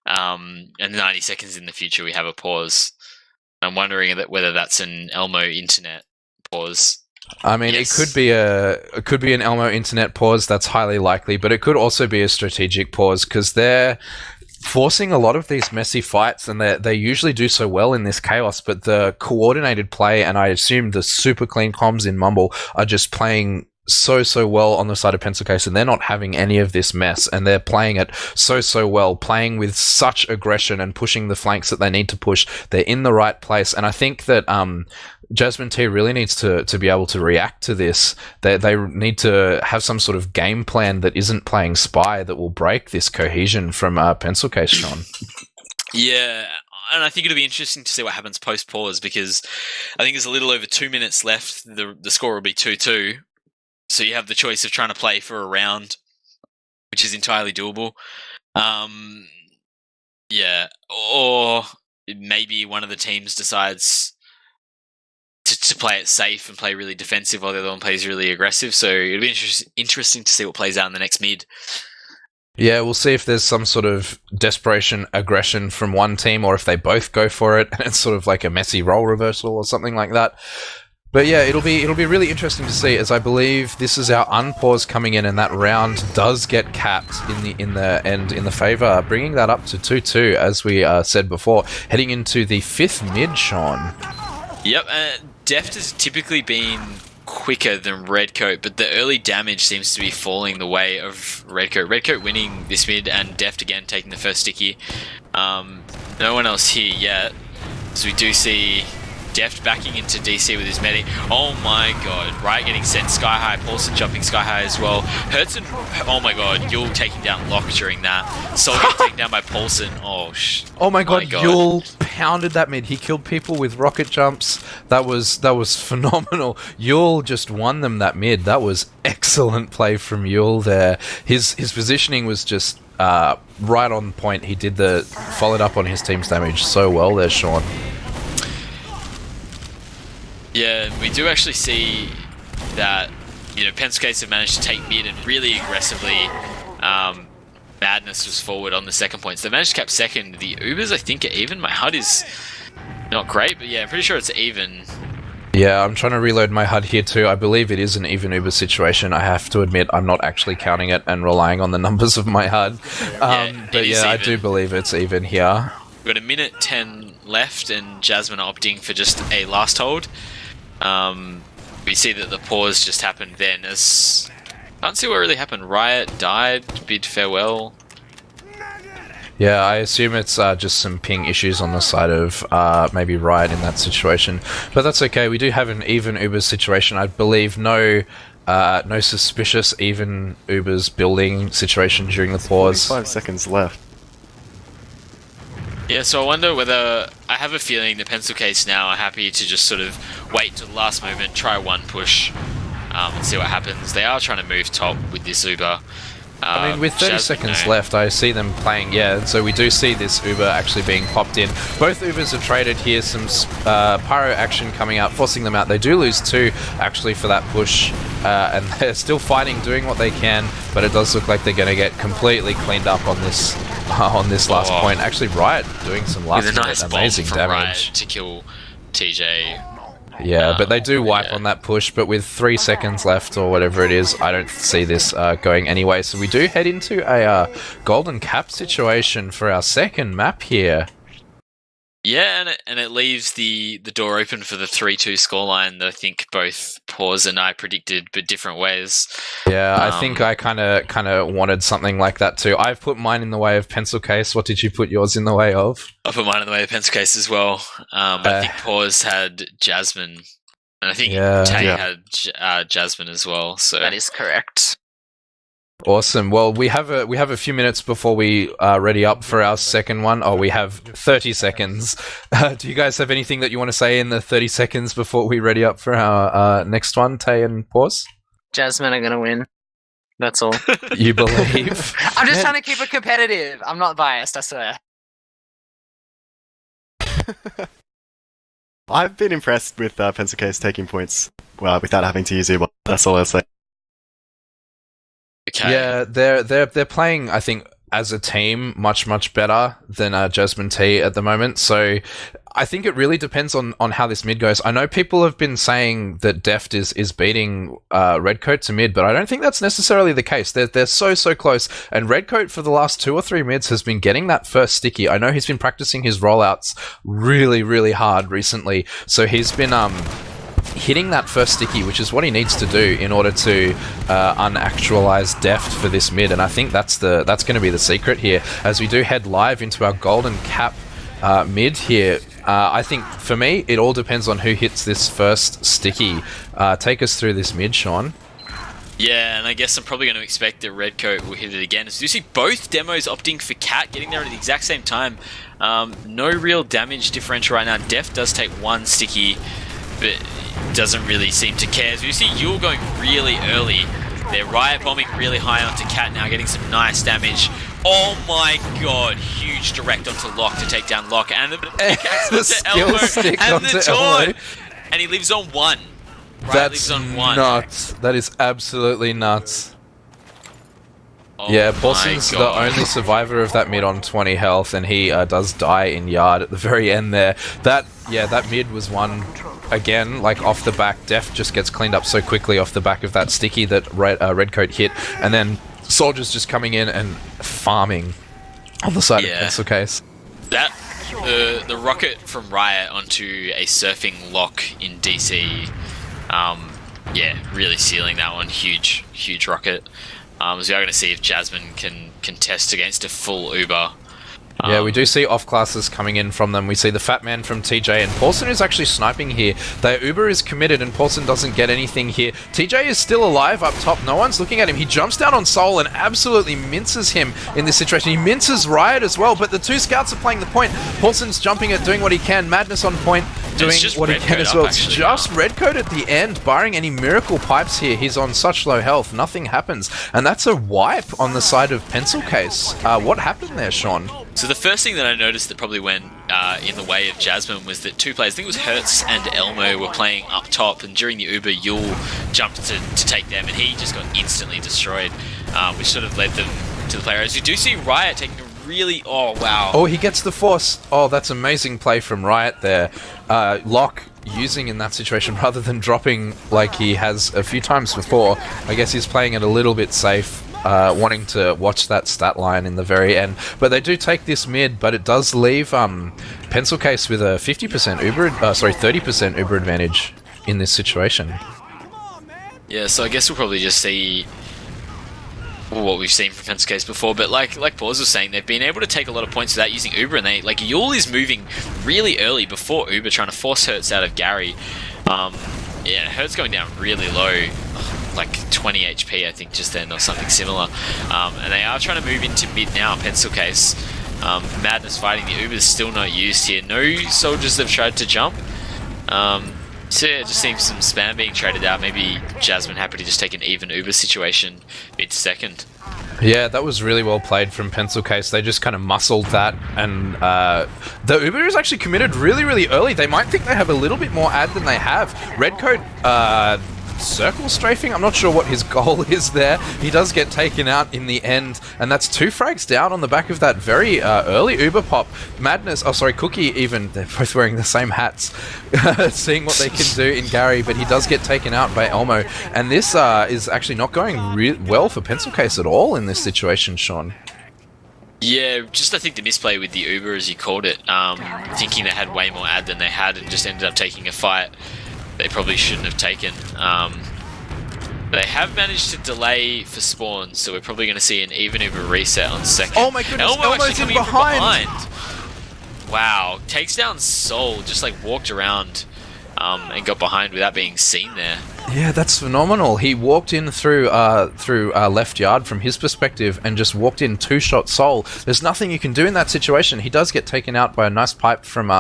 And 90 seconds in the future we have a pause. I'm wondering whether that's an Elmo internet pause. I mean, yes. It could be an Elmo internet pause, that's highly likely, but it could also be a strategic pause, because they're forcing a lot of these messy fights, and they usually do so well in this chaos, but the coordinated play, and I assume the super clean comms in Mumble, are just playing so well on the side of Pencil Case, and they're not having any of this mess, and they're playing it so well, playing with such aggression and pushing the flanks that they need to push. They're in the right place, and I think that Jasmine T really needs to be able to react to this. They need to have some sort of game plan that isn't playing spy, that will break this cohesion from Pencil Case, Sean. Yeah, and I think it'll be interesting to see what happens post-pause, because I think there's a little over 2 minutes left. The score will be 2-2. So you have the choice of trying to play for a round, which is entirely doable. Or maybe one of the teams decides to play it safe and play really defensive while the other one plays really aggressive. So it'll be interesting to see what plays out in the next mid. Yeah, we'll see if there's some sort of desperation aggression from one team, or if they both go for it and it's sort of like a messy role reversal or something like that. But yeah, it'll be really interesting to see, as I believe this is our unpause coming in, and that round does get capped in the end in the favour, bringing that up to 2-2, as we said before, heading into the fifth mid, Sean. Yep, Deft has typically been quicker than Redcoat, but the early damage seems to be falling the way of Redcoat. Redcoat winning this mid, and Deft again taking the first sticky. No one else here yet, so we do see Deft backing into DC with his medic. Oh my god. Riot getting sent sky high. Paulson jumping sky high as well. Hertz and... Oh my god. Yule taking down Locke during that. Sol getting taken down by Paulson. Oh my god. Yule pounded that mid. He killed people with rocket jumps. That was phenomenal. Yule just won them that mid. That was excellent play from Yule there. His positioning was just right on point. He followed up on his team's damage so well there, Sean. Yeah, we do actually see that, Pencil Case have managed to take mid and really aggressively. Madness was forward on the second point. So they managed to cap second. The Ubers, I think, are even. My HUD is not great, but yeah, I'm pretty sure it's even. Yeah, I'm trying to reload my HUD here too. I believe it is an even Uber situation. I have to admit, I'm not actually counting it and relying on the numbers of my HUD. But yeah, I do believe it's even here. We've got a minute 10 left, and Jasmine opting for just a last hold. We see that the pause just happened then. As can't see what really happened. Riot died, bid farewell. Yeah, I assume it's just some ping issues on the side of maybe Riot in that situation. But that's okay, we do have an even Ubers situation. I believe no suspicious even Ubers building situation during the pause. 5 seconds left. Yeah, so I wonder whether... I have a feeling the Pencil Case now are happy to just sort of wait till the last moment, try one push, and see what happens. They are trying to move top with this Uber. I mean, with 30 seconds left, I see them playing, so we do see this Uber actually being popped in. Both Ubers are traded here, some pyro action coming out, forcing them out. They do lose 2, actually, for that push, and they're still fighting, doing what they can, but it does look like they're going to get completely cleaned up on this last point. Actually, Riot doing some last nice amazing bomb from damage. Riot to kill TJ. Yeah, but they do wipe on that push, but with 3 seconds left or whatever it is, I don't see this going anyway. So we do head into a golden cap situation for our second map here. Yeah, and it leaves the door open for the 3-2 scoreline that I think both Pause and I predicted, but different ways. Yeah, I think I kind of wanted something like that too. I've put mine in the way of Pencil Case. What did you put yours in the way of? I put mine in the way of Pencil Case as well. I think Pause had Jasmine, and I think Tay had Jasmine as well. So that is correct. Awesome. Well, we have a few minutes before we ready up for our second one. Oh, we have 30 seconds. Do you guys have anything that you want to say in the 30 seconds before we ready up for our next one, Tay and Pause? Jasmine are going to win. That's all. You believe? I'm just trying to keep it competitive. I'm not biased, I swear. I've been impressed with Pencil Case taking points without having to use Uber. That's all I'll say. Okay. Yeah, they're playing, I think, as a team much better than Jasmine T at the moment. So I think it really depends on how this mid goes. I know people have been saying that Deft is beating Redcoat to mid, but I don't think that's necessarily the case. They're so close. And Redcoat for the last 2 or 3 mids has been getting that first sticky. I know he's been practicing his rollouts really hard recently. So he's been hitting that first sticky, which is what he needs to do in order to unactualize Deft for this mid, and I think that's going to be the secret here as we do head live into our golden cap mid here. I think for me it all depends on who hits this first sticky. Take us through this mid, Sean. Yeah, and I guess I'm probably going to expect that Redcoat will hit it again. As you see both demos opting for Cat, getting there at the exact same time. No real damage differential right now. Deft does take 1 sticky, but doesn't really seem to care. So you see Yule going really early. They're Riot bombing really high onto Cat now, getting some nice damage. Oh my god, huge direct onto Lock to take down Lock, and the pickaxe onto Elmo, and the taunt! And he lives on 1. Riot That's lives on 1. nuts. That is absolutely nuts. Oh yeah, Paulson's my the God. only survivor of that mid on 20 health, and he does die in yard at the very end there. That mid was one, again, like off the back. Deft just gets cleaned up so quickly off the back of that sticky that Redcoat hit, and then Soldiers just coming in and farming on the side of Pencil Case. That, the rocket from Riot onto a surfing Lock in DC, really sealing that one. Huge rocket. So we are going to see if Jasmine can contest against a full Uber. Yeah, we do see off classes coming in from them. We see the Fat Man from TJ, and Paulson is actually sniping here. Their Uber is committed, and Paulson doesn't get anything here. TJ is still alive up top. No one's looking at him. He jumps down on Soul and absolutely minces him in this situation. He minces Riot as well, but the 2 scouts are playing the point. Paulson's jumping it, doing what he can. Madness on point, doing what he can as well. It's just Redcoat at the end. Barring any miracle pipes here, he's on such low health. Nothing happens. And that's a wipe on the side of Pencil Case. What happened there, Sean? So the first thing that I noticed that probably went in the way of Jasmine was that 2 players, I think it was Hertz and Elmo, were playing up top, and during the Uber, Yule jumped to take them, and he just got instantly destroyed, which sort of led them to the player. As you do see Riot taking a really... Oh, wow. Oh, he gets the force. Oh, that's amazing play from Riot there. Lock using in that situation rather than dropping like he has a few times before. I guess he's playing it a little bit safe. Wanting to watch that stat line in the very end. But they do take this mid, but it does leave Pencil Case with a 50% Uber, 30% Uber advantage in this situation. Yeah, so I guess we'll probably just see what we've seen from Pencil Case before, but like Paws was saying, they've been able to take a lot of points without using Uber, and they Yule is moving really early before Uber, trying to force Hertz out of Gary. Yeah, Hertz going down really low, like 20 HP I think just then, or something similar. And they are trying to move into mid now, Pencil Case. Madness fighting, the Uber is still not used here. No soldiers have tried to jump. So yeah, just seeing some spam being traded out. Maybe Jasmine happy to just take an even Uber situation mid-second. Yeah, that was really well played from Pencil Case. They just kind of muscled that, and the Uber is actually committed really, really early. They might think they have a little bit more ad than they have. Redcoat circle strafing. I'm not sure what his goal is there. He does get taken out in the end, and that's 2 frags down on the back of that very early Uber pop. Madness, oh sorry, Cookie even, they're both wearing the same hats, seeing what they can do in Gary, but he does get taken out by Elmo, and this is actually not going well for Pencil Case at all in this situation, Sean. Yeah, just I think the misplay with the Uber, as you called it, thinking they had way more ad than they had, and just ended up taking a fight they probably shouldn't have taken. They have managed to delay for spawn, so we're probably going to see an even Uber reset on second. Oh my goodness, Elmo's in behind. Wow, takes down Soul, just like walked around and got behind without being seen there. Yeah, that's phenomenal. He walked in through left yard from his perspective and just walked in 2-shot Soul. There's nothing you can do in that situation. He does get taken out by a nice pipe from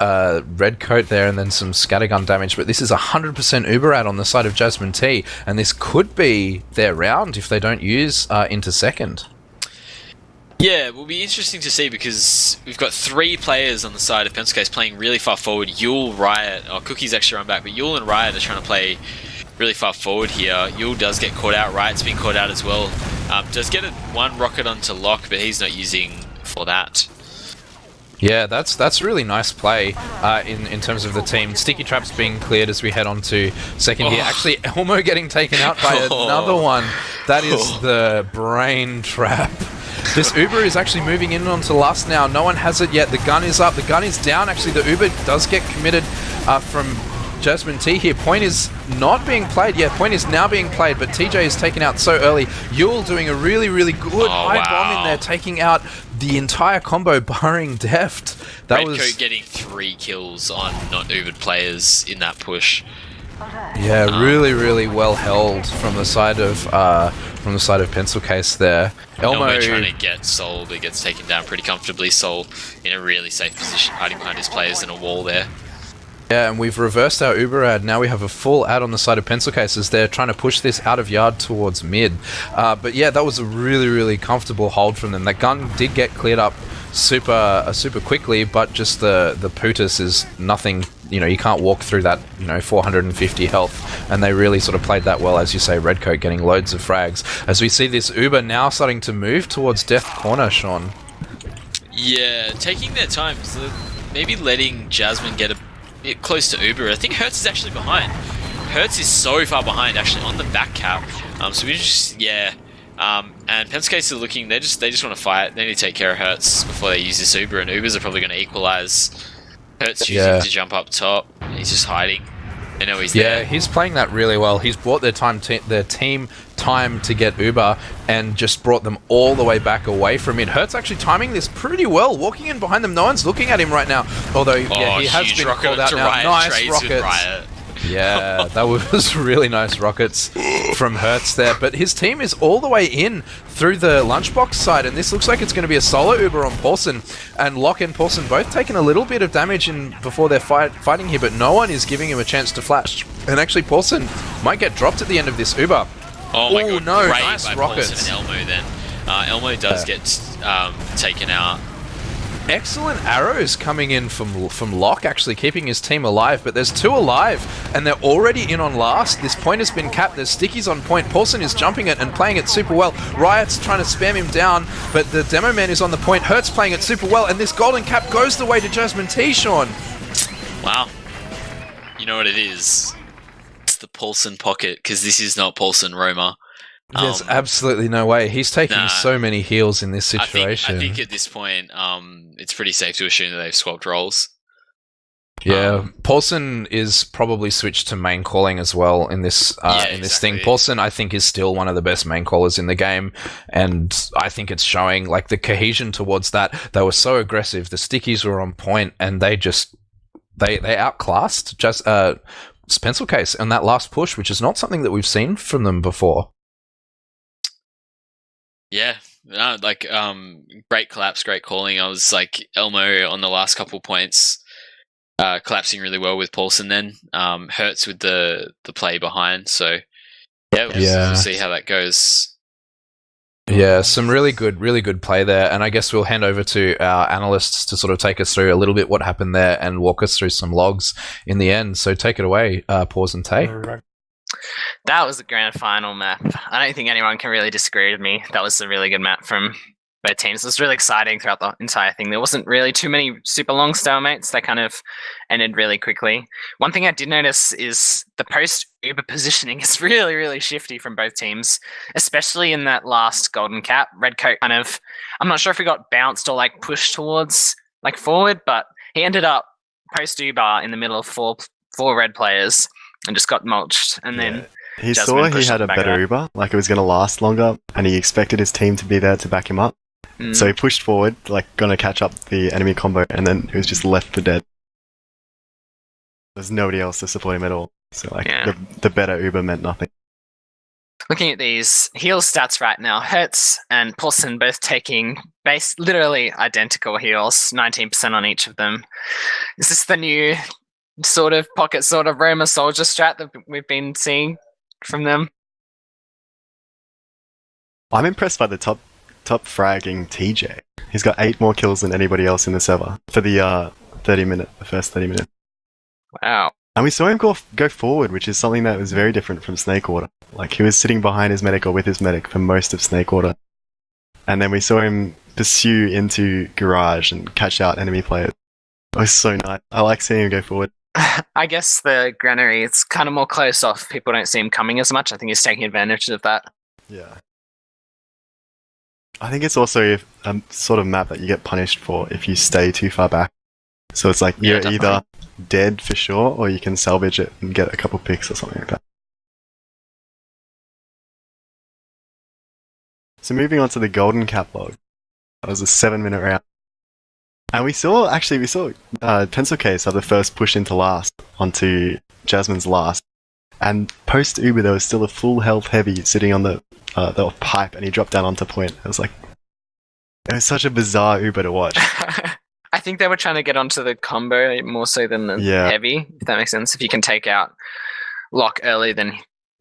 Redcoat there, and then some scattergun damage, but this is 100% Uber ad on the side of Jasmine T, and this could be their round if they don't use into second. Yeah, it will be interesting to see, because we've got 3 players on the side of Pencil Case playing really far forward. Yule, Riot, Cookie's actually run back, but Yule and Riot are trying to play really far forward here. Yule does get caught out, Riot's been caught out as well. Does get one rocket onto Lock, but he's not using for that. Yeah, that's really nice play in terms of the team. Sticky traps being cleared as we head on to second here. Actually, Elmo getting taken out by another one. That is the brain trap. This Uber is actually moving in onto Lust now. No one has it yet. The gun is up. The gun is down. Actually, the Uber does get committed from Jasmine T here. Point is not being played. Yeah, point is now being played, but TJ is taken out so early. Yule doing a really, really good high bomb in there, taking out the entire combo, barring Deft. Redcoat getting 3 kills on not Ubered players in that push. Yeah, really, really well held from the side of Pencil Case there. Elmo trying to get Soul, but gets taken down pretty comfortably. Soul in a really safe position, hiding behind his players in a wall there. Yeah, and we've reversed our Uber ad. Now we have a full ad on the side of Pencil Case as they're trying to push this out of yard towards mid. But yeah, that was a really, really comfortable hold from them. That gun did get cleared up super quickly, but just the Putus is nothing. You know, you can't walk through that, 450 health, and they really sort of played that well, as you say, Redcoat getting loads of frags. As we see this Uber now starting to move towards Death Corner, Sean. Yeah, taking their time, so maybe letting Jasmine get a bit close to Uber. I think Hertz is actually behind. Hertz is so far behind, actually, on the back cap. So we just, and Pencil Case are looking, they just want to fight. They need to take care of Hertz before they use this Uber, and Ubers are probably going to equalize. Hertz choosing to jump up top. He's just hiding. I know he's there. Yeah, he's playing that really well. He's brought their team time to get Uber and just brought them all the way back away from it. Hertz actually timing this pretty well, walking in behind them. No one's looking at him right now. Although, he has been called out now. Nice rockets. Yeah, that was really nice rockets from Hertz there. But his team is all the way in through the lunchbox side, and this looks like it's going to be a solo Uber on Paulson. And Locke and Paulson both taking a little bit of damage before they're fighting here, but no one is giving him a chance to flash. And actually, Paulson might get dropped at the end of this Uber. Oh my god, no, great nice by rockets. Paulson and Elmo then. Elmo does get taken out. Excellent arrows coming in from Locke, actually keeping his team alive, but there's 2 alive, and they're already in on last. This point has been capped. There's stickies on point. Paulson is jumping it and playing it super well. Riot's trying to spam him down, but the demo man is on the point. Hertz playing it super well, and this golden cap goes the way to Jasmine T, Sean. Wow. You know what it is? It's the Paulson pocket, because this is not Paulson Roma. There's absolutely no way. He's taking so many heals in this situation. I think at this point, it's pretty safe to assume that they've swapped roles. Yeah, Paulson is probably switched to main calling as well in this thing. Paulson, I think, is still one of the best main callers in the game, and I think it's showing like the cohesion towards that. They were so aggressive, the stickies were on point, and they outclassed just Pencil Case on that last push, which is not something that we've seen from them before. Yeah, no, like great collapse, great calling. I was like Elmo on the last couple points. Collapsing really well with Paulson then. Hurts with the play behind. So, we'll see how that goes. Yeah, some really good play there. And I guess we'll hand over to our analysts to sort of take us through a little bit what happened there and walk us through some logs in the end. So take it away, Pause and Tay. That was a grand final map. I don't think anyone can really disagree with me. That was a really good map from both teams. It was really exciting throughout the entire thing. There wasn't really too many super long stalemates. They kind of ended really quickly. One thing I did notice is the post-Uber positioning is really, really shifty from both teams, especially in that last golden cap. Redcoat kind of, I'm not sure if he got bounced or like pushed towards like forward, but he ended up post-Uber in the middle of four red players and just got mulched. And then he Jasmine saw he had a better Uber, like it was going to last longer, and he expected his team to be there to back him up. So he pushed forward, like going to catch up the enemy combo, and then he was just left for dead. There's nobody else to support him at all. So like the better Uber meant nothing. Looking at these heal stats right now, Hertz and Paulson both taking literally identical heals, 19% on each of them. Is this the new sort of pocket sort of Roma soldier strat that we've been seeing from them? I'm impressed by the top fragging TJ. He's got 8 more kills than anybody else in the server for the first 30 minutes. Wow. And we saw him go forward, which is something that was very different from Snakewater. Like, he was sitting behind his medic or with his medic for most of Snakewater. And then we saw him pursue into Garage and catch out enemy players. It was so nice. I like seeing him go forward. I guess the Granary, it's kind of more close off. People don't see him coming as much. I think he's taking advantage of that. Yeah. I think it's also a sort of map that you get punished for if you stay too far back. So it's like you're either dead for sure, or you can salvage it and get a couple picks or something like that. So moving on to the golden cap log. That was a 7-minute round. And we saw Pencil Case have the first push into last onto Jasmine's last. And post Uber, there was still a full health heavy sitting on the pipe, and he dropped down onto point. It was such a bizarre Uber to watch. I think they were trying to get onto the combo more so than the heavy, if that makes sense. If you can take out Lock early, then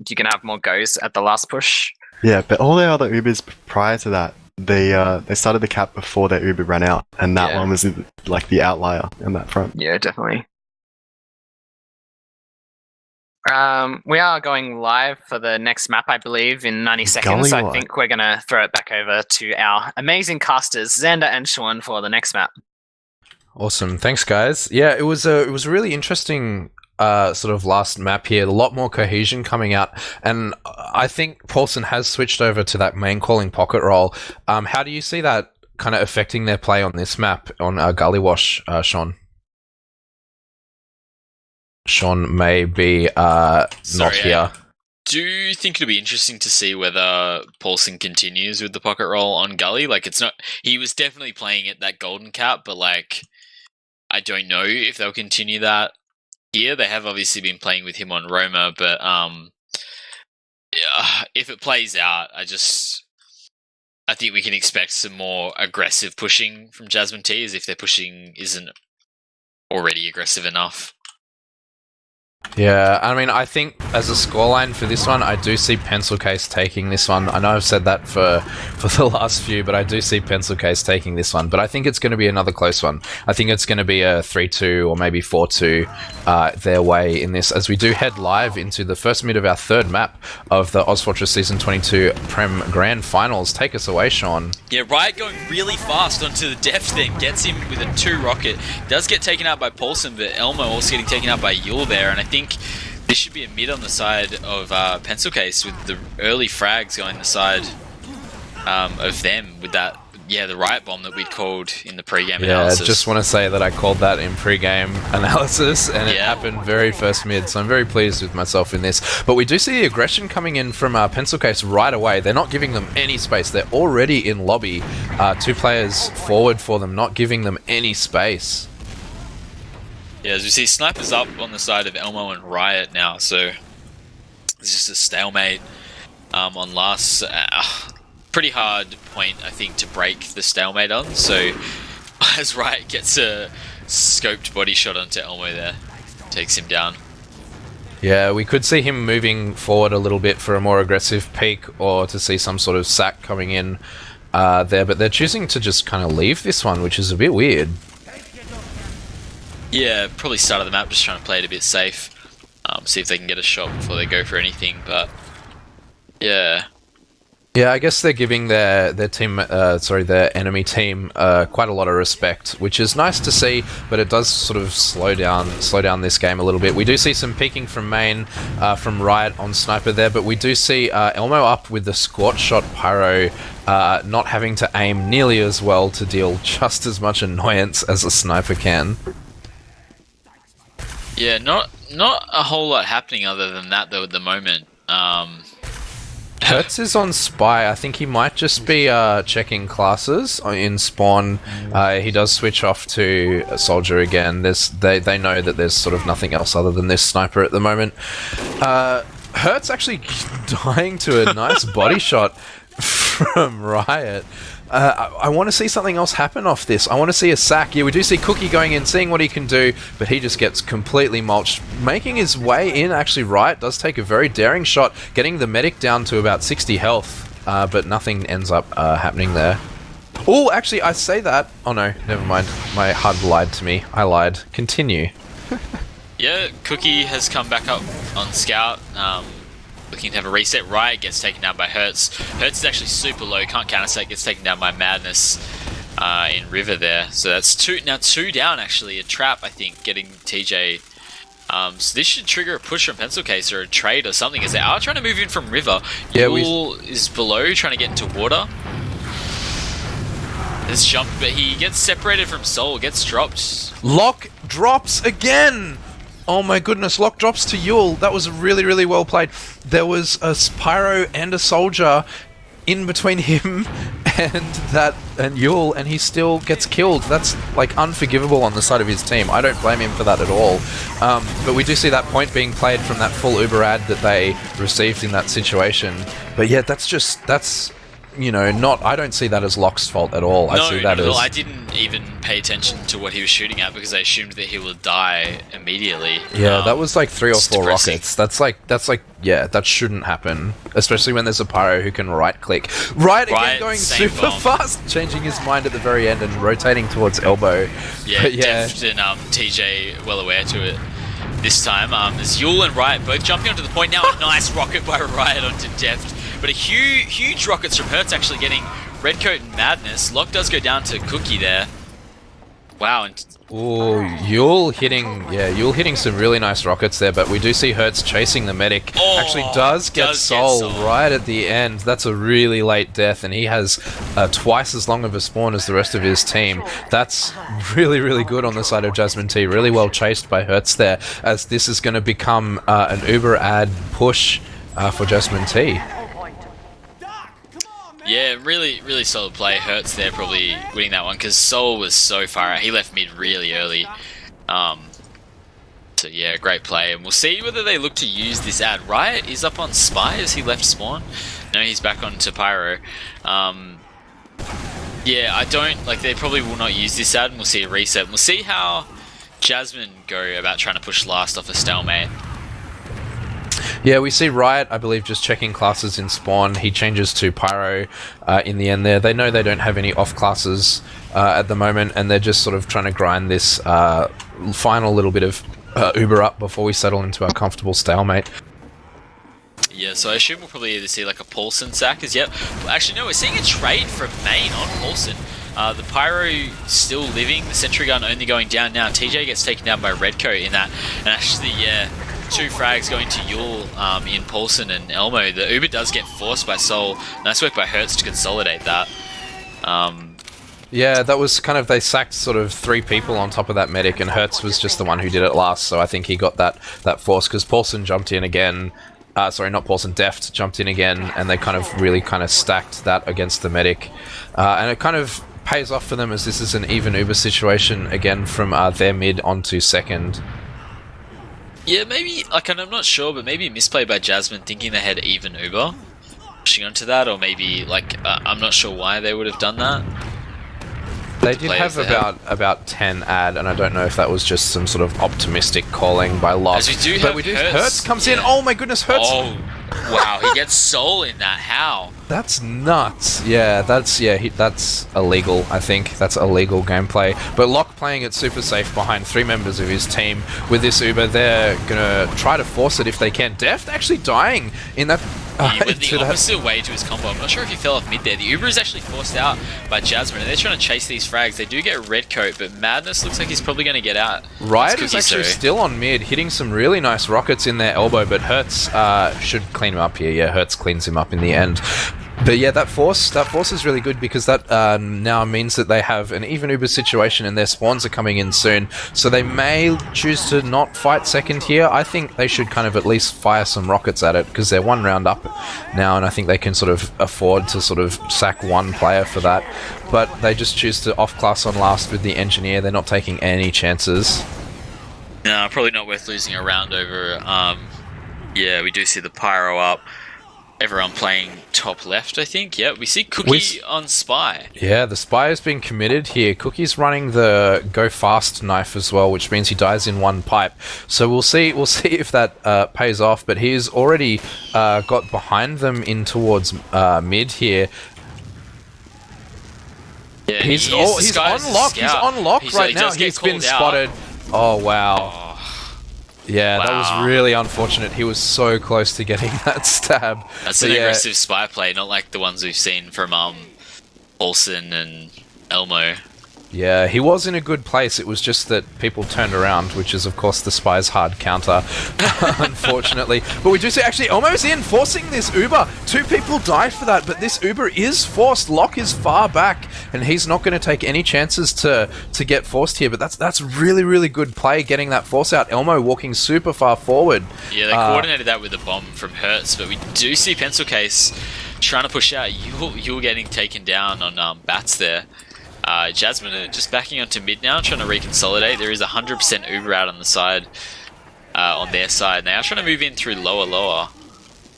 you can have more goes at the last push. Yeah, but all the other Ubers prior to that, they started the cap before their Uber ran out, and that one was like the outlier in that front. Yeah, definitely. We are going live for the next map, I believe, in 90 seconds. So I think we're going to throw it back over to our amazing casters, Xander and Sean, for the next map. Awesome. Thanks, guys. Yeah, it was a really interesting sort of last map here. A lot more cohesion coming out. And I think Paulson has switched over to that main calling pocket role. How do you see that kind of affecting their play on this map, on Gullywash, Sean? Sean may be not here. Do you think it'll be interesting to see whether Paulson continues with the pocket roll on Gully? Like, it's not. He was definitely playing at that golden cap, but like, I don't know if they'll continue that here. They have obviously been playing with him on Roma, but if it plays out, I think we can expect some more aggressive pushing from Jasmine T, as if their pushing isn't already aggressive enough. Yeah, I mean, I think as a scoreline for this one, I do see Pencil Case taking this one. I know I've said that for the last few, but I do see Pencil Case taking this one. But I think it's going to be another close one. I think it's going to be a 3-2 or maybe 4-2 their way in this, as we do head live into the first mid of our third map of the ozfortress Season 22 Prem Grand Finals. Take us away, Sean. Yeah, Riot going really fast onto the depth then, gets him with a 2 rocket. Does get taken out by Paulson, but Elmo also getting taken out by Yule there, and I think this should be a mid on the side of Pencil Case, with the early frags going the side of them with that the riot bomb that we'd called in the pre-game Yeah, analysis. I just want to say that I called that in pre-game analysis, and it happened very first mid, so I'm very pleased with myself in this. But we do see the aggression coming in from Pencil Case right away. They're not giving them any space. They're already in lobby. 2 players forward for them, not giving them any space. Yeah, as we see, Sniper's up on the side of Elmo and Riot now, so it's just a stalemate on last. Pretty hard point, I think, to break the stalemate on, so as Riot gets a scoped body shot onto Elmo there, takes him down. Yeah, we could see him moving forward a little bit for a more aggressive peek, or to see some sort of sack coming in there, but they're choosing to just kind of leave this one, which is a bit weird. Yeah, probably start of the map, just trying to play it a bit safe. See if they can get a shot before they go for anything, but yeah. Yeah, I guess they're giving their team, their enemy team, quite a lot of respect, which is nice to see. But it does sort of slow down this game a little bit. We do see some peeking from main, from Riot on Sniper there, but we do see Elmo up with the squat shot Pyro, not having to aim nearly as well to deal just as much annoyance as a Sniper can. Yeah, not a whole lot happening other than that though at the moment. Hertz is on Spy. I think he might just be checking classes in spawn. He does switch off to a Soldier again. They know that there's sort of nothing else other than this Sniper at the moment. Hertz actually dying to a nice body shot from Riot. I want to see something else happen off this. I want to see a sack. Yeah, we do see Cookie going in, seeing what he can do, but he just gets completely mulched. Making his way in, actually, Riot does take a very daring shot, getting the medic down to about 60 health, but nothing ends up happening there. Oh, actually, I say that. Oh no, never mind. My HUD lied to me. I lied. Continue. Yeah, Cookie has come back up on Scout. Looking to have a reset. Riot gets taken down by Hertz. Hertz is actually super low, can't counter-sack, gets taken down by Madness in River there. So that's two down actually, a trap I think, getting TJ. So this should trigger a push from Pencil Case or a trade or something, as they are trying to move in from River. Yeah, Yule is below, trying to get into water. This jump, but he gets separated from Soul, gets dropped. Lock drops again! Oh my goodness, Lock drops to Yule. That was really, really well played. There was a Pyro and a Soldier in between him and Yule, and he still gets killed. That's like unforgivable on the side of his team. I don't blame him for that at all. But we do see that point being played from that full Uber ad that they received in that situation. But yeah, that's you know, I don't see that as Lock's fault at all. I see that as... I didn't even pay attention to what he was shooting at because I assumed that he would die immediately. Yeah, that was like 3 or 4 depressing. rockets. That's like, yeah, that shouldn't happen. Especially when there's a Pyro who can right-click. Riot again going super fast, changing his mind at the very end and rotating towards Elbow. Yeah, but yeah. Deft and TJ well aware to it this time. As Yule and Riot both jumping onto the point now. A nice rocket by Riot onto Deft. But a huge rockets from Hertz actually getting Redcoat and Madness. Lock does go down to Cookie there. Wow. Ooh, Yule hitting some really nice rockets there, but we do see Hertz chasing the medic. Actually does get Soul right at the end. That's a really late death, and he has twice as long of a spawn as the rest of his team. That's really, really good on the side of Jasmine T. Really well chased by Hertz there, as this is going to become an Uber ad push for Jasmine T. Yeah, really solid play. Hertz there probably winning that one because Soul was so far out. He left mid really early. So yeah, great play. And we'll see whether they look to use this ad. Riot is up on Spy as he left spawn. No, he's back on to Pyro. Yeah, I don't... Like, they probably will not use this ad and we'll see a reset. We'll see how Jasmine go about trying to push last off a stalemate. Yeah, we see Riot, I believe, just checking classes in spawn. He changes to Pyro in the end there. They know they don't have any off classes at the moment, and they're just sort of trying to grind this final little bit of Uber up before we settle into our comfortable stalemate. Yeah, so I assume we'll probably either see like a Paulson sack as yet. Actually, no, we're seeing a trade from main on Paulson. The Pyro still living, the Sentry Gun only going down now. TJ gets taken down by Redcoat in that, and actually, yeah, 2 frags going to Yule in Paulson and Elmo. The Uber does get forced by Soul. Nice work by Hertz to consolidate that. Yeah, that was kind of, they sacked sort of 3 people on top of that medic, and Hertz was just the one who did it last, so I think he got that force, because Paulson jumped in again, sorry, not Paulson, Deft jumped in again, and they kind of really kind of stacked that against the medic, and it kind of pays off for them, as this is an even Uber situation again from their mid onto second. Yeah, maybe, like, I'm not sure, but maybe a misplay by Jasmine thinking they had even Uber, pushing onto that, or maybe, like, I'm not sure why they would have done that. They did have about 10 ad, and I don't know if that was just some sort of optimistic calling by Locke. As we do have Hertz comes in. Oh my goodness, Hertz! Oh, wow, he gets soul in that. How? That's nuts. Yeah, that's illegal. I think that's illegal gameplay. But Locke playing it super safe behind 3 members of his team with this Uber. They're gonna try to force it if they can. Deft actually dying in that. He went the opposite way to his combo. I'm not sure if he fell off mid there. The Uber is actually forced out by Jasmine, and they're trying to chase these frags. They do get red coat, but Madness looks like he's probably going to get out. Riot is actually still on mid, hitting some really nice rockets in their elbow, but Hertz should clean him up here. Yeah, Hertz cleans him up in the end. But yeah, that force is really good, because that now means that they have an even Uber situation and their spawns are coming in soon. So they may choose to not fight second here. I think they should kind of at least fire some rockets at it, because they're 1 round up now, and I think they can sort of afford to sort of sack 1 player for that. But they just choose to off-class on last with the engineer. They're not taking any chances. No, probably not worth losing a round over. Yeah, we do see the Pyro up. Everyone playing top left, I think. Yeah, we see Cookie on Spy. Yeah, the Spy has been committed here. Cookie's running the go fast knife as well, which means he dies in 1 pipe. So we'll see if that pays off. But he's already got behind them in towards mid here. Yeah, he's on lock. He's on lock right now. He's been spotted. Oh wow. Yeah, wow. That was really unfortunate. He was so close to getting that stab. That's an aggressive Spy play, not like the ones we've seen from Olsen and Elmo. Yeah, he was in a good place. It was just that people turned around, which is, of course, the Spy's hard counter, unfortunately. But we do see, actually, Elmo's in, forcing this Uber. 2 people died for that, but this Uber is forced. Locke is far back, and he's not going to take any chances to get forced here. But that's really, really good play, getting that force out. Elmo walking super far forward. Yeah, they coordinated that with a bomb from Hertz, but we do see Pencil Case trying to push out. You're getting taken down on Bats there. Jasmine are just backing onto mid now, trying to reconsolidate. There is 100% Uber out on the side, on their side. And they are trying to move in through lower.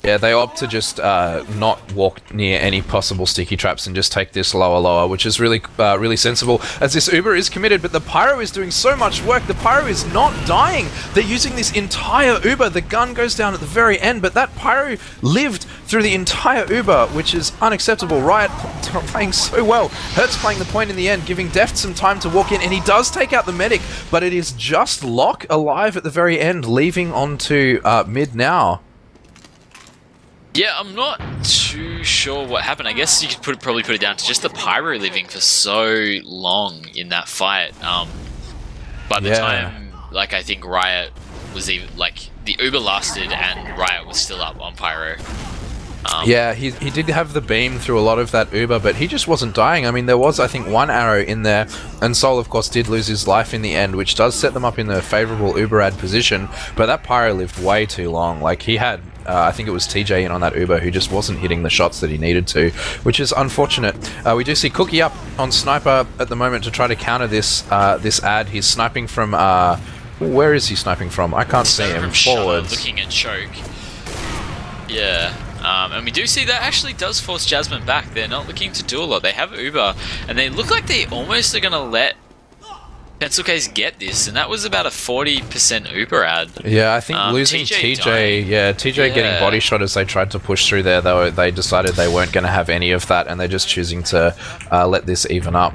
Yeah, they opt to just not walk near any possible sticky traps and just take this lower, which is really really sensible, as this Uber is committed, but the Pyro is doing so much work. The Pyro is not dying. They're using this entire Uber. The gun goes down at the very end, but that Pyro lived through the entire Uber, which is unacceptable. Riot playing so well. Hertz playing the point in the end, giving Deft some time to walk in, and he does take out the medic, but it is just Locke alive at the very end, leaving onto mid now. Yeah, I'm not too sure what happened. I guess you could probably put it down to just the Pyro living for so long in that fight. By the time, like, I think Riot was even, like, the Uber lasted and Riot was still up on Pyro. Yeah, he did have the beam through a lot of that Uber, but he just wasn't dying. I mean, there was, I think, 1 arrow in there, and Sol, of course, did lose his life in the end, which does set them up in a favourable Uber ad position, but that Pyro lived way too long. Like, he had, I think it was TJ in on that Uber, who just wasn't hitting the shots that he needed to, which is unfortunate. We do see Cookie up on Sniper at the moment to try to counter this this ad. He's sniping from, where is he sniping from? I can't see him. Forwards. Looking at Choke. Yeah. And we do see that actually does force Jasmine back. They're not looking to do a lot. They have Uber, and they look like they almost are going to let Pencil Case get this, and that was about a 40% Uber ad. Yeah, I think losing TJ getting body shot as they tried to push through there, they decided they weren't going to have any of that, and they're just choosing to let this even up.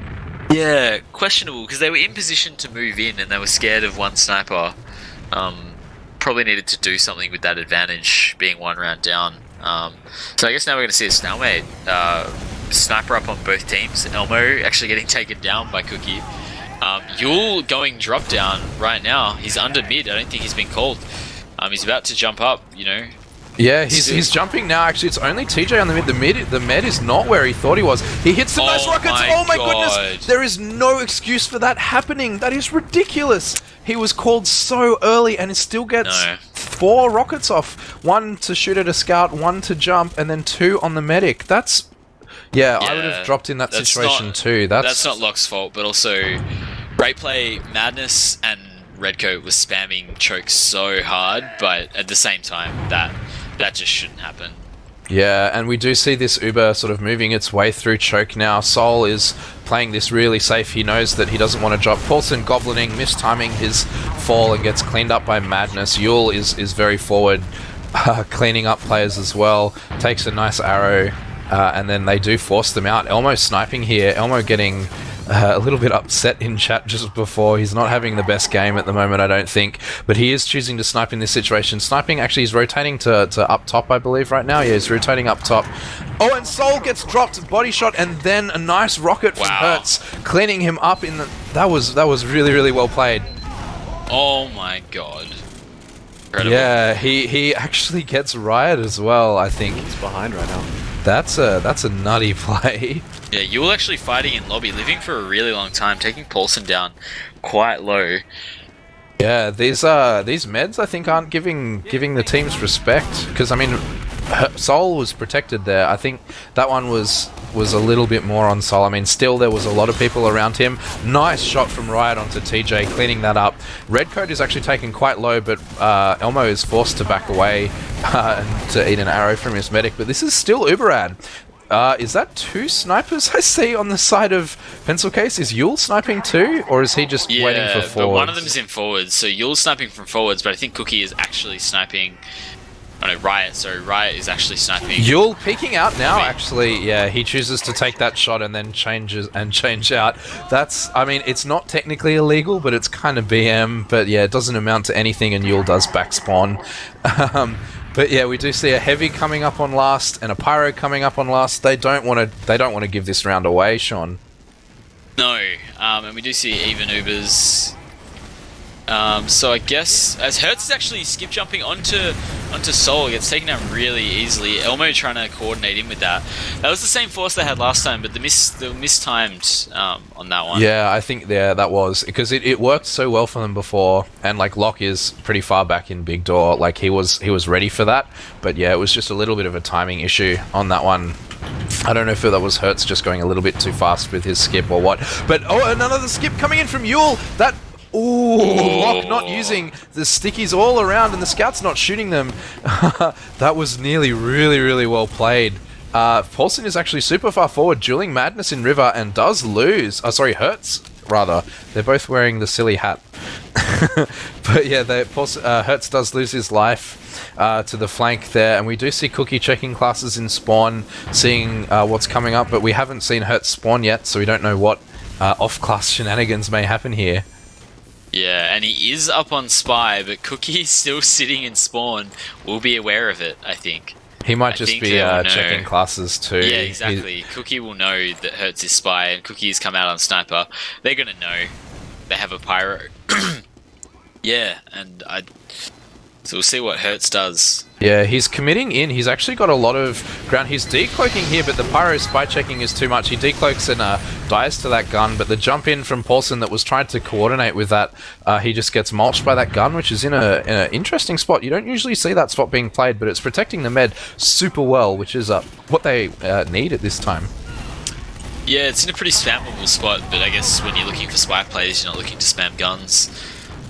Yeah, questionable, because they were in position to move in, and they were scared of 1 sniper. Probably needed to do something with that advantage, being 1 round down. So I guess now we're going to see a stalemate. Sniper up on both teams. Elmo actually getting taken down by Cookie. Yule going drop down right now. He's under mid. I don't think he's been called. He's about to jump up, you know. Yeah, he's jumping now. Actually, it's only TJ on the mid. The med is not where he thought he was. He hits some nice rockets. Oh my goodness! There is no excuse for that happening. That is ridiculous. He was called so early, and he still gets 4 rockets off. 1 to shoot at a scout, 1 to jump, and then 2 on the medic. That's I would have dropped in that situation too. That's not Locke's fault, but also great play. Madness and Redcoat was spamming choke so hard, but at the same time, that just shouldn't happen. Yeah, and we do see this Uber sort of moving its way through choke now. Sol is playing this really safe. He knows that he doesn't want to drop. Paulson goblining, mistiming his fall and gets cleaned up by Madness. Yule is very forward, cleaning up players as well. Takes a nice arrow, and then they do force them out. Elmo sniping here. Elmo getting a little bit upset in chat just before. He's not having the best game at the moment, I don't think, but he is choosing to snipe in this situation. Sniping, actually, he's rotating to up top, I believe, right now. Yeah, he's rotating up top. Oh, and Sol gets dropped, body shot, and then a nice rocket from Hertz, cleaning him up in the... That was really, really well played. Oh my god. Incredible. Yeah, he actually gets Riot as well, I think. He's behind right now. That's a nutty play. Yeah, you were actually fighting in lobby, living for a really long time, taking Paulson down quite low. Yeah, these meds I think aren't giving the teams respect, because I mean, Sol was protected there. I think that one was a little bit more on Sol. I mean, still there was a lot of people around him. Nice shot from Riot onto TJ, cleaning that up. Redcoat is actually taken quite low, but Elmo is forced to back away to eat an arrow from his medic. But this is still Uberad. Is that 2 snipers I see on the side of Pencil Case? Is Yule sniping too, or is he just waiting for forwards? But one of them is in forwards, so Yule's sniping from forwards, but I think Cookie is actually sniping... Oh no, Riot, sorry, Riot is actually sniping. Yule peeking out now, actually. Yeah, he chooses to take that shot and then change out. That's, I mean, it's not technically illegal, but it's kind of BM, but yeah, it doesn't amount to anything, and Yule does back spawn. But yeah, we do see a heavy coming up on last and a pyro coming up on last. They don't want to give this round away, Sean. No, and we do see even Ubers. So I guess as Hertz is actually skip jumping onto Sol, gets taken out really easily. Elmo trying to coordinate in with that. That was the same force they had last time, but they mistimed on that one. Yeah, I think that was because it worked so well for them before, and like Locke is pretty far back in Big Door. Like he was ready for that, but yeah, it was just a little bit of a timing issue on that one. I don't know if that was Hertz just going a little bit too fast with his skip or what. But another skip coming in from Yule. That. Ooh, Locke not using the stickies all around and the scouts not shooting them. That was nearly really well played. Paulson is actually super far forward, dueling Madness in River and does lose. Hertz, rather. They're both wearing the silly hat. But yeah, Hertz does lose his life to the flank there, and we do see Cookie checking classes in spawn, seeing what's coming up, but we haven't seen Hertz spawn yet, so we don't know what off-class shenanigans may happen here. Yeah, and he is up on Spy, but Cookie is still sitting in spawn. Will be aware of it, I think. He might just be checking classes too. Yeah, exactly. Cookie will know that Hertz is Spy, and Cookie has come out on Sniper. They're going to know. They have a Pyro. Yeah, and so we'll see what Hertz does. Yeah, he's committing in. He's actually got a lot of ground. He's decloaking here, but the Pyro spy checking is too much. He decloaks and dies to that gun, but the jump in from Paulson that was trying to coordinate with that, he just gets mulched by that gun, which is in an interesting spot. You don't usually see that spot being played, but it's protecting the med super well, which is what they need at this time. Yeah, it's in a pretty spammable spot, but I guess when you're looking for spy plays, you're not looking to spam guns.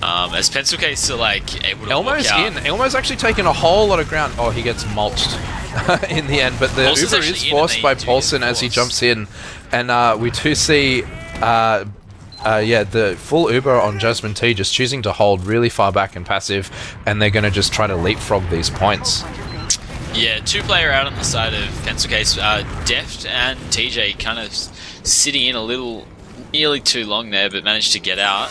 As Pencil Case are like able to Elmo's walk out. Elmo's actually taken a whole lot of ground. Oh, he gets mulched in the end, but the Paulson's Uber is forced by Paulson as he jumps in, and we do see the full Uber on Jasmine T just choosing to hold really far back and passive, and they're going to just try to leapfrog these points. Yeah, 2-player out on the side of Pencil Case. Deft and TJ kind of sitting in a little, nearly too long there, but managed to get out.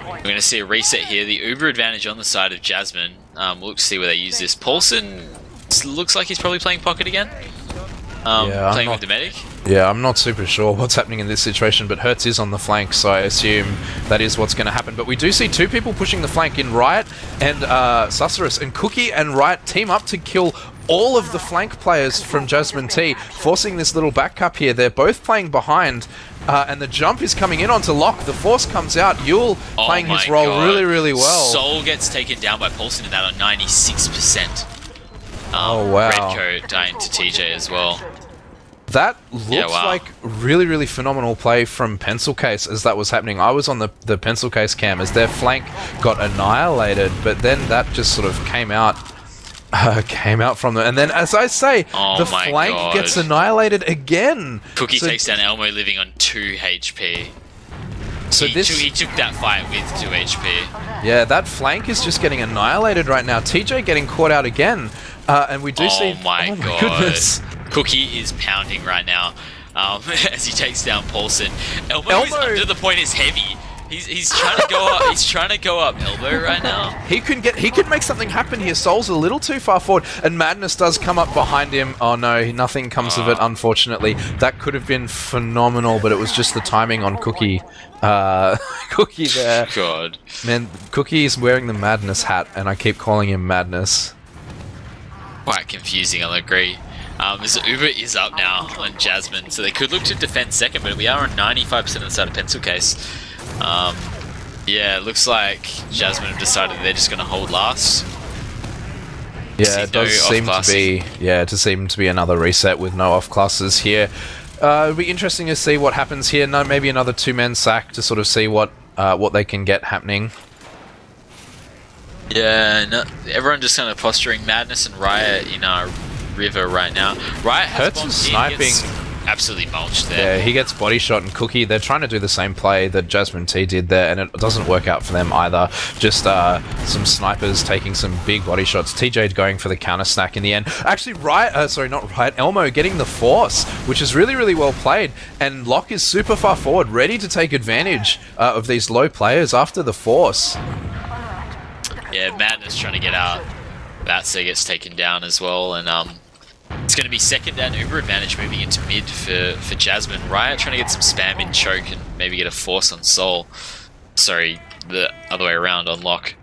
We're going to see a reset here. The Uber advantage on the side of Jasmine. We'll look to see where they use this. Paulson looks like he's probably playing pocket again. playing with the medic. Yeah, I'm not super sure what's happening in this situation, but Hertz is on the flank, so I assume that is what's going to happen. But we do see two people pushing the flank in Riot and Susurrus, and Cookie and Riot team up to kill all of the flank players from Jasmine T, forcing this little back cup here. They're both playing behind, and the jump is coming in onto Lock. The force comes out. Yule playing his role really, really well. Soul gets taken down by Paulson in that on 96%. Oh, wow. Redcoat dying to TJ as well. That looks like really, really phenomenal play from Pencil Case as that was happening. I was on the Pencil Case cam as their flank got annihilated, but then that just sort of came out from them. And then, as I say, the flank gets annihilated again. Cookie takes down Elmo living on 2 HP. So he took that fight with 2 HP. Yeah, that flank is just getting annihilated right now. TJ getting caught out again. And we do see... Oh my god. Goodness. Cookie is pounding right now as he takes down Paulson. Elmo is under the point is heavy. He's trying to go up. He's trying to go up Elbow right now. He could make something happen here. Soul's a little too far forward, and Madness does come up behind him. Oh no, nothing comes of it. Unfortunately, that could have been phenomenal, but it was just the timing on Cookie. Cookie there. God, man, Cookie is wearing the Madness hat, and I keep calling him Madness. Quite confusing, I'll agree. As Uber is up now on Jasmine, so they could look to defend second, but we are on 95% of the side of Pencil Case. Yeah, it looks like Jasmine have decided they're just going to hold last. Yeah, it does seem to be another reset with no off classes here. It'll be interesting to see what happens here. No, maybe another 2-man sack to sort of see what they can get happening. Yeah, no, everyone just kind of posturing Madness and Riot in our river right now. Riot has Hertz is sniping. Absolutely mulched there. Yeah, he gets body shot, and Cookie, they're trying to do the same play that Jasmine T did there, and it doesn't work out for them either. Just some snipers taking some big body shots. TJ going for the counter snack in the end. Actually, Elmo getting the force, which is really, really well played, and Locke is super far forward, ready to take advantage of these low players after the force. Yeah, Madness trying to get out. Batsa gets taken down as well, and it's going to be second and Uber advantage moving into mid for Jasmine. Riot trying to get some spam in choke and maybe get a force on Soul. Sorry, the other way around on Lock.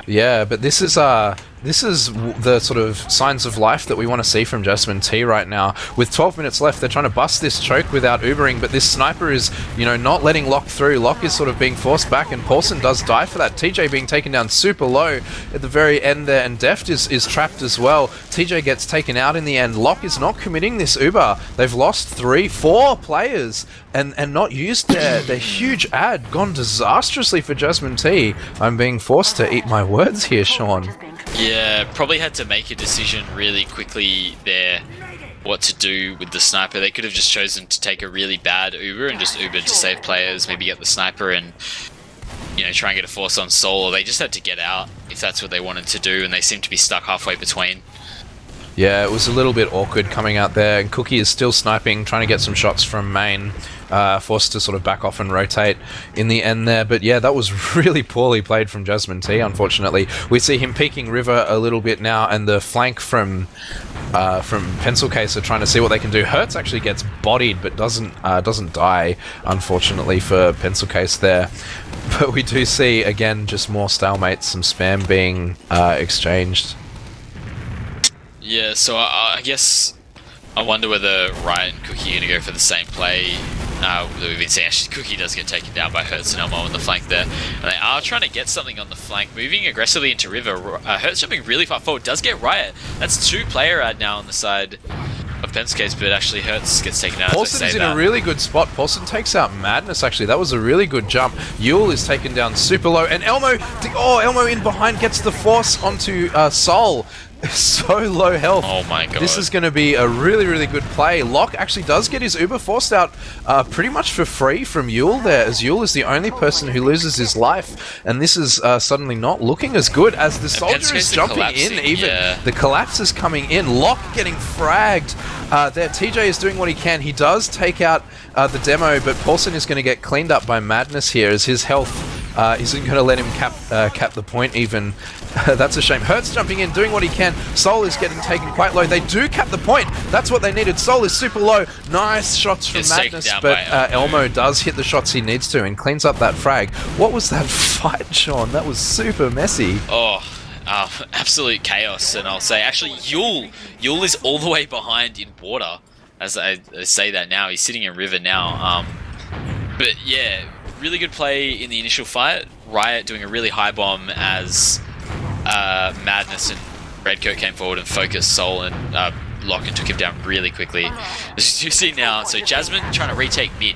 Yeah, but this is the sort of signs of life that we want to see from Jasmine T right now. With 12 minutes left, they're trying to bust this choke without Ubering, but this sniper is, not letting Locke through. Locke is sort of being forced back, and Paulson does die for that. TJ being taken down super low at the very end there, and Deft is trapped as well. TJ gets taken out in the end. Locke is not committing this Uber. They've lost 4 players and not used their huge ad. Gone disastrously for Jasmine T. I'm being forced to eat my words here, Sean. Yeah, probably had to make a decision really quickly there what to do with the sniper. They could have just chosen to take a really bad Uber and just Uber to save players, maybe get the sniper and try and get a force on Soul, or they just had to get out if that's what they wanted to do, and they seem to be stuck halfway between. Yeah, it was a little bit awkward coming out there, and Cookie is still sniping, trying to get some shots from main, forced to sort of back off and rotate in the end there. But yeah, that was really poorly played from Jasmine T, unfortunately. We see him peeking River a little bit now, and the flank from Pencil Case are trying to see what they can do. Hertz actually gets bodied, but doesn't die, unfortunately, for Pencil Case there. But we do see, again, just more stalemates, some spam being exchanged. Yeah, so I guess I wonder whether Riot and Cookie are going to go for the same play that we've been seeing. Actually, Cookie does get taken down by Hertz and Elmo on the flank there. And they are trying to get something on the flank, moving aggressively into River. Hertz jumping really far forward, does get Riot. That's 2 player ad now on the side of Pencil Case, but actually Hertz gets taken out. Paulson is in a really good spot. Paulson takes out Madness, actually. That was a really good jump. Yule is taken down super low, and Elmo in behind gets the force onto Soul. So low health. Oh my god. This is going to be a really, really good play. Locke actually does get his Uber forced out pretty much for free from Yule there, as Yule is the only person who loses his life. And this is suddenly not looking as good as the soldier is jumping in even. Yeah. The collapse is coming in. Locke getting fragged. There, TJ is doing what he can. He does take out the demo, but Paulson is going to get cleaned up by Madness here as his health isn't going to let him cap the point even. That's a shame. Hertz jumping in, doing what he can. Soul is getting taken quite low. They do cap the point. That's what they needed. Soul is super low. Nice shots from Madness, but Elmo does hit the shots he needs to and cleans up that frag. What was that fight, Sean? That was super messy. Oh, absolute chaos. And I'll say, actually, Yule is all the way behind in water. As I say that now, he's sitting in river now. But yeah, really good play in the initial fight. Riot doing a really high bomb as Madness and Redcoat came forward and focused Soul and Locke and took him down really quickly. As you see now, so Jasmine trying to retake mid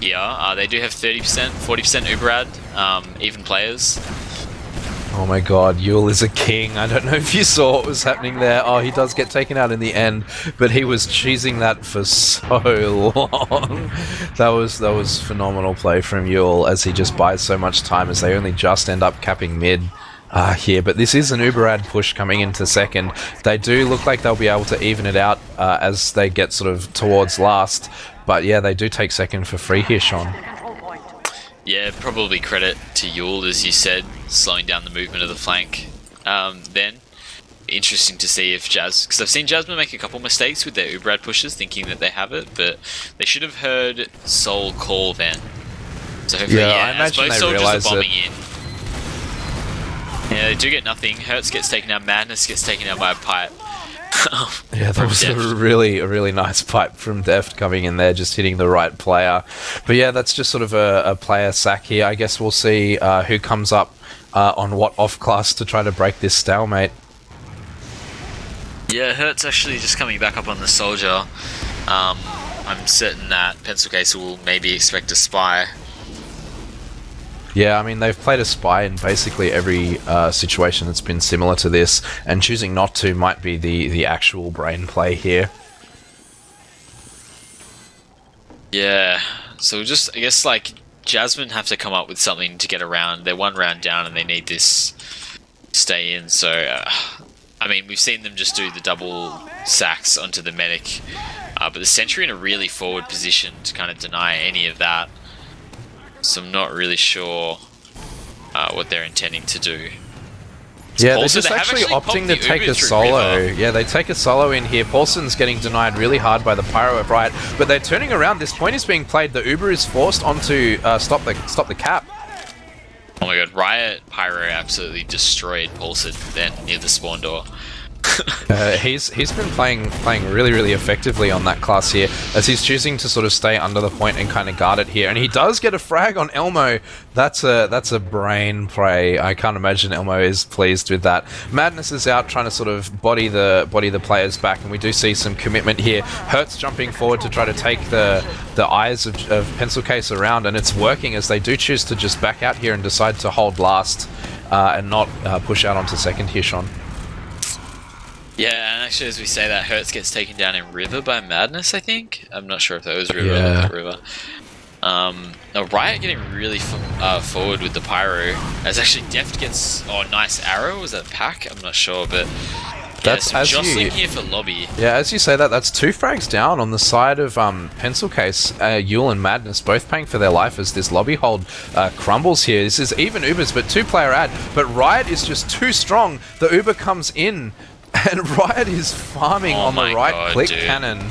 here. They do have 30%, 40% Uberad, even players. Oh my god, Yule is a king. I don't know if you saw what was happening there. Oh, he does get taken out in the end, but he was cheesing that for so long. That was phenomenal play from Yule as he just buys so much time as they only just end up capping mid here. But this is an Uberad push coming into second. They do look like they'll be able to even it out as they get sort of towards last. But yeah, they do take second for free here, Sean. Yeah, probably credit to Yule, as you said, slowing down the movement of the flank. Then, interesting to see if because I've seen Jasmine make a couple mistakes with their Uberad pushes, thinking that they have it, but they should have heard Soul call then. So hopefully, I imagine both they soldiers realize are bombing in. Yeah, they do get nothing. Hertz gets taken out. Madness gets taken out by a pipe. Yeah, that was a really nice pipe from Deft coming in there, just hitting the right player. But yeah, that's just sort of a player sack here. I guess we'll see who comes up on what off class to try to break this stalemate. Yeah, Hertz actually just coming back up on the soldier. I'm certain that Pencil Case will maybe expect a spy. Yeah, I mean, they've played a spy in basically every situation that's been similar to this, and choosing not to might be the actual brain play here. Yeah, so just, I guess, like, Jasmine have to come up with something to get around. They're one round down and they need this to stay in, so, I mean, we've seen them just do the double sacks onto the medic, but the sentry in a really forward position to kind of deny any of that. So I'm not really sure what they're intending to do. Yeah, they're just actually opting to take a solo. Yeah, they take a solo in here. Paulson's getting denied really hard by the Pyro at Riot, but they're turning around. This point is being played. The Uber is forced onto stop the cap. Oh my god, Riot Pyro absolutely destroyed Paulson then near the spawn door. He's been playing really effectively on that class here, as he's choosing to sort of stay under the point and kind of guard it here, and he does get a frag on Elmo. That's a brain play. I can't imagine Elmo is pleased with that. Madness is out trying to sort of body the players back, and we do see some commitment here. Hertz jumping forward to try to take the eyes of Pencil Case around, and it's working as they do choose to just back out here and decide to hold last and not push out onto second here, Sean. Yeah, and actually, as we say that, Hertz gets taken down in river by Madness, I think. I'm not sure if that was river or not river. Now Riot getting really forward with the Pyro, as actually Deft gets... Oh, nice arrow. Was that pack? I'm not sure, but... That's yeah, some jostling here for lobby. Yeah, as you say that, that's two frags down on the side of Pencil Case. Yule and Madness both paying for their life as this lobby hold crumbles here. This is even Ubers, but two-player ad. But Riot is just too strong. The Uber comes in, and Riot is farming on the right click cannon.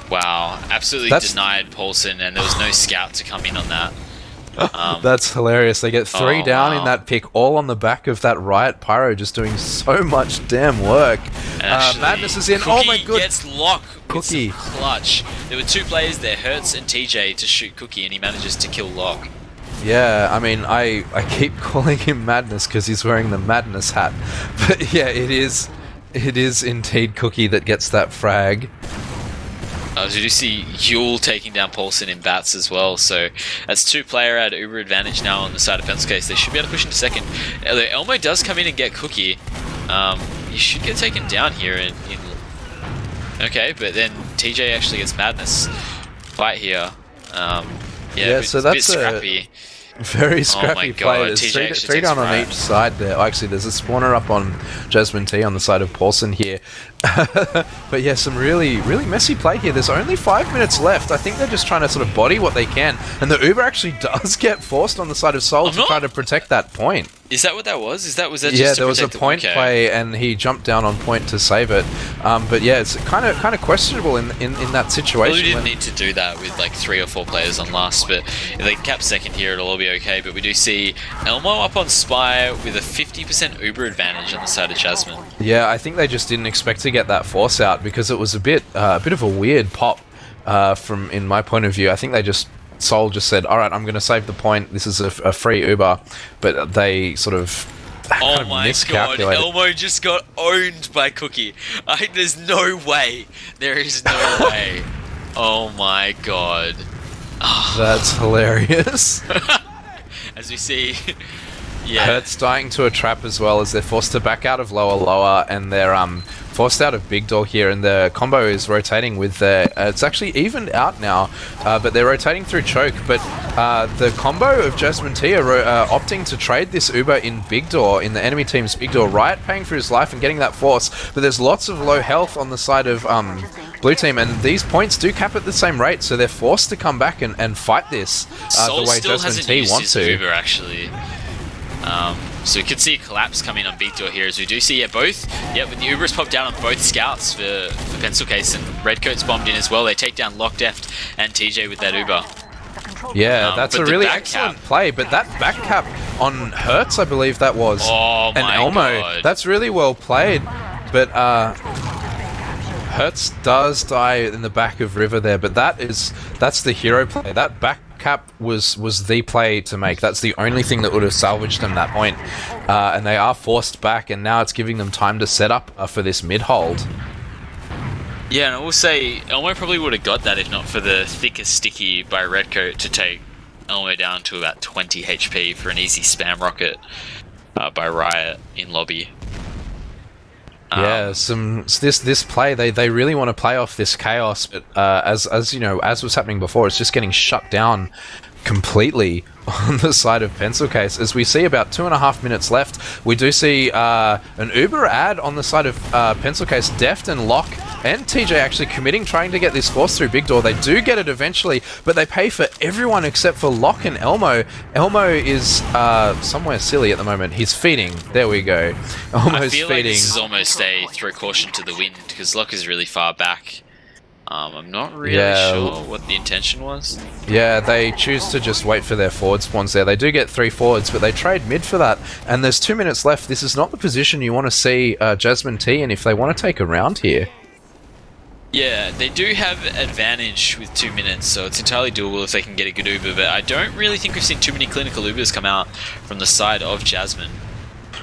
Wow, absolutely denied Paulson, and there was no scout to come in on that. That's hilarious. They get three down in that pick, all on the back of that Riot Pyro, just doing so much damn work. Actually, Madness is in. Cookie Oh my god! Gets Lock. Cookie clutch. There were two players there, Hertz and TJ, to shoot Cookie, and he manages to kill Lock. Yeah, I mean, I keep calling him Madness because he's wearing the Madness hat, but yeah, it is indeed Cookie that gets that frag. As you do see Yule taking down Paulson in bats as well, so that's two-player at Uber advantage now on the side of Pencil Case. They should be able to push into second. Although Elmo does come in and get Cookie, you should get taken down here in okay, but then TJ actually gets Madness fight here. Yeah, so that's bit scrappy. Very scrappy play. God, There's TJ three, actually three takes down on right. each side there. Oh, actually, there's a spawner up on Jasmine T on the side of Paulson here. But yeah, some really, really messy play here. There's only 5 minutes left. I think they're just trying to sort of body what they can. And the Uber actually does get forced on the side of Soul to try to protect that point. Is that what that was? Was that just yeah, to there was a protect point okay. play, and he jumped down on point to save it. But yeah, it's kind of questionable in that situation. Well, we didn't need to do that with like 3 or 4 players on last, but if they cap second here, it'll all be okay. But we do see Elmo up on Spy with a 50% Uber advantage on the side of Jasmine. Yeah, I think they just didn't expect to get that force out because it was a bit of a weird pop from in my point of view. I think Soul just said, all right, I'm going to save the point. This is a free Uber. But they sort of Oh my god, miscalculated. Elmo just got owned by Cookie. There's no way. There is no way. Oh my god. That's hilarious. As we see, yeah. Hurt's dying to a trap as well as they're forced to back out of lower, and they're forced out of big door here, and the combo is rotating with their... it's actually evened out now, but they're rotating through choke, but the combo of Jasmine T are opting to trade this Uber in big door, in the enemy team's big door. Riot paying for his life and getting that force, but there's lots of low health on the side of blue team, and these points do cap at the same rate, so they're forced to come back and fight this the way Jasmine T wants to. Uber, actually. So we could see a collapse coming on big door here, as we do see both. Yeah, but the Uber's popped down on both scouts for Pencil Case, and Redcoat's bombed in as well. They take down Lockdeft and TJ with that Uber. Yeah, that's a really excellent play, but that back cap on Hertz, I believe that was, oh and my Elmo, god. that's really well played, but Hertz does die in the back of River there, but that's the hero play. That back cap was the play to make. That's the only thing that would have salvaged them that point, and they are forced back, and now it's giving them time to set up for this mid hold. Yeah, and I will say Elmo probably would have got that if not for the thicker sticky by Redcoat to take Elmo down to about 20 HP for an easy spam rocket by Riot in lobby. Yeah, this play, they really want to play off this chaos, but as you know, as was happening before, it's just getting shut down completely on the side of Pencil Case. As we see about 2.5 minutes left, we do see an Uber ad on the side of Pencil Case. Deft and Lock and TJ actually committing, trying to get this force through big door. They do get it eventually, but they pay for everyone except for Lock and Elmo. Elmo is somewhere silly at the moment. He's feeding. There we go. Elmo's I feel feeding. like this is almost a throw caution to the wind because Lock is really far back. I'm not really sure what the intention was. Yeah, they choose to just wait for their forward spawns there. They do get 3 forwards, but they trade mid for that. And there's 2 minutes left. This is not the position you want to see Jasmine T in if they want to take a round here. Yeah, they do have advantage with 2 minutes, so it's entirely doable if they can get a good Uber, but I don't really think we've seen too many clinical Ubers come out from the side of Jasmine.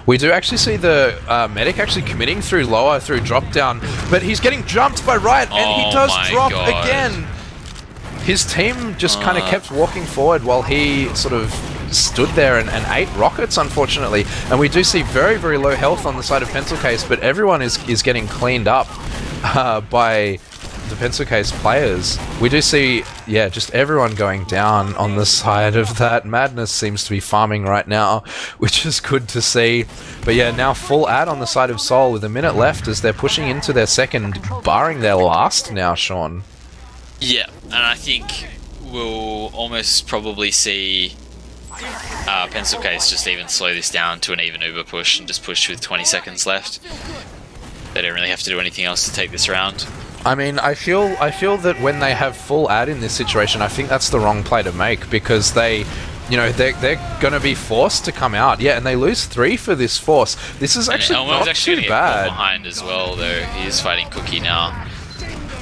We do actually see the medic actually committing through lower, through drop down, but he's getting jumped by Riot, and he does drop again. His team just kind of kept walking forward while he sort of stood there and ate rockets, unfortunately. And we do see very, very low health on the side of Pencil Case, but everyone is getting cleaned up by the Pencil Case players. We do see, yeah, just everyone going down on the side of that. Madness seems to be farming right now, which is good to see. But yeah, now full ad on the side of Soul with a minute left as they're pushing into their second, barring their last now, Sean. Yeah, and I think we'll almost probably see Pencil Case just even slow this down to an even Uber push and just push with 20 seconds left. They don't really have to do anything else to take this round. I mean, I feel that when they have full ad in this situation, I think that's the wrong play to make because they, you know, they're going to be forced to come out. Yeah, and they lose 3 for this force. This is actually not actually too bad. Behind as well, though. He is fighting Cookie now.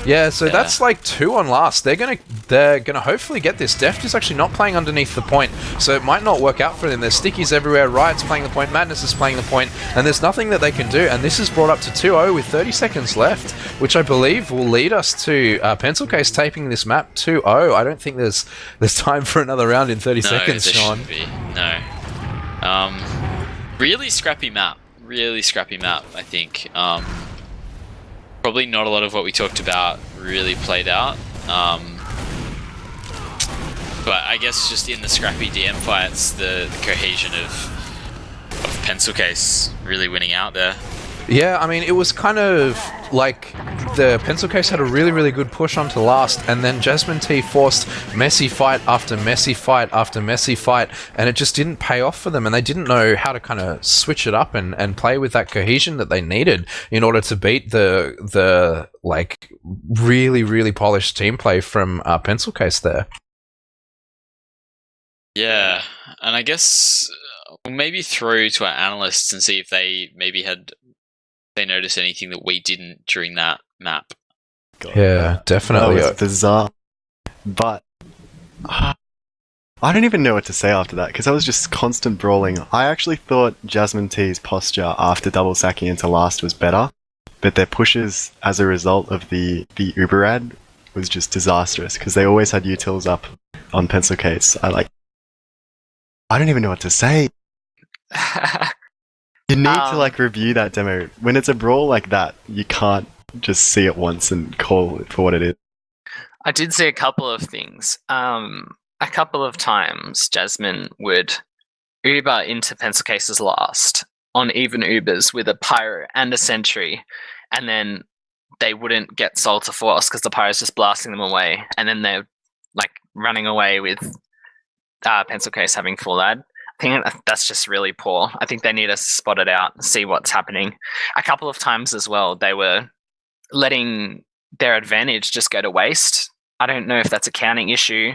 Yeah, so that's like 2 on last. They're gonna hopefully get this. Deft is actually not playing underneath the point, so it might not work out for them. There's stickies everywhere. Riot's playing the point. Madness is playing the point, and there's nothing that they can do. And this is brought up to 2-0 with 30 seconds left, which I believe will lead us to Pencil Case taping this map 2-0. I don't think there's time for another round in 30 seconds, Sean. No. Really scrappy map. Really scrappy map, I think. Probably not a lot of what we talked about really played out. But I guess just in the scrappy DM fights, the cohesion of Pencil Case really winning out there. Yeah, I mean, it was kind of like the Pencil Case had a really, really good push onto last, and then Jasmine T forced messy fight after messy fight after messy fight, and it just didn't pay off for them, and they didn't know how to kind of switch it up and play with that cohesion that they needed in order to beat the like really, really polished team play from Pencil Case there. Yeah, and I guess we'll maybe through to our analysts and see if they noticed anything that we didn't during that map. Yeah, definitely. That was bizarre. But I don't even know what to say after that, because that was just constant brawling. I actually thought Jasmine T's posture after double sacking into last was better, but their pushes as a result of the Uber ad was just disastrous, because they always had utils up on Pencil Case. I don't even know what to say. You need to review that demo. When it's a brawl like that, you can't just see it once and call it for what it is. I did see a couple of things. A couple of times, Jasmine would Uber into Pencil Case's last on even Ubers with a Pyro and a Sentry, and then they wouldn't get Soul to force because the Pyro's just blasting them away, and then they're running away with Pencil Case having full ad. I think that's just really poor. I think they need to spot it out and see what's happening. A couple of times as well, they were letting their advantage just go to waste. I don't know if that's a counting issue.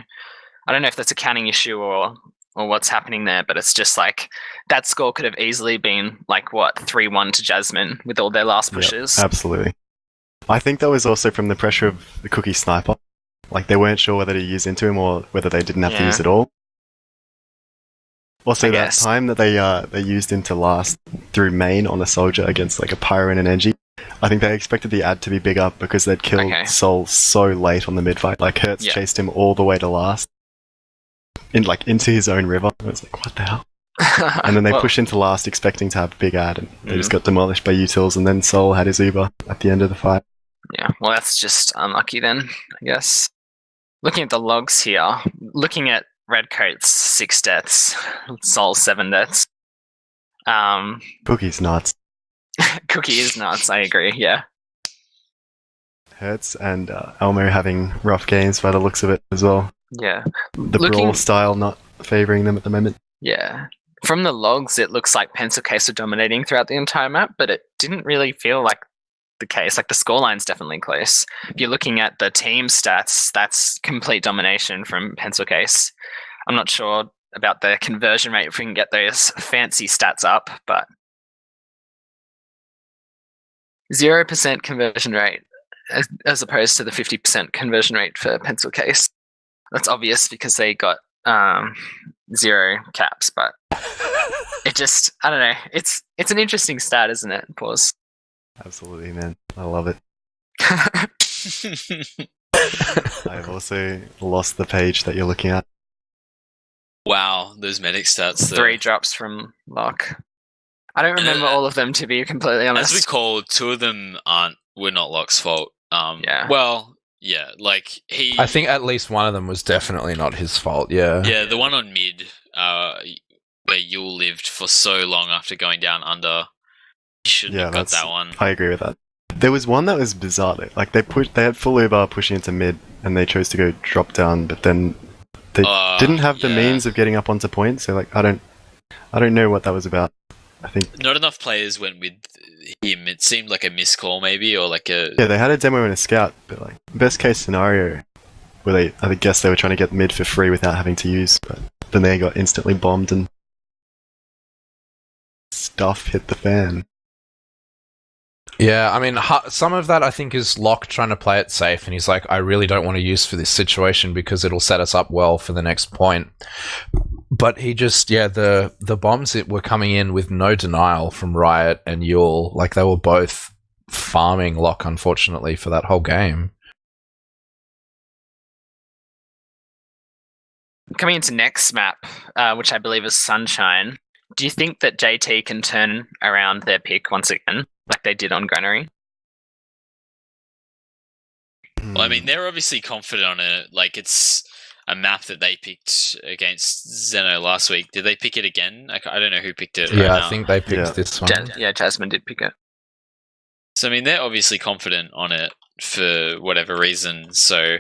Or what's happening there, but it's just that score could have easily been 3-1 to Jasmine with all their last pushes. Yep, absolutely. I think that was also from the pressure of the Cookie Sniper. They weren't sure whether to use into him or whether they didn't have to use it all. Also, that time that they used into last through main on a soldier against a Pyro and an Engie, I think they expected the ad to be bigger because they'd killed Sol so late on the mid fight. Hertz chased him all the way to last, into his own river. I was what the hell? And then they pushed into last expecting to have big ad, and they just got demolished by utils, and then Sol had his Uber at the end of the fight. Yeah, well, that's just unlucky then, I guess. Looking at the logs here, looking at Redcoat's 6 deaths, Sol's 7 deaths. Cookie's nuts. Cookie is nuts, I agree, yeah. Hertz and Elmo having rough games by the looks of it as well. Yeah. The brawl style not favouring them at the moment. Yeah. From the logs, it looks like Pencil Case are dominating throughout the entire map, but it didn't really feel like the case. The scoreline's definitely close. If you're looking at the team stats, that's complete domination from Pencil Case. I'm not sure about the conversion rate if we can get those fancy stats up, but 0% conversion rate as opposed to the 50% conversion rate for Pencil Case. That's obvious because they got 0 caps, but it just, I don't know. It's an interesting stat, isn't it? Pause. Absolutely, man. I love it. I've also lost the page that you're looking at. Wow, those medic stats. 3 drops from Locke. I don't remember all of them, to be completely honest. As we called, 2 of them were not Locke's fault. Yeah. Well, yeah, he. I think at least one of them was definitely not his fault. Yeah. Yeah, the one on mid, where Yule lived for so long after going down under. You shouldn't have got that one. I agree with that. There was one that was bizarre though. They had full Uber pushing into mid, and they chose to go drop down, but then they didn't have the means of getting up onto point. So I don't know what that was about. I think not enough players went with him. It seemed like a miscall, maybe, or they had a demo and a scout, but best case scenario, where I guess they were trying to get mid for free without having to use, but then they got instantly bombed and stuff hit the fan. Yeah, I mean, some of that I think is Locke trying to play it safe, and he's like, I really don't want to use for this situation because it'll set us up well for the next point. But he just, the bombs that were coming in with no denial from Riot and Yule, they were both farming Locke, unfortunately, for that whole game. Coming into next map, which I believe is Sunshine, do you think that JT can turn around their pick once again, like they did on Granary? Well, I mean, they're obviously confident on it. a map that they picked against Zeno last week. Did they pick it again? I don't know who picked it. Yeah, right I now. think they picked this one. Jasmine did pick it. So I mean, they're obviously confident on it for whatever reason. So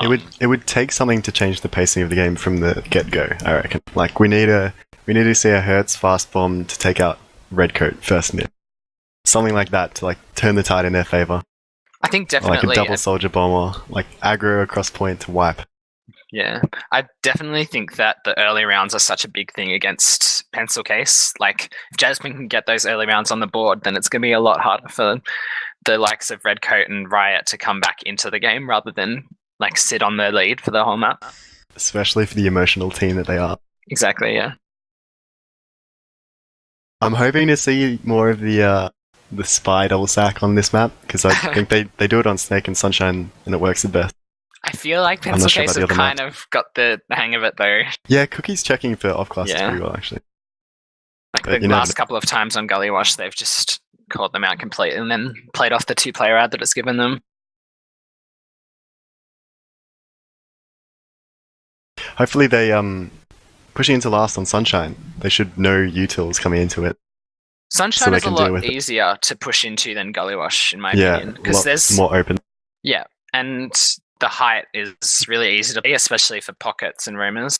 It would take something to change the pacing of the game from the get-go, I reckon. Like, we need to see a Hertz fast bomb to take out Redcoat first mid. Something like that to, like, turn the tide in their favour. I think Or like definitely. a double soldier bomber, like aggro across point to wipe. Yeah, I definitely think that the early rounds are such a big thing against Pencil Case. Like, if Jasmine can get those early rounds on the board, then it's going to be a lot harder for the likes of Redcoat and Riot to come back into the game rather than like sit on their lead for the whole map. Especially for the emotional team that they are. Exactly, yeah. I'm hoping to see more of the spy double sack on this map, because I think they do it on Snake and Sunshine and it works the best. I feel like I'm Pencil not sure Case about have the other kind of got the hang of it though. Yeah, Cookie's checking for off classes Yeah. pretty well, actually. Like But the you know- last couple of times on Gullywash, they've just called them out completely and then played off the 2-player ad that it's given them. Hopefully they pushing into last on Sunshine. They should know utils coming into it. Sunshine they is a can deal lot with it. easier to push into than Gullywash, in my Yeah, opinion, a because lot there's more open. yeah, and the height is really easy to be, especially for pockets and rumors.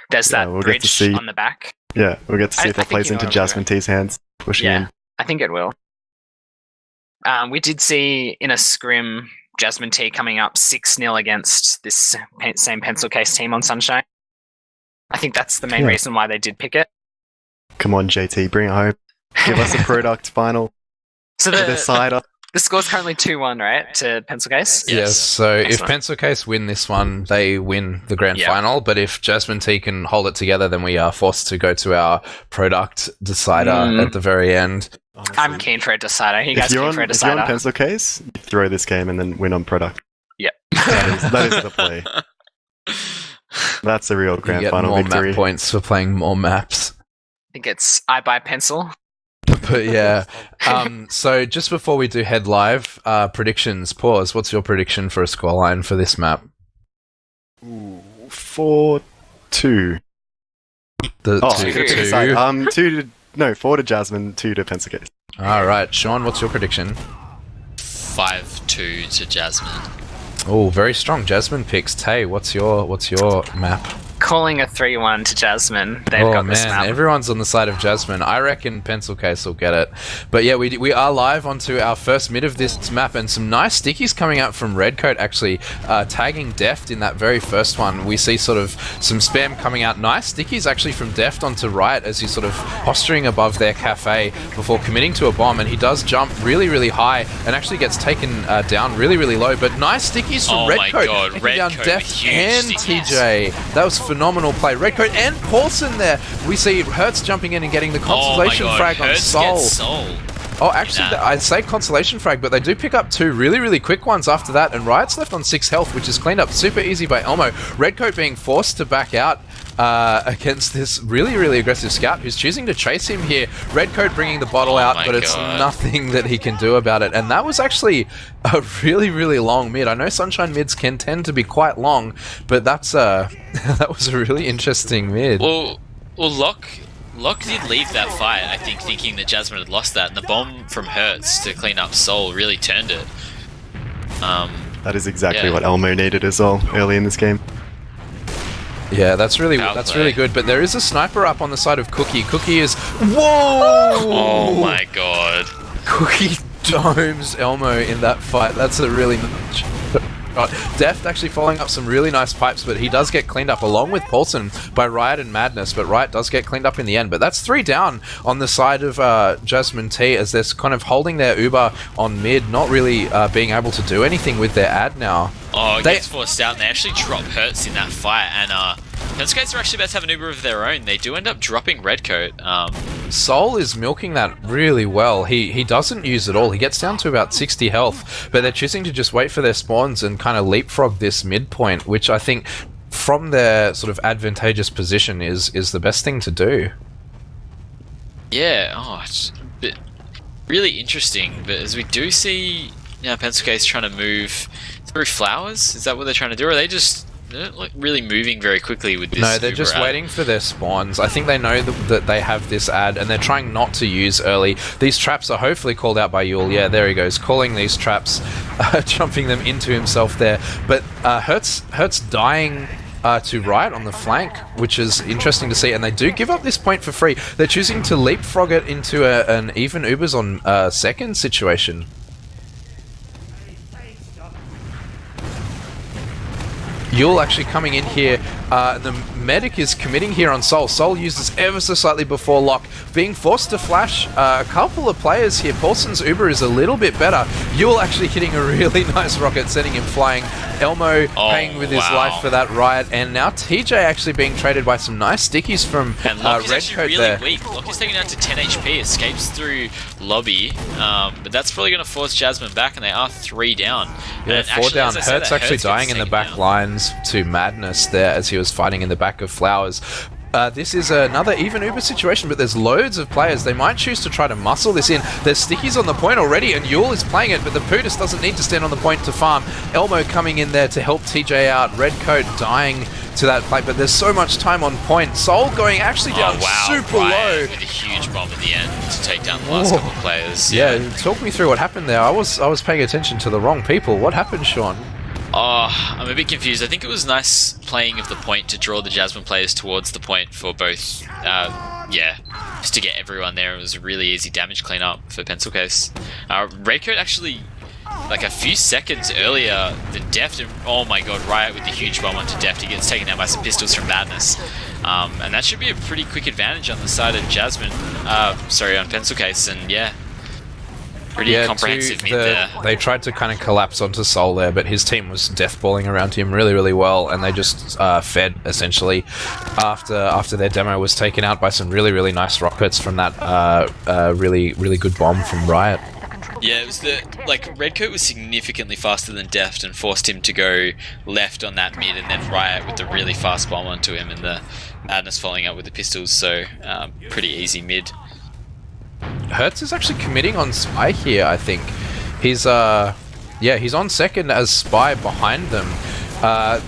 There's Yeah, that we'll get to bridge see- on the back. Yeah, we'll get to I- see if I that think plays you into know Jasmine T's hands, pushing Yeah. in. I think it will. We did see in a scrim Jasmine T coming up 6-0 against this same Pencil Case team on Sunshine. I think that's the main Yeah. reason why they did pick it. Come on, JT, bring it home. Give us a product final So for the side up. the score's currently 2-1, right, to Pencil Case? Yeah. Yes, so if Excellent. Pencil Case win this one, they win the grand Yeah. final. But if Jasmine T can hold it together, then we are forced to go to our product decider Mm. at the very end. Honestly. I'm keen for a decider. You guys If you're keen on, for a if you're decider? on Pencil Case, you throw this game and then win on product. Yep. That is the play. That's the real You grand get final more victory. map points for playing more maps. I think it's I buy pencil. But yeah, so just before we do head live, predictions. Pause. What's your prediction for a scoreline for this map? 4-2. The Oh, two, two. two. sorry. 4 to Jasmine, 2 to Pencil Case. All right, Sean. What's your prediction? 5-2 to Jasmine. Oh, very strong Jasmine picks. Tay, what's your map? Calling a 3-1 to Jasmine. They've Oh got this man, map. everyone's on the side of Jasmine. I reckon Pencil Case will get it. But yeah, we are live onto our first mid of this map, and some nice stickies coming out from Redcoat actually, tagging Deft in that very first one. We see sort of some spam coming out. Nice stickies actually from Deft onto Riot as he's sort of posturing above their cafe before committing to a bomb, and he does jump really, really high and actually gets taken down really, really low. But nice stickies from Oh my Redcoat. God, taking down Redcoat Deft with huge and stickies. TJ. That was phenomenal play. Redcoat and Paulson there. We see Hertz jumping in and getting the consolation oh my God, frag on Hertz Soul. gets Soul. Oh, actually, Nah. I'd say consolation frag, but they do pick up 2 really, really quick ones after that, and Riot's left on 6 health, which is cleaned up super easy by Elmo. Redcoat being forced to back out against this really, really aggressive scout who's choosing to chase him here. Redcoat bringing the bottle out, my but it's God. nothing that he can do about it. And that was actually a really, really long mid. I know Sunshine mids can tend to be quite long, but that's that was a really interesting mid. Well, Locke did leave that fight, I think, thinking that Jasmine had lost that, and the bomb from Hertz to clean up Soul really turned it. That is exactly Yeah. what Elmo needed as well early in this game. Yeah, that's really Outplay. good. But there is a sniper up on the side of Cookie. Cookie is whoa! Oh my God. Cookie domes Elmo in that fight. That's a really nice shot. Deft actually following up some really nice pipes, but he does get cleaned up along with Paulson by Riot and Madness, but Riot does get cleaned up in the end. But that's 3 down on the side of Jasmine T as they're kind of holding their Uber on mid, not really being able to do anything with their ad now. Oh, it They- gets forced out, and they actually drop Hertz in that fight, and Penskates are actually about to have an Uber of their own. They do end up dropping Redcoat. Soul is milking that really well. He doesn't use it all. He gets down to about 60 health, but they're choosing to just wait for their spawns and kind of leapfrog this midpoint, which I think from their sort of advantageous position is the best thing to do. Yeah, it's a bit really interesting, but as we do see Penskates trying to move through flowers, is that what they're trying to do, or are they just not really moving very quickly with this. No, they're Uber just ad. waiting for their spawns. I think they know that they have this ad, and they're trying not to use early. These traps are hopefully called out by Yule. Yeah, there he goes, calling these traps, jumping them into himself there. But Hertz dying to right on the flank, which is interesting to see. And they do give up this point for free. They're choosing to leapfrog it into an even Ubers on second situation. Yule actually coming in here. The medic is committing here on Sol. Sol uses ever so slightly before lock, being forced to flash a couple of players here. Paulson's Uber is a little bit better. Yule actually hitting a really nice rocket, sending him flying. Elmo paying with his life for that riot, and now TJ actually being traded by some nice stickies from And Locke is actually Redcoat really there. weak. Locke is taken down to 10 HP, escapes through lobby, but that's probably going to force Jasmine back, and they are 3 down. Yeah, And 4 actually, down. as I said, Hertz that actually Hertz gets dying in the taken back down. lines to madness there as he was fighting in the back of Flowers. This is another even Uber situation, but there's loads of players. They might choose to try to muscle this in. There's stickies on the point already, and Yule is playing it, but the Pootis doesn't need to stand on the point to farm. Elmo coming in there to help TJ out. Redcoat dying to that plate, but there's so much time on point. Soul going actually down super low. With a huge bomb at the end to take down the last couple of players. Yeah, talk me through what happened there. I was paying attention to the wrong people. What happened, Sean? Oh, I'm a bit confused. I think it was nice playing of the point to draw the Jasmine players towards the point for both, just to get everyone there. It was a really easy damage cleanup for Pencil Case. Redcoat actually, like a few seconds earlier, the Deft, oh my god, Riot with the huge bomb onto Deft. He gets taken down by some pistols from Madness. And that should be a pretty quick advantage on the side of Jasmine, on Pencil Case, and yeah. Pretty comprehensive mid there. They tried to kind of collapse onto Sol there, but his team was deathballing around him really, really well, and they just fed, essentially, after their demo was taken out by some really, really nice rockets from that really, really good bomb from Riot. Yeah, it was Redcoat was significantly faster than Deft and forced him to go left on that mid, and then Riot with the really fast bomb onto him, and the Madness following up with the pistols, so pretty easy mid. Hertz is actually committing on Spy here, I think. He's on second as Spy behind them.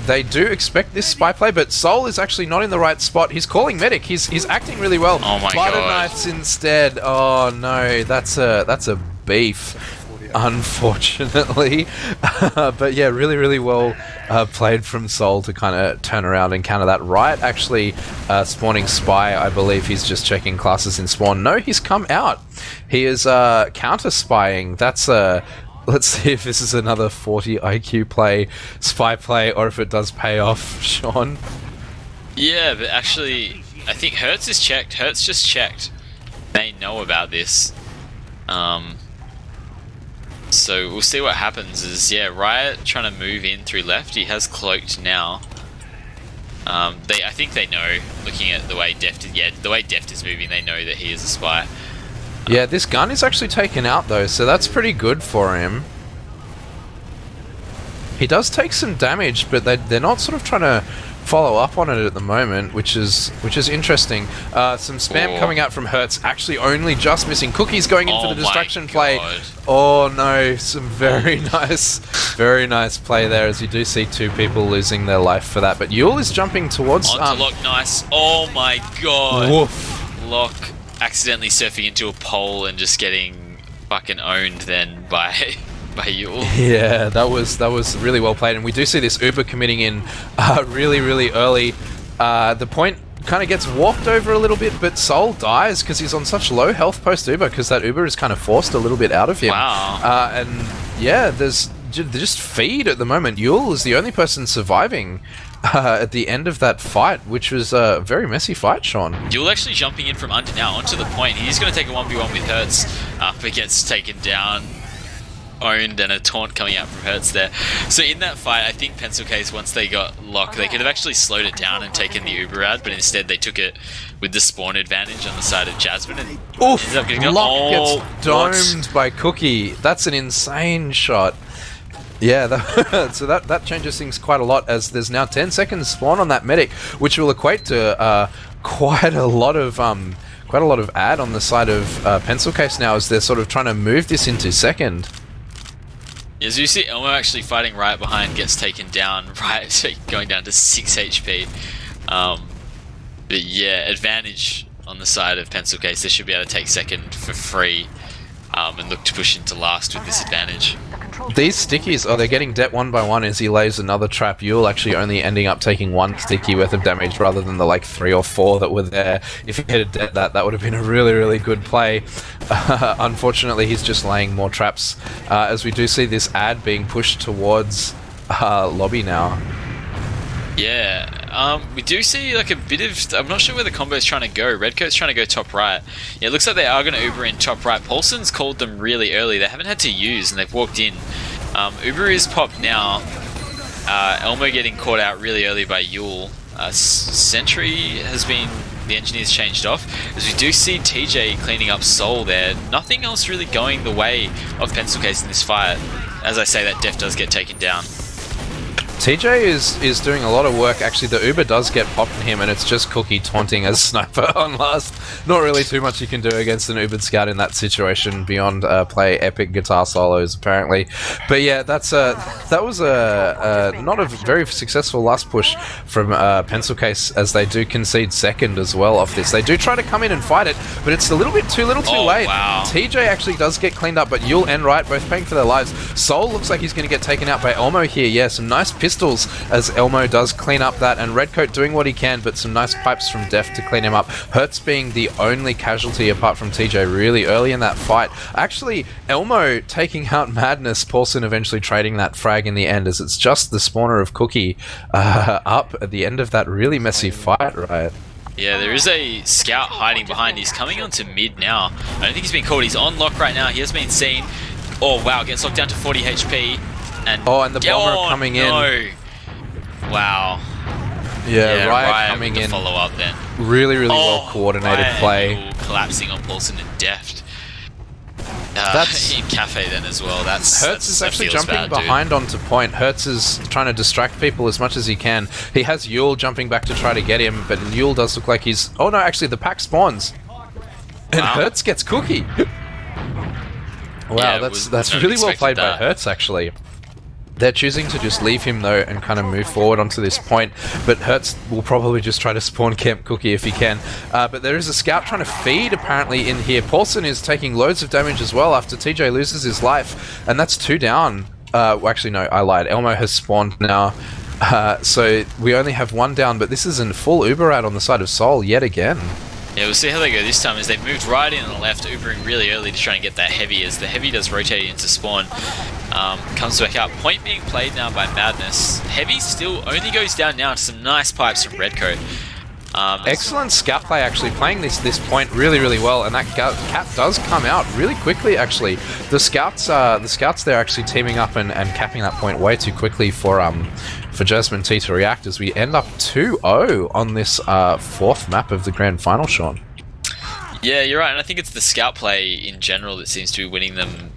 They do expect this Spy play, but Sol is actually not in the right spot. He's calling medic. He's acting really well. Oh my Butter god. Knights instead. Oh no, that's a beef, unfortunately. But yeah, really, really well played from Sol to kind of turn around and counter that. Riot actually spawning Spy. I believe he's just checking classes in spawn. No, he's come out. He is counter spying. That's let's see if this is another 40 IQ play, Spy play, or if it does pay off, Sean. Yeah, but actually, I think Hertz is checked. Hertz just checked. They know about this. So we'll see what happens. Riot trying to move in through left. He has cloaked now. I think they know, looking at the way Deft is moving, they know that he is a spy. Yeah, this gun is actually taken out though, so that's pretty good for him. He does take some damage, but they're not sort of trying to follow up on it at the moment, which is interesting. Some spam coming out from Hertz, actually only just missing. Cookie's going in for the distraction play. Oh no, some very nice play there, as you do see 2 people losing their life for that. But Yule is jumping towards... Onto Locke, nice. Oh my god. Woof. Locke accidentally surfing into a pole and just getting fucking owned then by Yule. Yeah, that was really well played, and we do see this Uber committing in really, really early. The point kind of gets walked over a little bit, but Sol dies because he's on such low health post Uber, because that Uber is kind of forced a little bit out of him. Wow. And yeah, there's just feed at the moment. Yule is the only person surviving at the end of that fight, which was a very messy fight, Sean. Yule actually jumping in from under now onto the point. He's going to take a 1v1 with Hertz, but gets taken down. Owned, and a taunt coming out from Hertz there. So in that fight, I think Pencil Case, once they got Locke, they could have actually slowed it down and taken the Uber ad, but instead they took it with the spawn advantage on the side of Jasmine. And Oof! Locke Gets domed by Cookie. That's an insane shot. Yeah, so that changes things quite a lot, as there's now 10 seconds spawn on that medic, which will equate to quite a lot of ad on the side of Pencil Case now, as they're sort of trying to move this into second. As you see, Elmo actually fighting right behind gets taken down, right, going down to 6 HP. But yeah, advantage on the side of Pencil Case. They should be able to take second for free and look to push into last with this advantage. These stickies, they're getting det one by one as he lays another trap. You'll actually only ending up taking one sticky worth of damage rather than the 3 or 4 that were there. If he had det that would have been a really, really good play. Unfortunately, he's just laying more traps as we do see this ad being pushed towards lobby now. Yeah, we do see a bit of... I'm not sure where the combo's trying to go. Redcoat's trying to go top right. Yeah, it looks like they are going to Uber in top right. Paulson's called them really early. They haven't had to use, and they've walked in. Uber is popped now. Elmo getting caught out really early by Yule. Sentry has been... The engineers changed off. As we do see TJ cleaning up Soul there. Nothing else really going the way of Pencil Case in this fight. As I say, that Def does get taken down. TJ is doing a lot of work. Actually, the Uber does get popped on him, and it's just Cookie taunting as Sniper on last. Not really too much you can do against an Ubered Scout in that situation beyond play epic guitar solos, apparently. But yeah, that was not a very successful last push from Pencil Case, as they do concede second as well off this. They do try to come in and fight it, but it's a little bit too late. Wow. TJ actually does get cleaned up, but Yule and Wright both paying for their lives. Soul looks like he's going to get taken out by Elmo here. Yeah, some nice pistols as Elmo does clean up that, and Redcoat doing what he can, but some nice pipes from Def to clean him up. Hertz being the only casualty apart from TJ really early in that fight. Actually, Elmo taking out Madness, Paulson eventually trading that frag in the end, as it's just the spawner of Cookie up at the end of that really messy fight, right? Yeah, there is a scout hiding behind. He's coming onto mid now. I don't think he's been caught. He's on lock right now. He has been seen. Oh wow, gets locked down to 40 HP. And the bomber coming in. Wow. Yeah, Riot coming with in. The follow up then. Really well coordinated play. Collapsing on Paulson and Deft. That's in Cafe then as well. Hertz is actually jumping behind onto point. Hertz is trying to distract people as much as he can. He has Yule jumping back to try to get him, but Yule does look like he's... Oh no, actually the pack spawns. And Hertz gets Cookie. Wow, Yeah, that's really well played by Hertz, actually. They're choosing to just leave him, though, and kind of move forward onto this point, but Hertz will probably just try to spawn camp Cookie if he can. But there is a scout trying to feed, apparently, in here. Paulson is taking loads of damage as well after TJ loses his life, and that's 2 down. Actually, no, I lied. Elmo has spawned now, so we only have 1 down, but this is a full Uber out on the side of Soul yet again. Yeah, we'll see how they go this time, as they've moved right in on the left, Ubering really early to try and get that heavy, as the heavy does rotate into spawn. Comes back out. Point being played now by Madness. Heavy still only goes down now to some nice pipes from Redcoat. Excellent scout play, actually, playing this point really well, and that cap does come out really quickly, actually. The scouts there actually teaming up and capping that point way too quickly for Jasmine T to react, as we end up 2-0 on this 4th map of the grand final, Sean. Yeah, you're right, and I think it's the scout play in general that seems to be winning them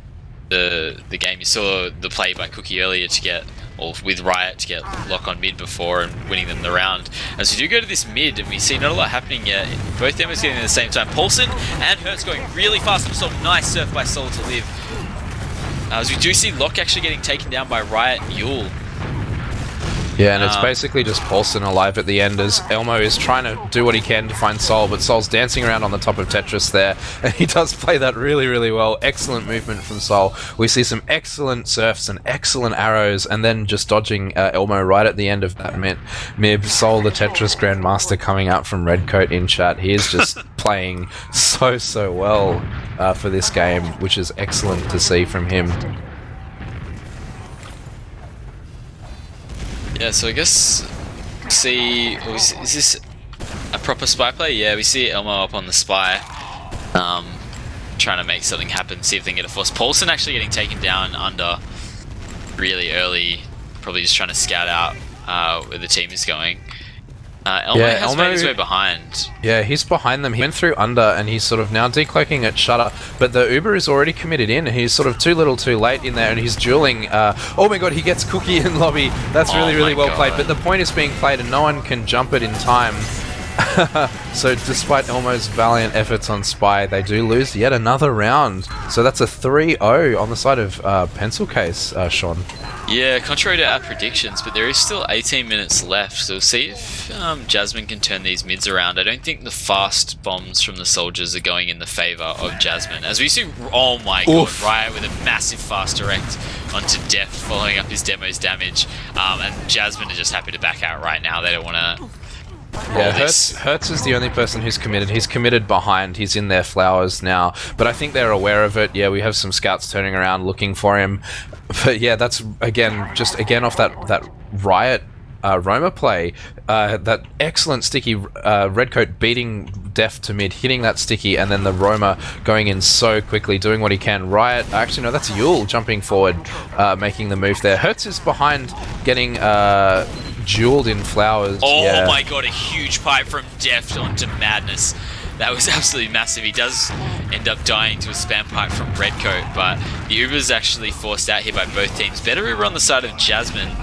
the game. You saw the play by Cookie earlier to get, or with Riot, to get lock on mid before and winning them the round. As we do go to this mid, and we see not a lot happening yet. Both demos getting at the same time. Paulson and Hertz going really fast. Some nice surf by Soul to live. As we do see Locke actually getting taken down by Riot and Yule. Yeah, and it's basically just Paulson alive at the end, as Elmo is trying to do what he can to find Soul, but Soul's dancing around on the top of Tetris there, and he does play that really well. Excellent movement from Soul. We see some excellent surfs and excellent arrows, and then just dodging Elmo right at the end of that Mib. Soul, the Tetris Grandmaster, coming out from Redcoat in chat. He is just playing so well for this game, which is excellent to see from him. Yeah, so I guess is this a proper spy play? Yeah, we see Elmo up on the spy, trying to make something happen, see if they can get a force. Paulson actually getting taken down under really early, probably just trying to scout out where the team is going. Elmo has made his way behind. Yeah, he's behind them. He went through under, and he's sort of now decloaking at Shutter, but the Uber is already committed in, and he's sort of too little too late in there, and he's dueling. Oh my god, he gets Cookie in lobby. That's really well played, but the point is being played, and no one can jump it in time. So despite Elmo's valiant efforts on Spy, they do lose yet another round. So that's a 3-0 on the side of Pencil Case, Sean. Yeah, contrary to our predictions, but there is still 18 minutes left, so we'll see if Jasmine can turn these mids around. I don't think the fast bombs from the soldiers are going in the favour of Jasmine. As we see, oh my god, Riot with a massive fast direct onto Deft, following up his demo's damage, and Jasmine are just happy to back out right now. They don't want to... Yeah, Hertz is the only person who's committed. He's committed behind. He's in their flowers now. But I think they're aware of it. Yeah, we have some scouts turning around looking for him. But yeah, that's again off that Riot Roma play. That excellent sticky Redcoat beating Deft to mid, hitting that sticky, and then the Roma going in so quickly, doing what he can. Riot, actually no, that's Yule jumping forward, making the move there. Hertz is behind, getting jeweled in flowers. Oh my god, a huge pipe from Deft onto Madness. That was absolutely massive. He does end up dying to a spam pipe from Redcoat, but the Uber's actually forced out here by both teams. Better Uber on the side of Jasmine,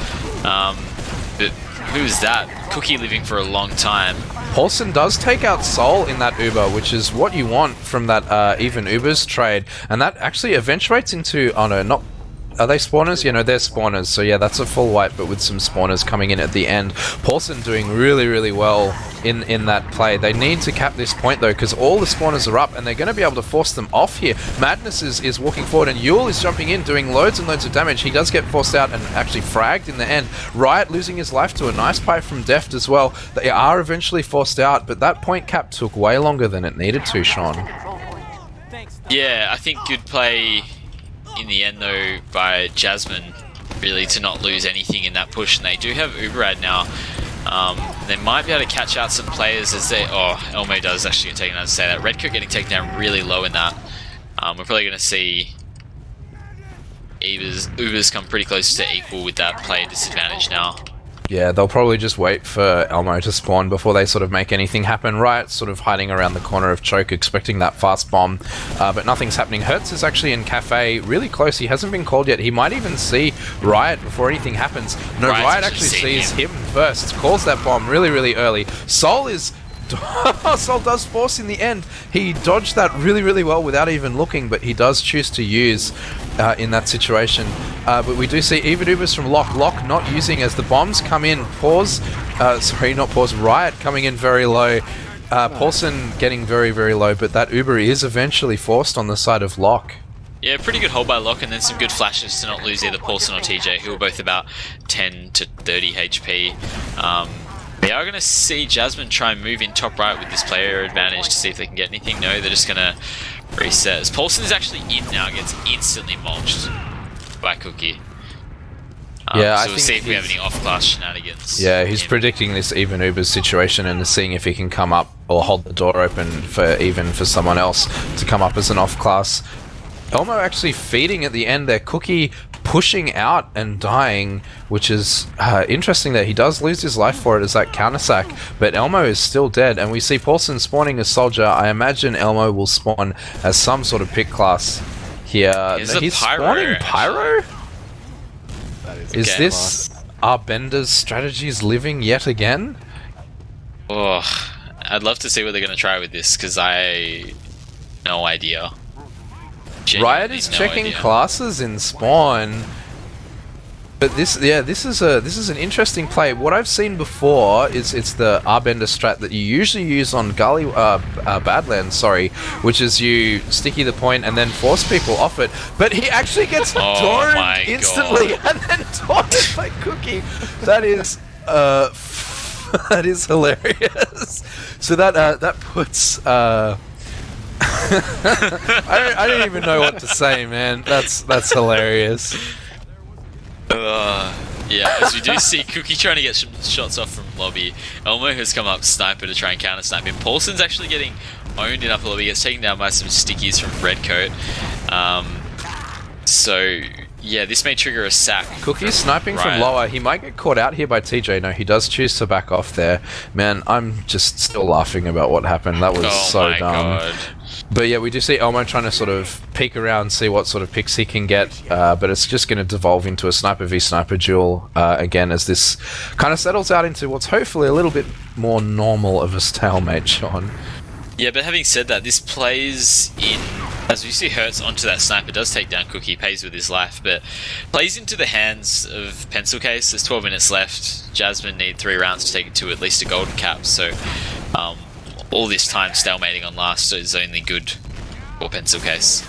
but who's that? Cookie living for a long time. Paulson does take out Soul in that Uber, which is what you want from that even Ubers trade, and that actually eventuates into, oh no, not... Are they spawners? Yeah, no, they're spawners. So yeah, that's a full wipe, but with some spawners coming in at the end. Paulson doing really, really well in that play. They need to cap this point though, because all the spawners are up, and they're going to be able to force them off here. Madness is walking forward, and Yule is jumping in, doing loads and loads of damage. He does get forced out and actually fragged in the end. Riot losing his life to a nice pipe from Deft as well. They are eventually forced out, but that point cap took way longer than it needed to, Sean. Yeah, I think good play in the end though by Jasmine, really, to not lose anything in that push, and they do have Uberad now. They might be able to catch out some players as they... Oh, Elmo does actually get taken down to say that. Redcoat getting taken down really low in that. We're probably going to see Ubers come pretty close to equal with that player disadvantage now. Yeah, they'll probably just wait for Elmo to spawn before they sort of make anything happen. Riot's sort of hiding around the corner of Choke, expecting that fast bomb, but nothing's happening. Hertz is actually in Cafe, really close. He hasn't been called yet. He might even see Riot before anything happens. No, Riot actually sees him first, calls that bomb really, really early. Soul is... Soul does force in the end. He dodged that really, really well without even looking, but he does choose to use in that situation. But we do see even Ubers from Lock not using as the bombs come in. Riot coming in very low. Paulson getting very, very low, but that Uber is eventually forced on the side of Lock. Yeah, pretty good hold by Lock, and then some good flashes to not lose either Paulson or TJ, who are both about 10 to 30 HP. We are going to see Jasmine try and move in top right with this player advantage to see if they can get anything. No, they're just going to reset. As Paulson is actually in now, gets instantly mulched by Cookie. Yeah, so we'll see if we have any off-class shenanigans. Yeah, he's predicting this even Uber's situation and seeing if he can come up or hold the door open for someone else to come up as an off-class. Elmo actually feeding at the end there. Cookie pushing out and dying, which is interesting that he does lose his life for it as that counter-sack, but Elmo is still dead, and we see Paulson spawning as Soldier. I imagine Elmo will spawn as some sort of pick class here. He's spawning Pyro? Is this Arbender's strategies living yet again? Oh, I'd love to see what they're going to try with this, because I... no idea. Riot is checking classes in spawn, but this is an interesting play. What I've seen before is it's the Arbender strat that you usually use on Badlands, which is you sticky the point and then force people off it. But he actually gets domed instantly and then taunted by Cookie. That is that is hilarious. So that puts. I don't even know what to say, man. That's hilarious. Yeah, as we do see Cookie trying to get some shots off from lobby. Elmo has come up sniper to try and counter snipe him. Paulson's actually getting owned in upper lobby. Gets taken down by some stickies from Redcoat. So yeah, this may trigger a sack. Cookie's sniping from lower. He might get caught out here by TJ. No, he does choose to back off there. Man, I'm just still laughing about what happened. That was so dumb. God. But yeah, we do see Elmo trying to sort of peek around, see what sort of picks he can get, but it's just going to devolve into a sniper v sniper duel again as this kind of settles out into what's hopefully a little bit more normal of a stalemate, Sean. Yeah, but having said that, this plays in, as we see Hertz onto that sniper, does take down Cookie, pays with his life, but plays into the hands of Pencil Case. There's 12 minutes left. Jasmine need 3 rounds to take it to at least a golden cap, so all this time stalemating on last is only good for Pencil Case.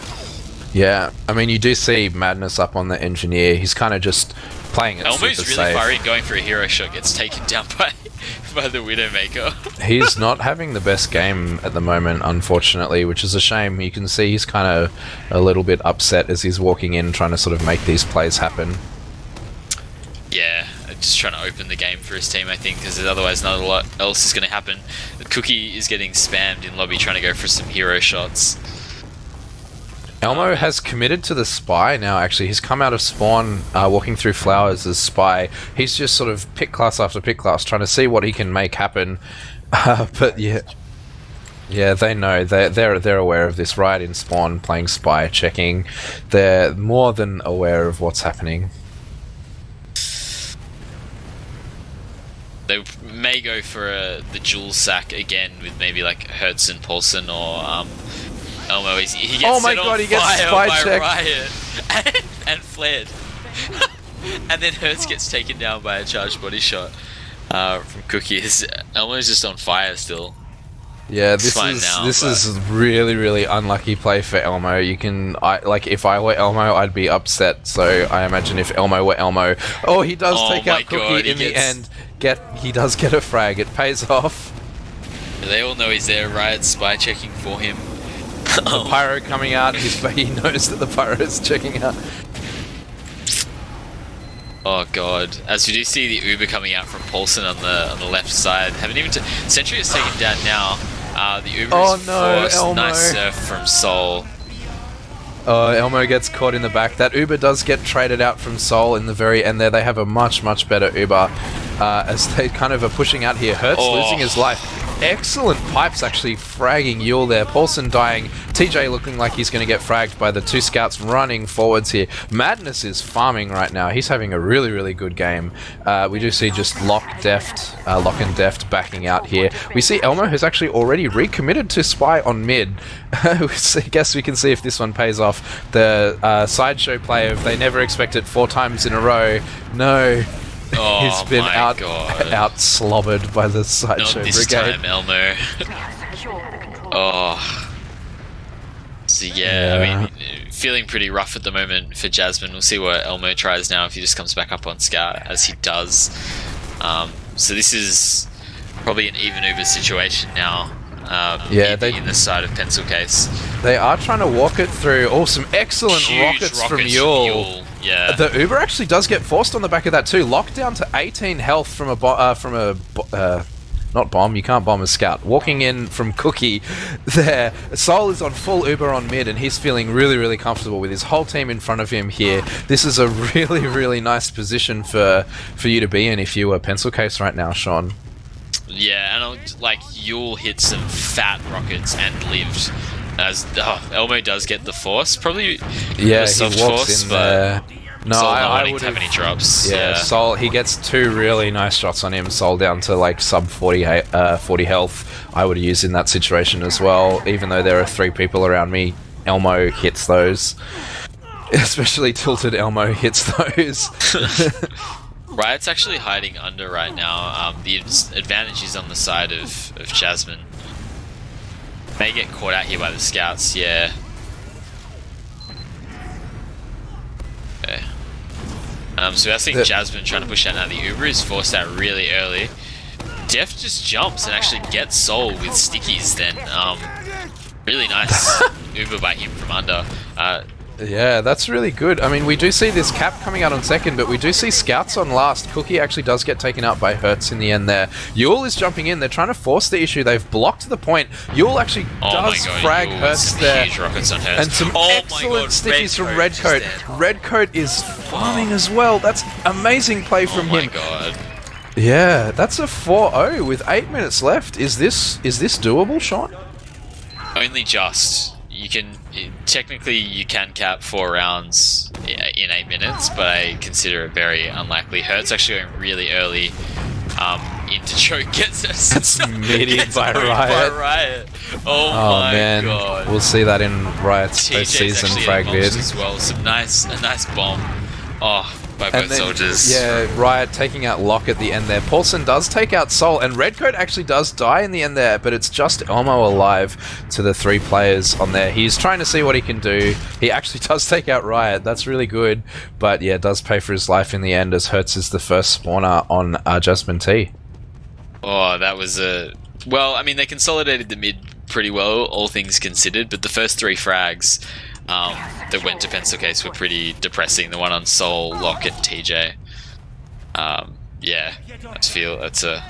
Yeah, I mean, you do see Madness up on the engineer. He's kind of just playing it Elmo's super really safe. fiery, going for a hero shot, gets taken down by the Widowmaker. He's not having the best game at the moment, unfortunately, which is a shame. You can see he's kind of a little bit upset as he's walking in, trying to sort of make these plays happen. Yeah, just trying to open the game for his team, I think, because otherwise not a lot else is going to happen. The Cookie is getting spammed in lobby trying to go for some hero shots. Elmo has committed to the spy now, actually. He's come out of spawn, walking through flowers as spy. He's just sort of pick class after pick class, trying to see what he can make happen. But yeah, they know. They're aware of this, right in spawn, playing spy, checking. They're more than aware of what's happening. They may go for the jewel sack again with maybe like Hertz and Paulson or Elmo. He gets Oh my set on god, he gets fire spy by checked. Riot and fled. And then Hertz gets taken down by a charged body shot from Cookie. Elmo's just on fire still. Yeah, It's fine now, this is really, really unlucky play for Elmo. If I were Elmo, I'd be upset. So I imagine if Elmo were Elmo, he does take out Cookie in the end. He does get a frag. It pays off. They all know he's there, Riot spy checking for him. The pyro coming out. He knows that the pyro is checking out. Oh god! As we do see the Uber coming out from Paulson on the left side, Sentry is taken down now. The Uber is forced. Elmo. Nice surf from Soul. Elmo gets caught in the back. That Uber does get traded out from Soul in the very end there. They have a much, much better Uber as they kind of are pushing out here. Hertz losing his life. Excellent pipes actually fragging Yule there. Paulson dying. TJ looking like he's going to get fragged by the 2 scouts running forwards here. Madness is farming right now. He's having a really, really good game. We do see just Lock and Deft backing out here. We see Elmo has actually already recommitted to spy on mid. I guess we can see if this one pays off. The sideshow play of they never expect it 4 times in a row. No. He's been out slobbered by the sideshow Not this brigade. time, Elmo. So yeah, I mean, feeling pretty rough at the moment for Jasmine. We'll see what Elmo tries now if he just comes back up on Scout, as he does. So this is probably an even Uber situation now. In the side of Pencil Case. They are trying to walk it through. Some excellent Huge rockets from Yule. Yeah. The Uber actually does get forced on the back of that too. Locked down to 18 health from not bomb. You can't bomb a scout. Walking in from Cookie there. Soul is on full Uber on mid and he's feeling really, really comfortable with his whole team in front of him here. This is a really, really nice position for you to be in if you were Pencil Case right now, Sean. Yeah, and Yule hit some fat rockets and lived. As Elmo does get the force, probably. Yeah, he walks force, in there. No, Soul I wouldn't have any drops. Yeah, Soul, he gets 2 really nice shots on him. Soul down to sub 40 health. I would have used in that situation as well. Even though there are 3 people around me, Elmo hits those. Especially tilted Elmo hits those. Riot's actually hiding under right now. The advantage is on the side of Jasmine. May get caught out here by the scouts, yeah. Okay. So I think Jasmine trying to push out now. The Uber is forced out really early. Def just jumps and actually gets Soul with stickies then. Really nice Uber by him from under. Yeah, that's really good. I mean, we do see this cap coming out on second, but we do see scouts on last. Cookie actually does get taken out by Hertz in the end there. Yule is jumping in. They're trying to force the issue. They've blocked the point. Yule actually does frag Hertz there. Huge rockets on Hertz. And some excellent stickies from Redcoat. Redcoat is farming as well. That's amazing play from him. Oh my god. Yeah, that's a 4-0 with 8 minutes left. Is this doable, Sean? Only just. technically you can cap 4 rounds in 8 minutes, but I consider it very unlikely. Hurt's actually going really early into choke, gets mid by Riot. Oh my man, god! we'll see that in Riot's TJ's post-season actually frag vid as well. A nice bomb. Oh. By both soldiers. Yeah, Riot taking out Locke at the end there. Paulson does take out Sol, and Redcoat actually does die in the end there, but it's just Elmo alive to the 3 players on there. He's trying to see what he can do. He actually does take out Riot. That's really good, but yeah, does pay for his life in the end as Hertz is the first spawner on Jasmine T. Oh, that was a... Well, I mean, they consolidated the mid pretty well, all things considered, but the first 3 frags that went to Pencil Case were pretty depressing. The one on Sol, Locke, and TJ. Yeah, I just feel that's a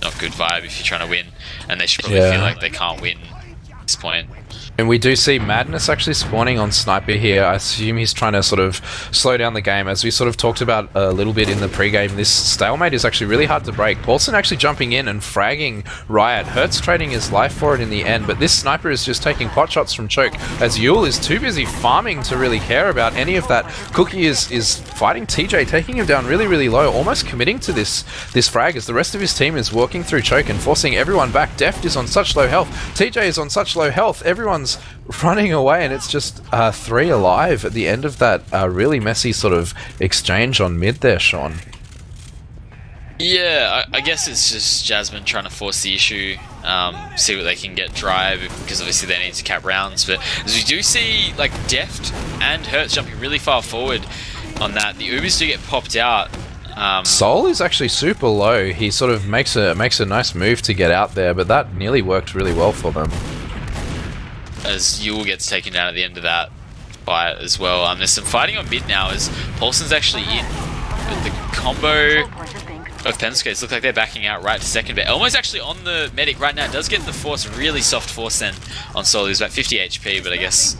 not good vibe if you're trying to win, and they should probably feel like they can't win at this point. And we do see Madness actually spawning on Sniper here. I assume he's trying to sort of slow down the game. As we sort of talked about a little bit in the pregame, this stalemate is actually really hard to break. Paulson actually jumping in and fragging Riot. Hertz trading his life for it in the end, but this Sniper is just taking pot shots from Choke, as Yule is too busy farming to really care about any of that. Cookie is fighting TJ, taking him down really, really low, almost committing to this frag, as the rest of his team is working through Choke and forcing everyone back. Deft is on such low health. TJ is on such low health. Everyone's running away, and it's just 3 alive at the end of that really messy sort of exchange on mid there, Sean. Yeah, I guess it's just Jasmine trying to force the issue, see what they can get dry, because obviously they need to cap rounds. But as we do see, like, Deft and Hertz jumping really far forward on that, the Ubers do get popped out. Sol is actually super low. He sort of makes a nice move to get out there, but that nearly worked really well for them. As Yule gets taken down at the end of that fight as well. There's some fighting on mid now as Paulson's actually in, but the combo of Penskates look like they're backing out right to second, but Elmo's actually on the medic right now. Does get the force, really soft force then on Sol. He's about 50 HP, but I guess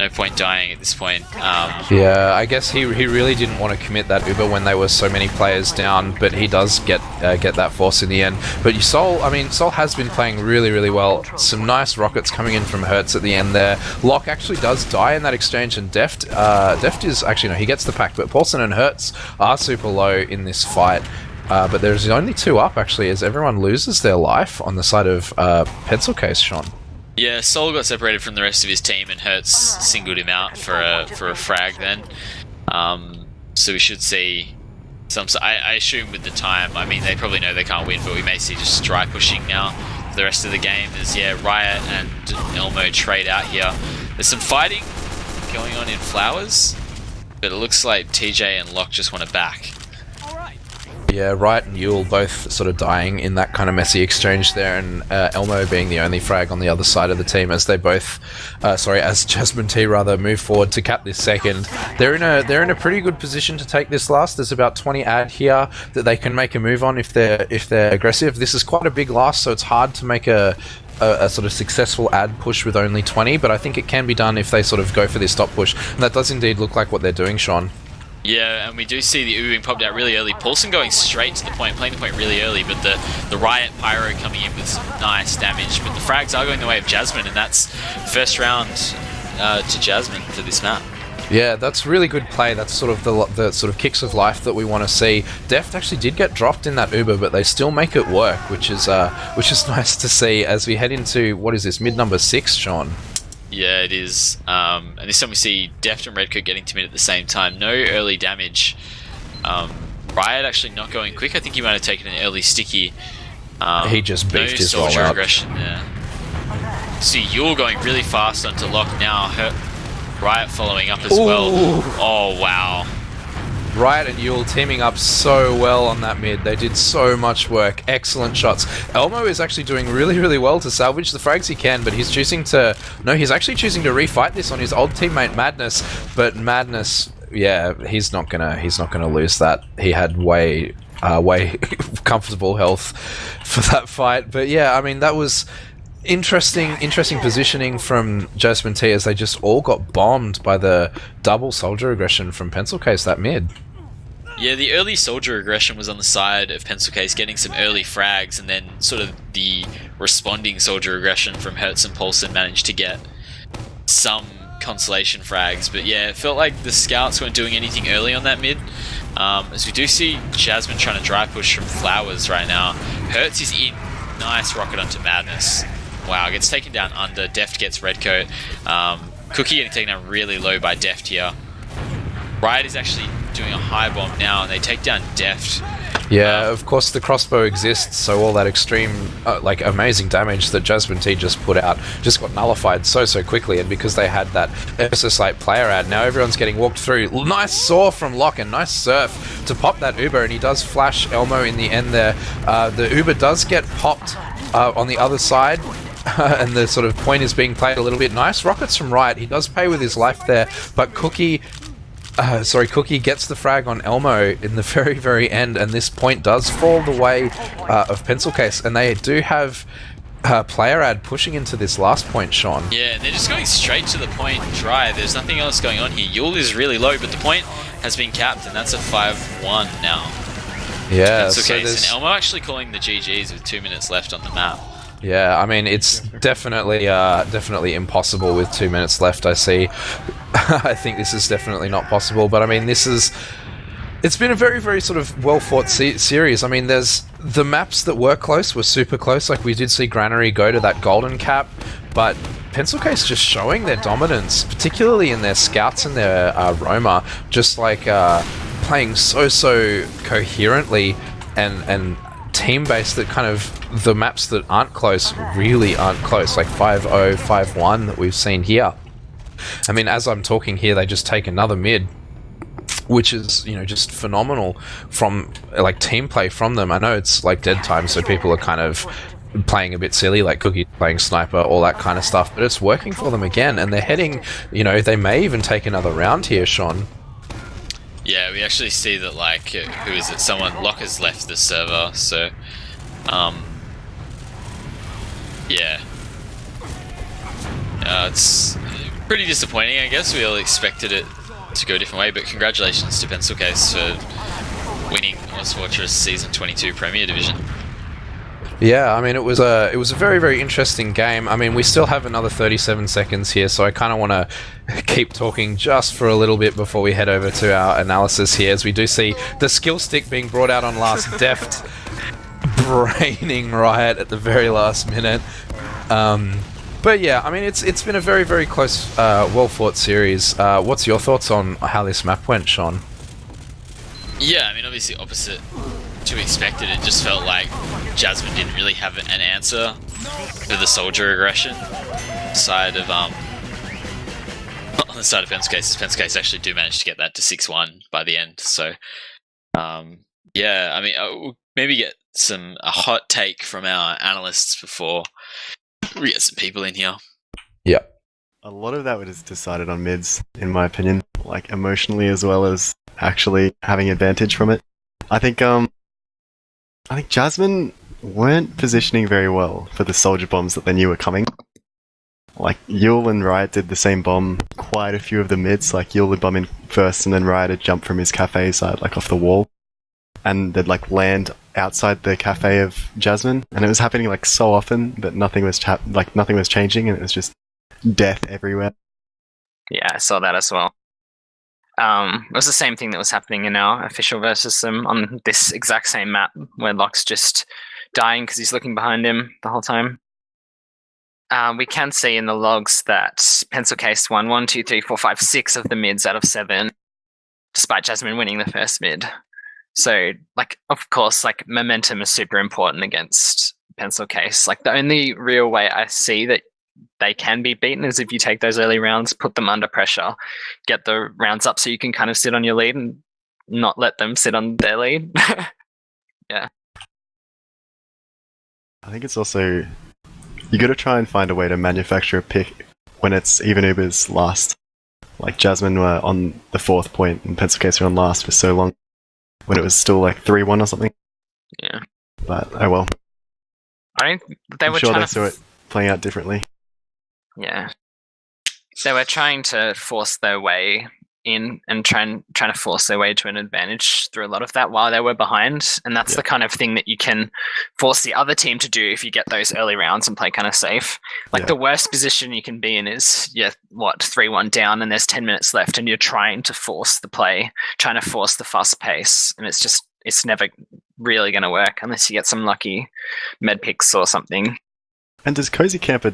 no point dying at this point. Yeah, I guess he really didn't want to commit that Uber when there were so many players down, but he does get that force in the end. But Sol has been playing really, really well. Some nice rockets coming in from Hertz at the end there. Locke actually does die in that exchange, and Deft is actually, no, he gets the pack, but Paulson and Hertz are super low in this fight. But there's only 2 up actually, as everyone loses their life on the side of Pencil Case, Sean. Yeah, Sol got separated from the rest of his team, and Hertz singled him out for a frag then. So we should see some... I assume with the time, I mean, they probably know they can't win, but we may see just dry pushing now for the rest of the game as, yeah, Riot and Elmo trade out here. There's some fighting going on in Flowers, but it looks like TJ and Locke just want to back. Yeah, Riot and Yule both sort of dying in that kind of messy exchange there, and Elmo being the only frag on the other side of the team as they both, as Jasmine T rather, move forward to cap this second. They're in a pretty good position to take this last. There's about 20 ad here that they can make a move on if they're aggressive. This is quite a big last, so it's hard to make a sort of successful ad push with only 20, but I think it can be done if they sort of go for this stop push, and that does indeed look like what they're doing, Sean. Yeah, and we do see the Uber being popped out really early. Paulson going straight to the point, playing the point really early, but the Riot Pyro coming in with some nice damage. But the frags are going the way of Jasmine, and that's first round to Jasmine for this map. Yeah, that's really good play. That's sort of the sort of kicks of life that we want to see. Deft actually did get dropped in that Uber, but they still make it work, which is nice to see as we head into, what is this, mid number 6, Sean? Yeah, it is. And this time we see Deft and Redcoat getting to mid at the same time. No early damage. Riot actually not going quick. I think he might have taken an early sticky. He just beefed his roll out. Aggression there. See Yule going really fast onto Locke now. Riot following up as well. Oh, wow. Riot and Yule teaming up so well on that mid. They did so much work. Excellent shots. Elmo is actually doing really, really well to salvage the frags he can, but he's choosing to... No, he's actually choosing to refight this on his old teammate Madness, but Madness, yeah, he's not gonna lose that. He had way comfortable health for that fight. But yeah, I mean, that was... Interesting positioning from Jasmine T as they just all got bombed by the double soldier aggression from Pencil Case that mid. Yeah, the early soldier aggression was on the side of Pencil Case, getting some early frags, and then sort of the responding soldier aggression from Hertz and Paulson managed to get some consolation frags. But yeah, it felt like the scouts weren't doing anything early on that mid. As we do see Jasmine trying to dry push from Flowers right now. Hertz is in. Nice rocket onto Madness. Wow, gets taken down under. Deft gets red coat. Cookie getting taken down really low by Deft here. Riot is actually doing a high bomb now, and they take down Deft. Yeah, of course the crossbow exists, so all that extreme, amazing damage that Jasmine T just put out just got nullified so quickly, and because they had that Exosite player ad, now everyone's getting walked through. Nice saw from Locke and nice surf to pop that Uber, and he does flash Elmo in the end there. The Uber does get popped on the other side, and the sort of point is being played a little bit. Nice rockets from Riot, he does pay with his life there, but Cookie gets the frag on Elmo in the very end, and this point does fall the way of Pencil Case, and they do have player ad pushing into this last point, Sean. Yeah, and they're just going straight to the point dry. There's nothing else going on here. Yule is really low, but the point has been capped, and that's a 5-1 now. Yeah, Pencil so Case, and Elmo actually calling the GGs with 2 minutes left on the map. Yeah, I mean, it's definitely impossible with 2 minutes left, I see. I think this is definitely not possible, but I mean, it's been a very sort of well-fought series. I mean, there's the maps that were close were super close, like we did see Granary go to that golden cap, but Pencil Case just showing their dominance, particularly in their scouts and their Roma, just like playing so coherently and team-based, that kind of the maps that aren't close really aren't close, like 5-0, 5-1 that we've seen here. I mean, as I'm talking here, they just take another mid, which is, just phenomenal from, like, team play from them. I know it's, like, dead time, so people are kind of playing a bit silly, like Cookie playing Sniper, all that kind of stuff, but it's working for them again, and they're heading, they may even take another round here, Sean. Yeah, we actually see that, like, who is it? Locke has left the server, so, yeah. It's pretty disappointing, I guess. We all expected it to go a different way, but congratulations to Pencil Case for winning ozfortress Season 22 Premier Division. Yeah, I mean, it was a very interesting game. I mean, we still have another 37 seconds here, so I kind of want to keep talking just for a little bit before we head over to our analysis here, as we do see the skill stick being brought out on last. Deft braining Riot at the very last minute. But yeah, I mean, it's been a very close, well-fought series. What's your thoughts on how this map went, Sean? Yeah, I mean, obviously opposite to expected. It just felt like Jasmine didn't really have an answer for the soldier aggression side of on the side of Pencil Case. Pencil Case actually do manage to get that to 6-1 by the end. So yeah, I mean, we'll maybe get a hot take from our analysts before we get some people in here. Yeah. A lot of that was decided on mids, in my opinion, like emotionally as well as actually having advantage from it. I think Jasmine weren't positioning very well for the soldier bombs that they knew were coming. Like, Yule and Riot did the same bomb quite a few of the mids. Like, Yule would bomb in first, and then Riot would jump from his cafe side, like, off the wall. And they'd, like, land outside the cafe of Jasmine. And it was happening, like, so often that nothing was changing, and it was just death everywhere. Yeah, I saw that as well. It was the same thing that was happening in our official versus them on this exact same map, where Locke's just dying because he's looking behind him the whole time. We can see in the logs that Pencil Case won 1, 2, 3, 4, 5, 6 of the mids out of 7, despite Jasmine winning the first mid. So, like, of course, like, momentum is super important against Pencil Case. Like, the only real way I see that they can be beaten is if you take those early rounds, put them under pressure, get the rounds up so you can kind of sit on your lead and not let them sit on their lead. Yeah. I think it's also, you got to try and find a way to manufacture a pick when it's even Uber's last. Like, Jasmine were on the 4th point and Pencil Case were on last for so long, when it was still like 3-1 or something. Yeah. But oh well. I'm sure they saw it playing out differently. Yeah. They were trying to force their way in and trying to force their way to an advantage through a lot of that while they were behind. And that's the kind of thing that you can force the other team to do if you get those early rounds and play kind of safe. Like the worst position you can be in is 3-1 down and there's 10 minutes left and you're trying to force the play, trying to force the fast pace, and it's never really going to work unless you get some lucky med picks or something. And does Cozy Camper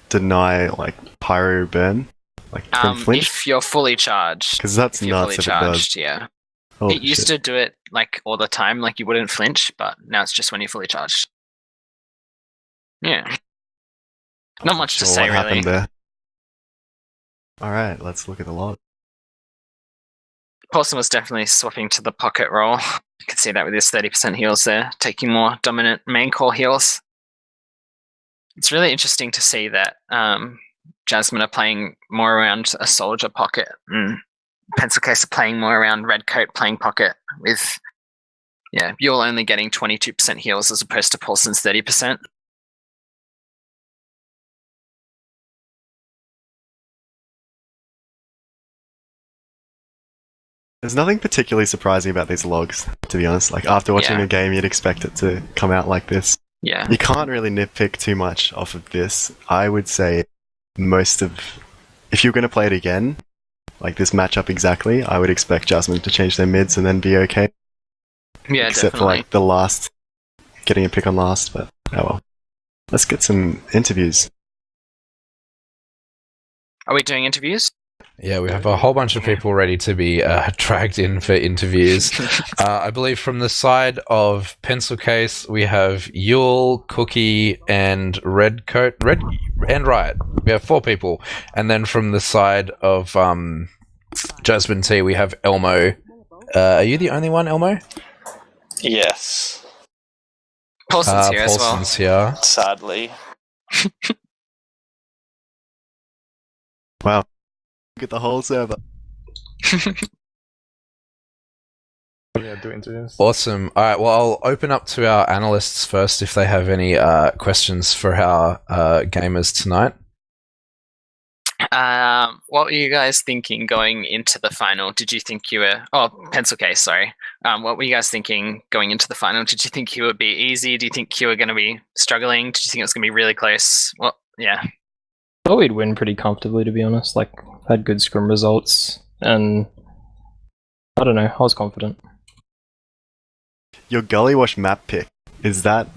deny like pyro burn? Like twin flinch? If you're fully charged. Because that's nuts if it does. Yeah. Holy It used to do it like all the time, like you wouldn't flinch, but now it's just when you're fully charged. Yeah. Not much to say, what really. happened there. Alright, let's look at the log. Paulson was definitely swapping to the pocket roll. You can see that with his 30% heals there, taking more dominant main core heals. It's really interesting to see that Jasmine are playing more around a soldier pocket and Pencil Case are playing more around red coat playing pocket with you're only getting 22% heals as opposed to Paulson's 30%. There's nothing particularly surprising about these logs, to be honest. Like after watching a game, you'd expect it to come out like this. Yeah. You can't really nitpick too much off of this. I would say if you're going to play it again, like this matchup exactly, I would expect Jasmine to change their mids and then be okay. Yeah, Except definitely. for like the last, getting a pick on last, but oh well. Let's get some interviews. Are we doing interviews? Yeah, we have a whole bunch of people ready to be dragged in for interviews. I believe from the side of Pencil Case, we have Yule, Cookie, and Red and Riot. We have 4 people. And then from the side of Jasmine T, we have Elmo. Are you the only one, Elmo? Yes. Paulson's here as well. Paulson's here. Sadly. Wow. Look at the whole server. Yeah, do interviews. Awesome. All right, well, I'll open up to our analysts first if they have any questions for our gamers tonight. What were you guys thinking going into the final? Did you think you were... Oh, Pencil Case, sorry. What were you guys thinking going into the final? Did you think you would be easy? Do you think you were going to be struggling? Did you think it was going to be really close? Well, yeah. I thought we'd win pretty comfortably, to be honest. Like, had good scrim results, and I don't know, I was confident. Your Gullywash map pick, is that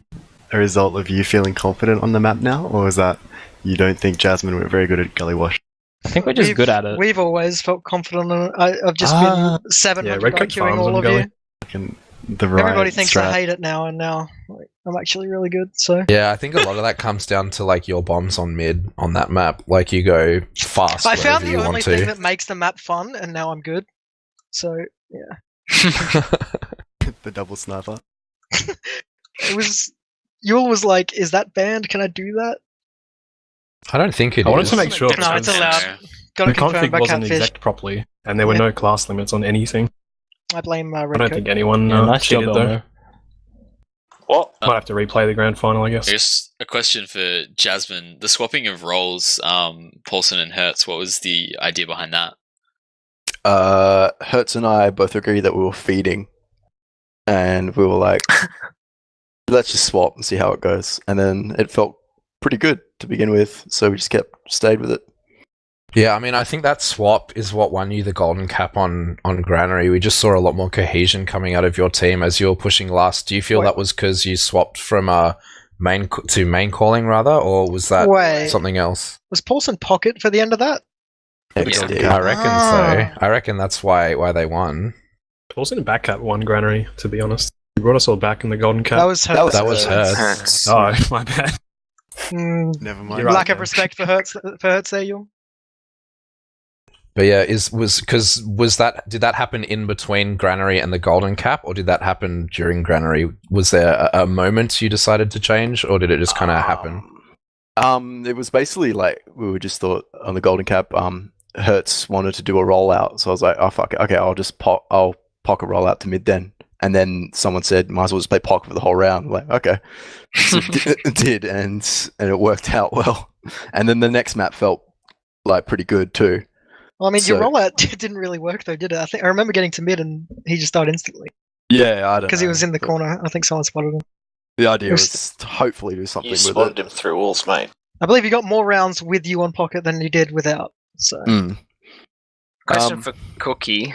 a result of you feeling confident on the map now, or is that you don't think Jasmine were very good at Gullywash? I think we're just good at it. We've always felt confident on it. I've just been 700 Red Coat IQing farms all on of Gully. you. Everybody thinks I hate it now, and now I'm actually really good. So Yeah, I think a lot of that comes down to like your bombs on mid on that map. Like you go fast I found wherever the you only want thing to. that makes the map fun, and now I'm good. So yeah, The double sniper. it was. Yule was like, "Is that banned? Can I do that?" I don't think it I wanted is. to make sure No, it's allowed. Got the to confirm config by wasn't Catfish. exec properly, and there were Yeah. no class limits on anything. I blame I Red don't Coat. think anyone nice job, cheated though. Elmo. What? Might have to replay the grand final, I guess. Just a question for Jasmine. The swapping of roles, Paulson and Hertz, what was the idea behind that? Hertz and I both agree that we were feeding, and we were like, let's just swap and see how it goes. And then it felt pretty good to begin with, so we just stayed with it. Yeah, I mean, I think that swap is what won you the golden cap on Granary. We just saw a lot more cohesion coming out of your team as you were pushing last. Do you feel that was because you swapped from main calling rather, or was that Wait. something else? Was Paulson pocket for the end of that? XD. I reckon so. I reckon that's why they won. Also in back cap one Granary, to be honest. We brought us all back in the golden cap. That was Hertz. That was Hertz. Hertz. Oh, my bad. Never mind. You're right. Lack of respect for Hertz there, Yule. But yeah, did that happen in between Granary and the golden cap, or did that happen during Granary? Was there a moment you decided to change, or did it just kind of happen? It was basically like we were just thought on the golden cap. Hertz wanted to do a rollout, so I was like, "Oh fuck it, okay, I'll pocket rollout to mid then." And then someone said, "Might as well just play pocket for the whole round." I'm like, okay, so it did, and it worked out well. And then the next map felt like pretty good too. Well, I mean, your So- rollout didn't really work though, did it? I remember getting to mid and he just died instantly Yeah, I don't know. because he was in the but corner. I think someone spotted him. The idea It was- was to hopefully do something You with spotted it. him through walls, mate. I believe you got more rounds with you on pocket than you did without. So Mm. Question for Cookie.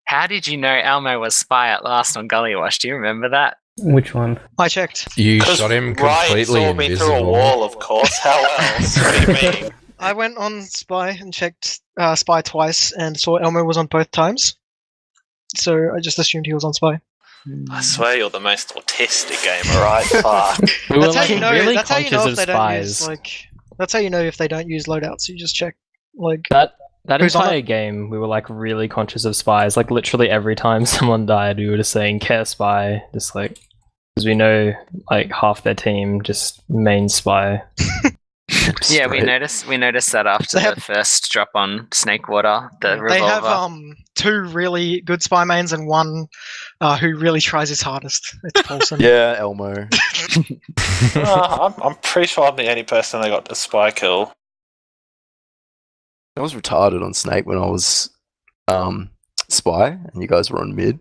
How did you know Elmo was spy at last on Gullywash? Do you remember that? Which one? I checked. You 'Cause shot him Ryan completely saw me through a invisible. wall, of course. How else? What do you mean? I went on Spy and checked Spy twice and saw Elmo was on both times. So I just assumed he was on Spy. I swear you're the most autistic gamer, right? Fuck. We were That's how like you know. really That's how you know conscious if of they don't use spies. like. That's how you know if they don't use loadouts. You just check like. That Who's on entire game, we were like really conscious of spies. Like literally every time someone died, we were just saying "care spy," just like because we know like half their team just main spy. Yeah, we Straight. noticed that after They have- the first drop on Snakewater, the revolver. They have two really good spy mains and one who really tries his hardest. It's Paulson. Yeah, Elmo. I'm pretty sure I'm the only person that got a spy kill. I was retarded on Snake when I was spy, and you guys were on mid.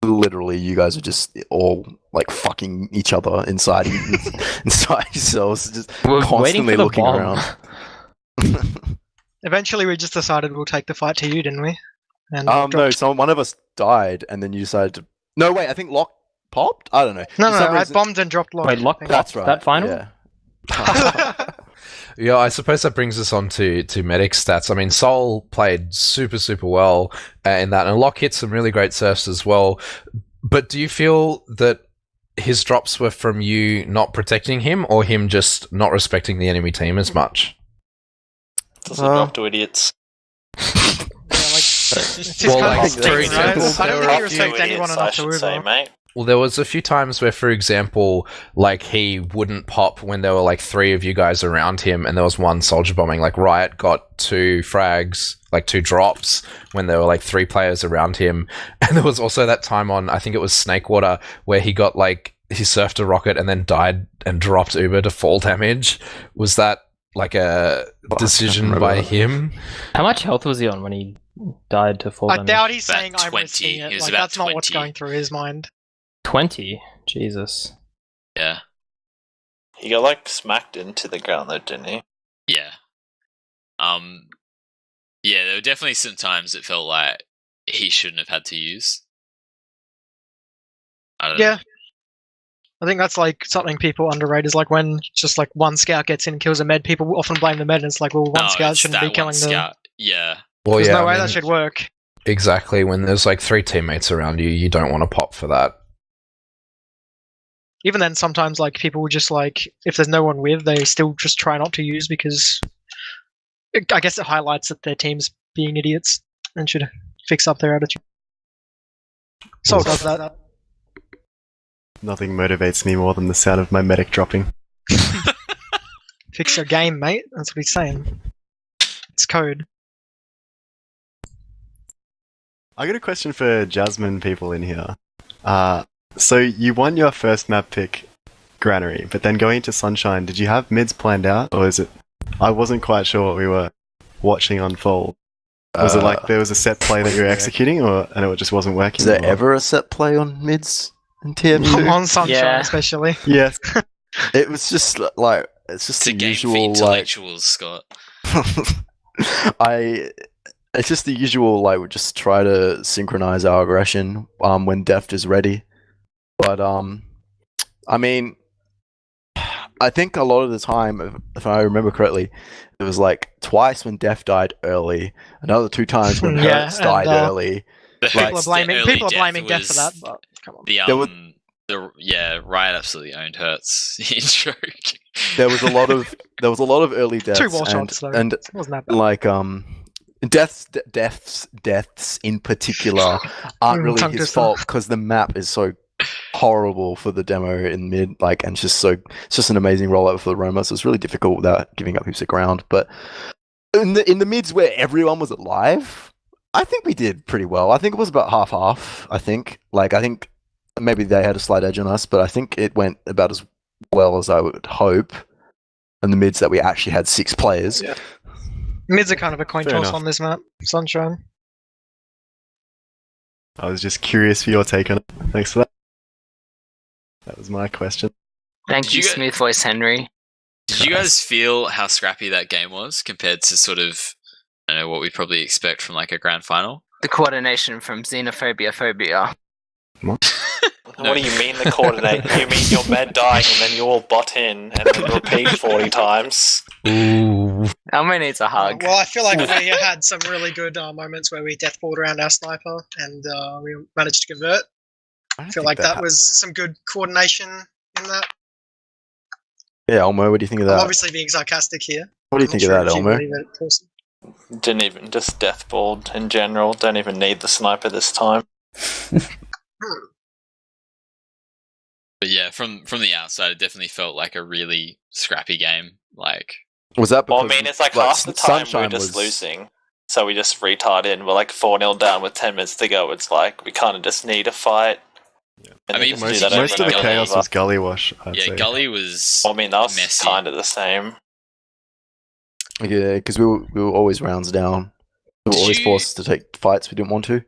Literally, you guys were just all like fucking each other inside inside yourselves, just We're waiting constantly for the looking bomb. around. Eventually, we just decided we'll take the fight to you, didn't we? And No, dropped- one of us died, and then you decided to. No, wait, I think Lock popped. I don't know. No, For some I reason- bombed and dropped lock. Wait, Lock I think. That's right. that final? Yeah. Yeah, I suppose that brings us on to medic stats. I mean, Sol played super well in that, and Locke hit some really great surfs as well. But do you feel that his drops were from you not protecting him, or him just not respecting the enemy team as much? Doesn't drop to idiots. Yeah, like, it's just Well, kind like, of for thing, right? example, I don't there think are he a respects few anyone idiots, enough I to should move say, on. mate. Well, there was a few times where, for example, like he wouldn't pop when there were like three of you guys around him, and there was one soldier bombing. Like Riot got 2 frags, like 2 drops when there were like 3 players around him, and there was also that time on, I think it was Snakewater, where he got like he surfed a rocket and then died and dropped Uber to fall damage. Was that like a decision remember by that. him? How much health was he on when he died to full I damage? doubt he's About saying I'm 20. risking He it. was Like, about that's not what's 20. going through his mind. 20. Jesus. Yeah. He got like smacked into the ground though, didn't he? Yeah. Yeah, there were definitely some times it felt like he shouldn't have had to use. I don't Yeah. know. I think that's like something people underrate is like when just like one scout gets in and kills a med, people often blame the med, and it's like, well, one No, scout it's shouldn't that be killing one the. scout. Yeah. Well, There's yeah, no I way mean, that should work. exactly. When there's like 3 teammates around you, you don't want to pop for that. Even then, sometimes like people will just like if there's no one with, they still just try not to use because I guess it highlights that their team's being idiots and should fix up their attitude. Soul does that. Nothing motivates me more than the sound of my medic dropping. Fix your game, mate. That's what he's saying. It's code. I got a question for Jasmine people in here. So you won your first map pick, Granary, but then going into Sunshine, did you have mids planned out, or is it? I wasn't quite sure what we were watching unfold. Was it like there was a set play that you were executing, and it just wasn't working? Is there or- ever a set play on mids in TM2? On Sunshine, Yeah. especially. Yes. It was just like it's just It's a the game for usual like intellectuals, Scott. it's just the usual like we just try to synchronize our aggression when Deft is ready. But I mean I think a lot of the time if I remember correctly, it was like twice when Deft died early, another 2 times when Yeah, Hertz died and, early. People are blaming early people are blaming Death was for that, but come on. The There was- Riot absolutely owned Hertz intro. There was a lot of early deaths 2 wall and, shots though. and It wasn't that bad. like deaths in particular aren't really Tongue his twister. fault because the map is so horrible for the demo in mid, like, and it's just an amazing rollout for the Roma, so it's really difficult without giving up heaps of ground. But in the mids where everyone was alive, I think we did pretty well. I think it was about half. I think maybe they had a slight edge on us, but I think it went about as well as I would hope. In the mids that we actually had 6 players. Yeah. Mids are kind of a coin Fair toss enough. on this map. Sunshine. I was just curious for your take on it. Thanks for that. That was my question. Thank Did you, you get- smooth voice Henry. Did you guys feel how scrappy that game was compared to sort of, I don't know, what we'd probably expect from like a grand final? The coordination from Xenophobia Phobia. What do you mean the coordinate? You mean your med dying and then you all bot in and then repeat 40 times? Ooh. Elmo needs a hug. Well, I feel like we had some really good moments where we deathballed around our sniper and we managed to convert. I feel like that was some good coordination in that. Yeah, Elmo, what do you think of I'm that? obviously being sarcastic here. What do you I'm think not of that, sure if you Elmo? believe it, Paulson. Didn't even, just deathballed in general. Don't even need the sniper this time. But yeah, from the outside, it definitely felt like a really scrappy game. Like, Was that Well, I because mean, it's like half the time we're Sunshine just was- losing. So we just retard in. We're like 4-0 down with 10 minutes to go. It's like, we kind of just need a fight. Yeah. And I they mean, just do Most, that over most and of the over and chaos over. was Gullywash, I'd yeah, say. Gully was. I mean, that was messy. kind of the same. Yeah, because we were always rounds down. We were Did always you- forced to take fights we didn't want to.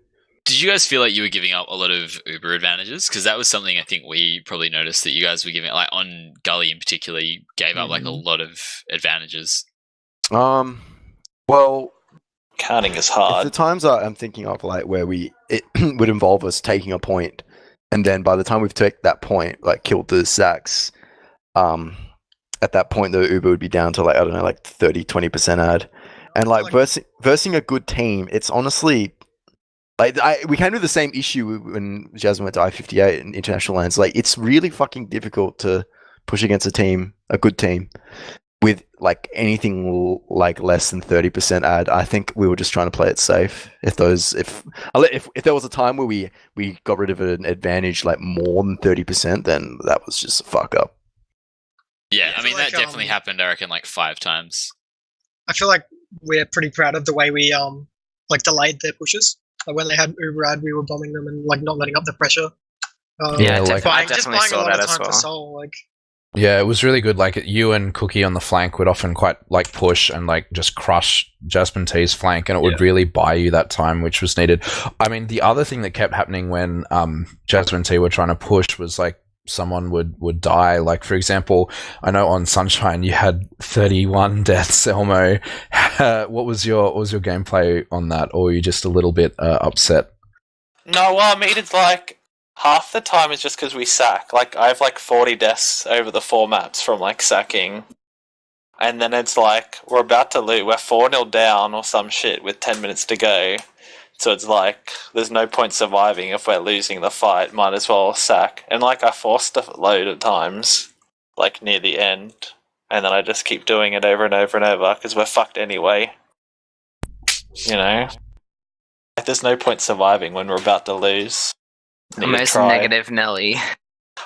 Did you guys feel like you were giving up a lot of Uber advantages? Because that was something I think we probably noticed that you guys were giving, like on Gully in particular, you gave up like a lot of advantages. Well, Counting is if hard. the times I'm thinking of, like where it would involve us taking a point, and then by the time we've taken that point, like killed the Sacks, at that point the Uber would be down to like, I don't know, like 30-20% ad, and like versing a good team, it's honestly. Like we came to the same issue when Jasmine went to I-58 in international lands. Like it's really fucking difficult to push against a good team, with like anything like less than 30% ad. I think we were just trying to play it safe. If there was a time where we got rid of an advantage like more than 30%, then that was just a fuck up. Yeah, I I mean feel that like, definitely happened. I reckon like 5 times. I feel like we're pretty proud of the way we like delayed their pushes. Like when they had Uber ad, we were bombing them and like not letting up the pressure. Yeah, like- buying, I just definitely buying a saw lot that of as time for well. Soul. Like Yeah, it was really good. Like you and Cookie on the flank would often quite like push and like just crush Jasmine T's flank, and it would really buy you that time which was needed. I mean, the other thing that kept happening when Jasmine T were trying to push was like someone would die. Like for example, I know on Sunshine you had 31 deaths. Elmo, what was your gameplay on that, or were you just a little bit upset? No, well, I mean, it's like half the time it's just because we sack. Like, I have like 40 deaths over the 4 maps from like sacking. And then it's like, we're about to lose. We're 4-0 down or some shit with 10 minutes to go. So it's like, there's no point surviving if we're losing the fight. Might as well sack. And like, I forced a load of times, like near the end. And then I just keep doing it over and over and over because we're fucked anyway. You know? Like, there's no point surviving when we're about to lose. Need to Most try. negative Nelly.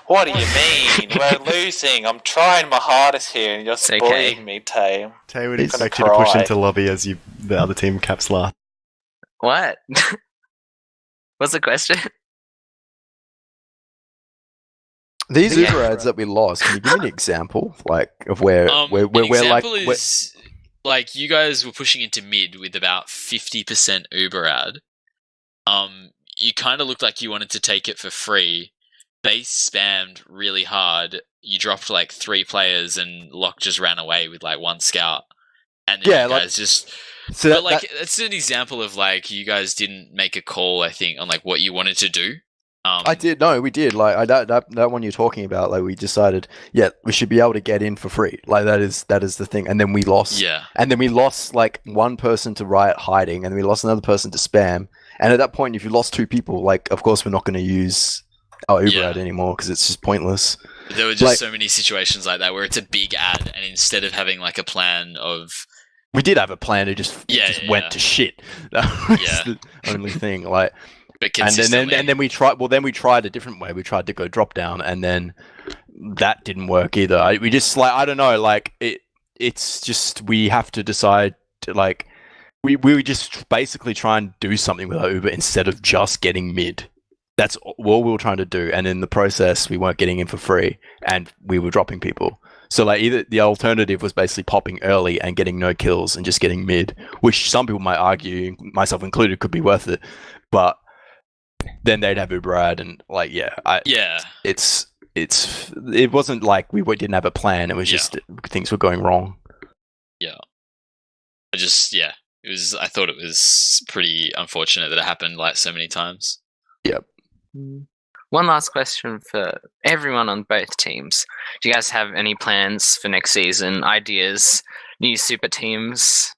What do you mean? We're losing. I'm trying my hardest here and you're It's okay. bullying me, Tay. Tay would He's expect you gonna to push cry. into lobby as the other team caps last. What? What's the question? These Yeah. Uber ads that we lost, can you give me an example, like of where An we're like example is like you guys were pushing into mid with about 50% Uber ad. You kind of looked like you wanted to take it for free. They spammed really hard. You dropped like 3 players, and Locke just ran away with like 1 scout. And then Yeah, you like- guys just. so But that, like, it's an example of like you guys didn't make a call. I think on like what you wanted to do. I did. No, we did. Like that one you're talking about. Like we decided, yeah, we should be able to get in for free. Like that is the thing. And then we lost. Yeah. And then we lost like one person to riot hiding, and we lost another person to spam. And at that point, if you lost 2 people, like of course we're not going to use our Uber Yeah. ad anymore because it's just pointless. There were just Like- so many situations like that where it's a big ad, and instead of having like a plan of We did have a plan. It just Yeah, went yeah. to shit. That was Yeah. the only thing. Like. but And consistently, then we tried. Well, then we tried a different way. We tried to go drop down, and then that didn't work either. We just like I don't know. Like it's just we have to decide to like we just basically try and do something with our Uber instead of just getting mid. That's all we were trying to do, and in the process, we weren't getting in for free, and we were dropping people. So like either the alternative was basically popping early and getting no kills and just getting mid, which some people might argue, myself included, could be worth it. But then they'd have Uberad and like it wasn't like we didn't have a plan. It was just things were going wrong. Yeah. I thought it was pretty unfortunate that it happened like so many times. Yep. One last question for everyone on both teams. Do you guys have any plans for next season? Ideas? New super teams?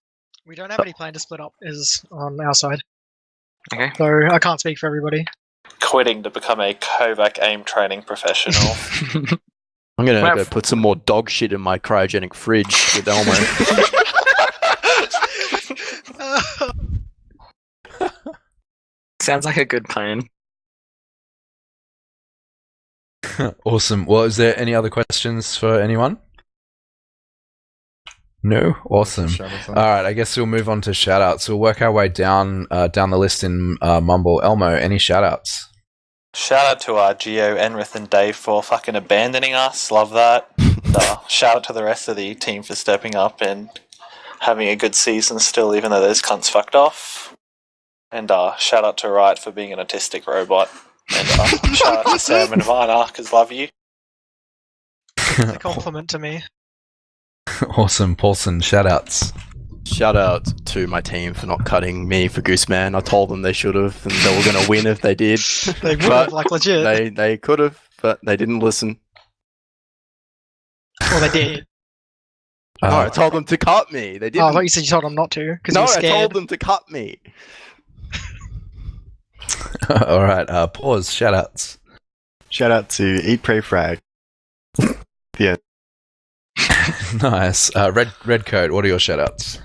We don't have any plan to split up, is on our side. Okay. So I can't speak for everybody. Quitting to become a Kovac aim training professional. I'm going to go put some more dog shit in my cryogenic fridge with Elmo. Sounds like a good plan. Awesome. Well, is there any other questions for anyone? No? Awesome. All right, I guess we'll move on to shoutouts. We'll work our way down the list in Mumble. Elmo, any shoutouts? Shout out to Geo, Enrith, and Dave for fucking abandoning us. Love that. Shout out to the rest of the team for stepping up and having a good season still, even though those cunts fucked off. And shout out to Riot for being an autistic robot. And shout out to Sam and Vana, because love you. It's a compliment to me. Awesome. Paulson, shoutouts. Shout out to my team for not cutting me for Gooseman. I told them they should have, and they were going to win if they did. They would have, like, legit. They could have, but they didn't listen. Well, they did. No, I told them to cut me. They didn't. Oh, I thought you said you told them not to, because you No, were I scared. told them to cut me. All right, pause. Shoutouts. Shout out to Eat, Pray, Frag. The end. Nice. Redcoat, what are your shoutouts?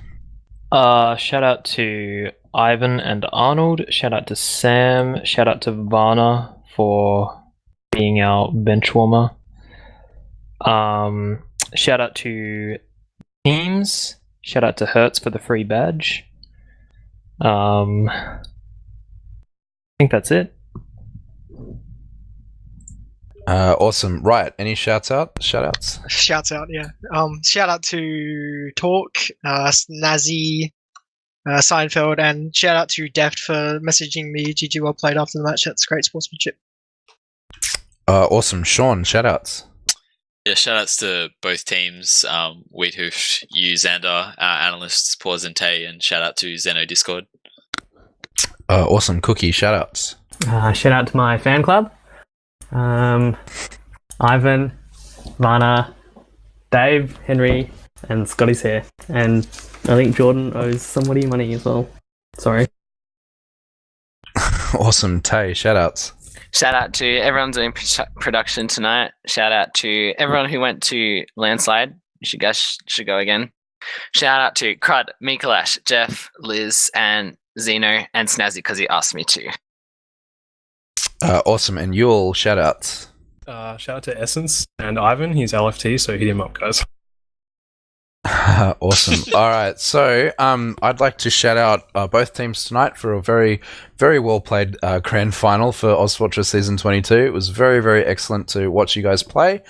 Shout out to Ivan and Arnold. Shout out to Sam. Shout out to Varna for being our bench warmer. Shout out to Teams. Shout out to Hertz for the free badge. I think that's it. Awesome. Right. Any shoutouts? Shouts out, yeah. Shout out to Talk, Snazzy, Seinfeld, and shout out to Deft for messaging me GG well played after the match. That's great sportsmanship. Awesome. Sean, shoutouts. Yeah, shout outs to both teams. Wiethoofd, you, Xander, Analysts, Pause and Tay, and shout out to Zeno Discord. Awesome. Cookie, shoutouts. Shout out to my fan club. Ivan, Varna, Dave, Henry, and Scotty's here. And I think Jordan owes somebody money as well. Sorry. Awesome. Tay, shoutouts. Shout out to everyone doing production tonight. Shout out to everyone who went to Landslide. You guys should go again. Shout out to Crud, Mikalash, Jeff, Liz, and Zeno, and Snazzy because he asked me to. Awesome. And Yule, shoutouts. Shout out to Essence and Ivan. He's LFT, so hit him up, guys. Awesome. All right. So I'd like to shout out both teams tonight for a very, very well played grand final for ozfortress Season 22. It was very, very excellent to watch you guys play.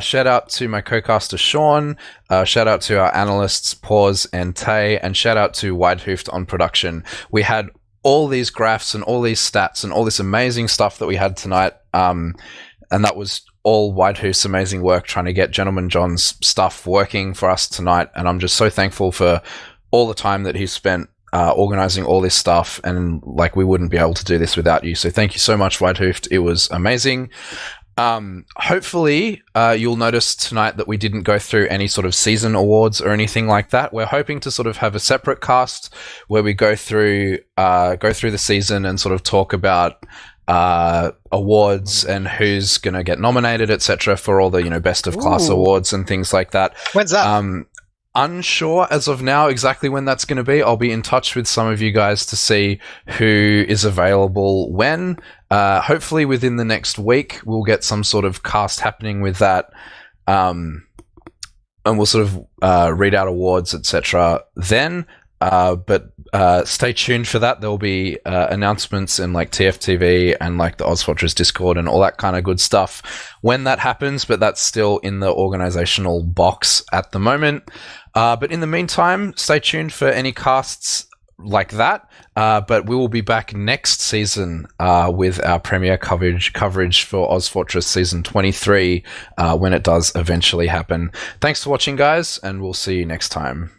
Shout out to my co-caster Sean. Shout out to our analysts Pause and Tay. And shout out to Wiethoofd on production. We had all these graphs and all these stats and all this amazing stuff that we had tonight. And that was all Wiethoofd's amazing work trying to get Gentleman John's stuff working for us tonight. And I'm just so thankful for all the time that he spent organizing all this stuff. And like, we wouldn't be able to do this without you. So thank you so much, Wiethoofd. It was amazing. Hopefully, you'll notice tonight that we didn't go through any sort of season awards or anything like that. We're hoping to sort of have a separate cast where we go through the season and sort of talk about awards and who's going to get nominated, etc., for all the best of class awards and things like that. When's that? Unsure as of now exactly when that's going to be. I'll be in touch with some of you guys to see who is available when. Hopefully within the next week we'll get some sort of cast happening with that, and we'll sort of read out awards, etc. then. But stay tuned for that. There will be announcements in like TFTV and like the ozfortress Discord and all that kind of good stuff when that happens, but that's still in the organizational box at the moment. But in the meantime, stay tuned for any casts like that. But we will be back next season with our premiere coverage for ozfortress Season 23 when it does eventually happen. Thanks for watching, guys, and we'll see you next time.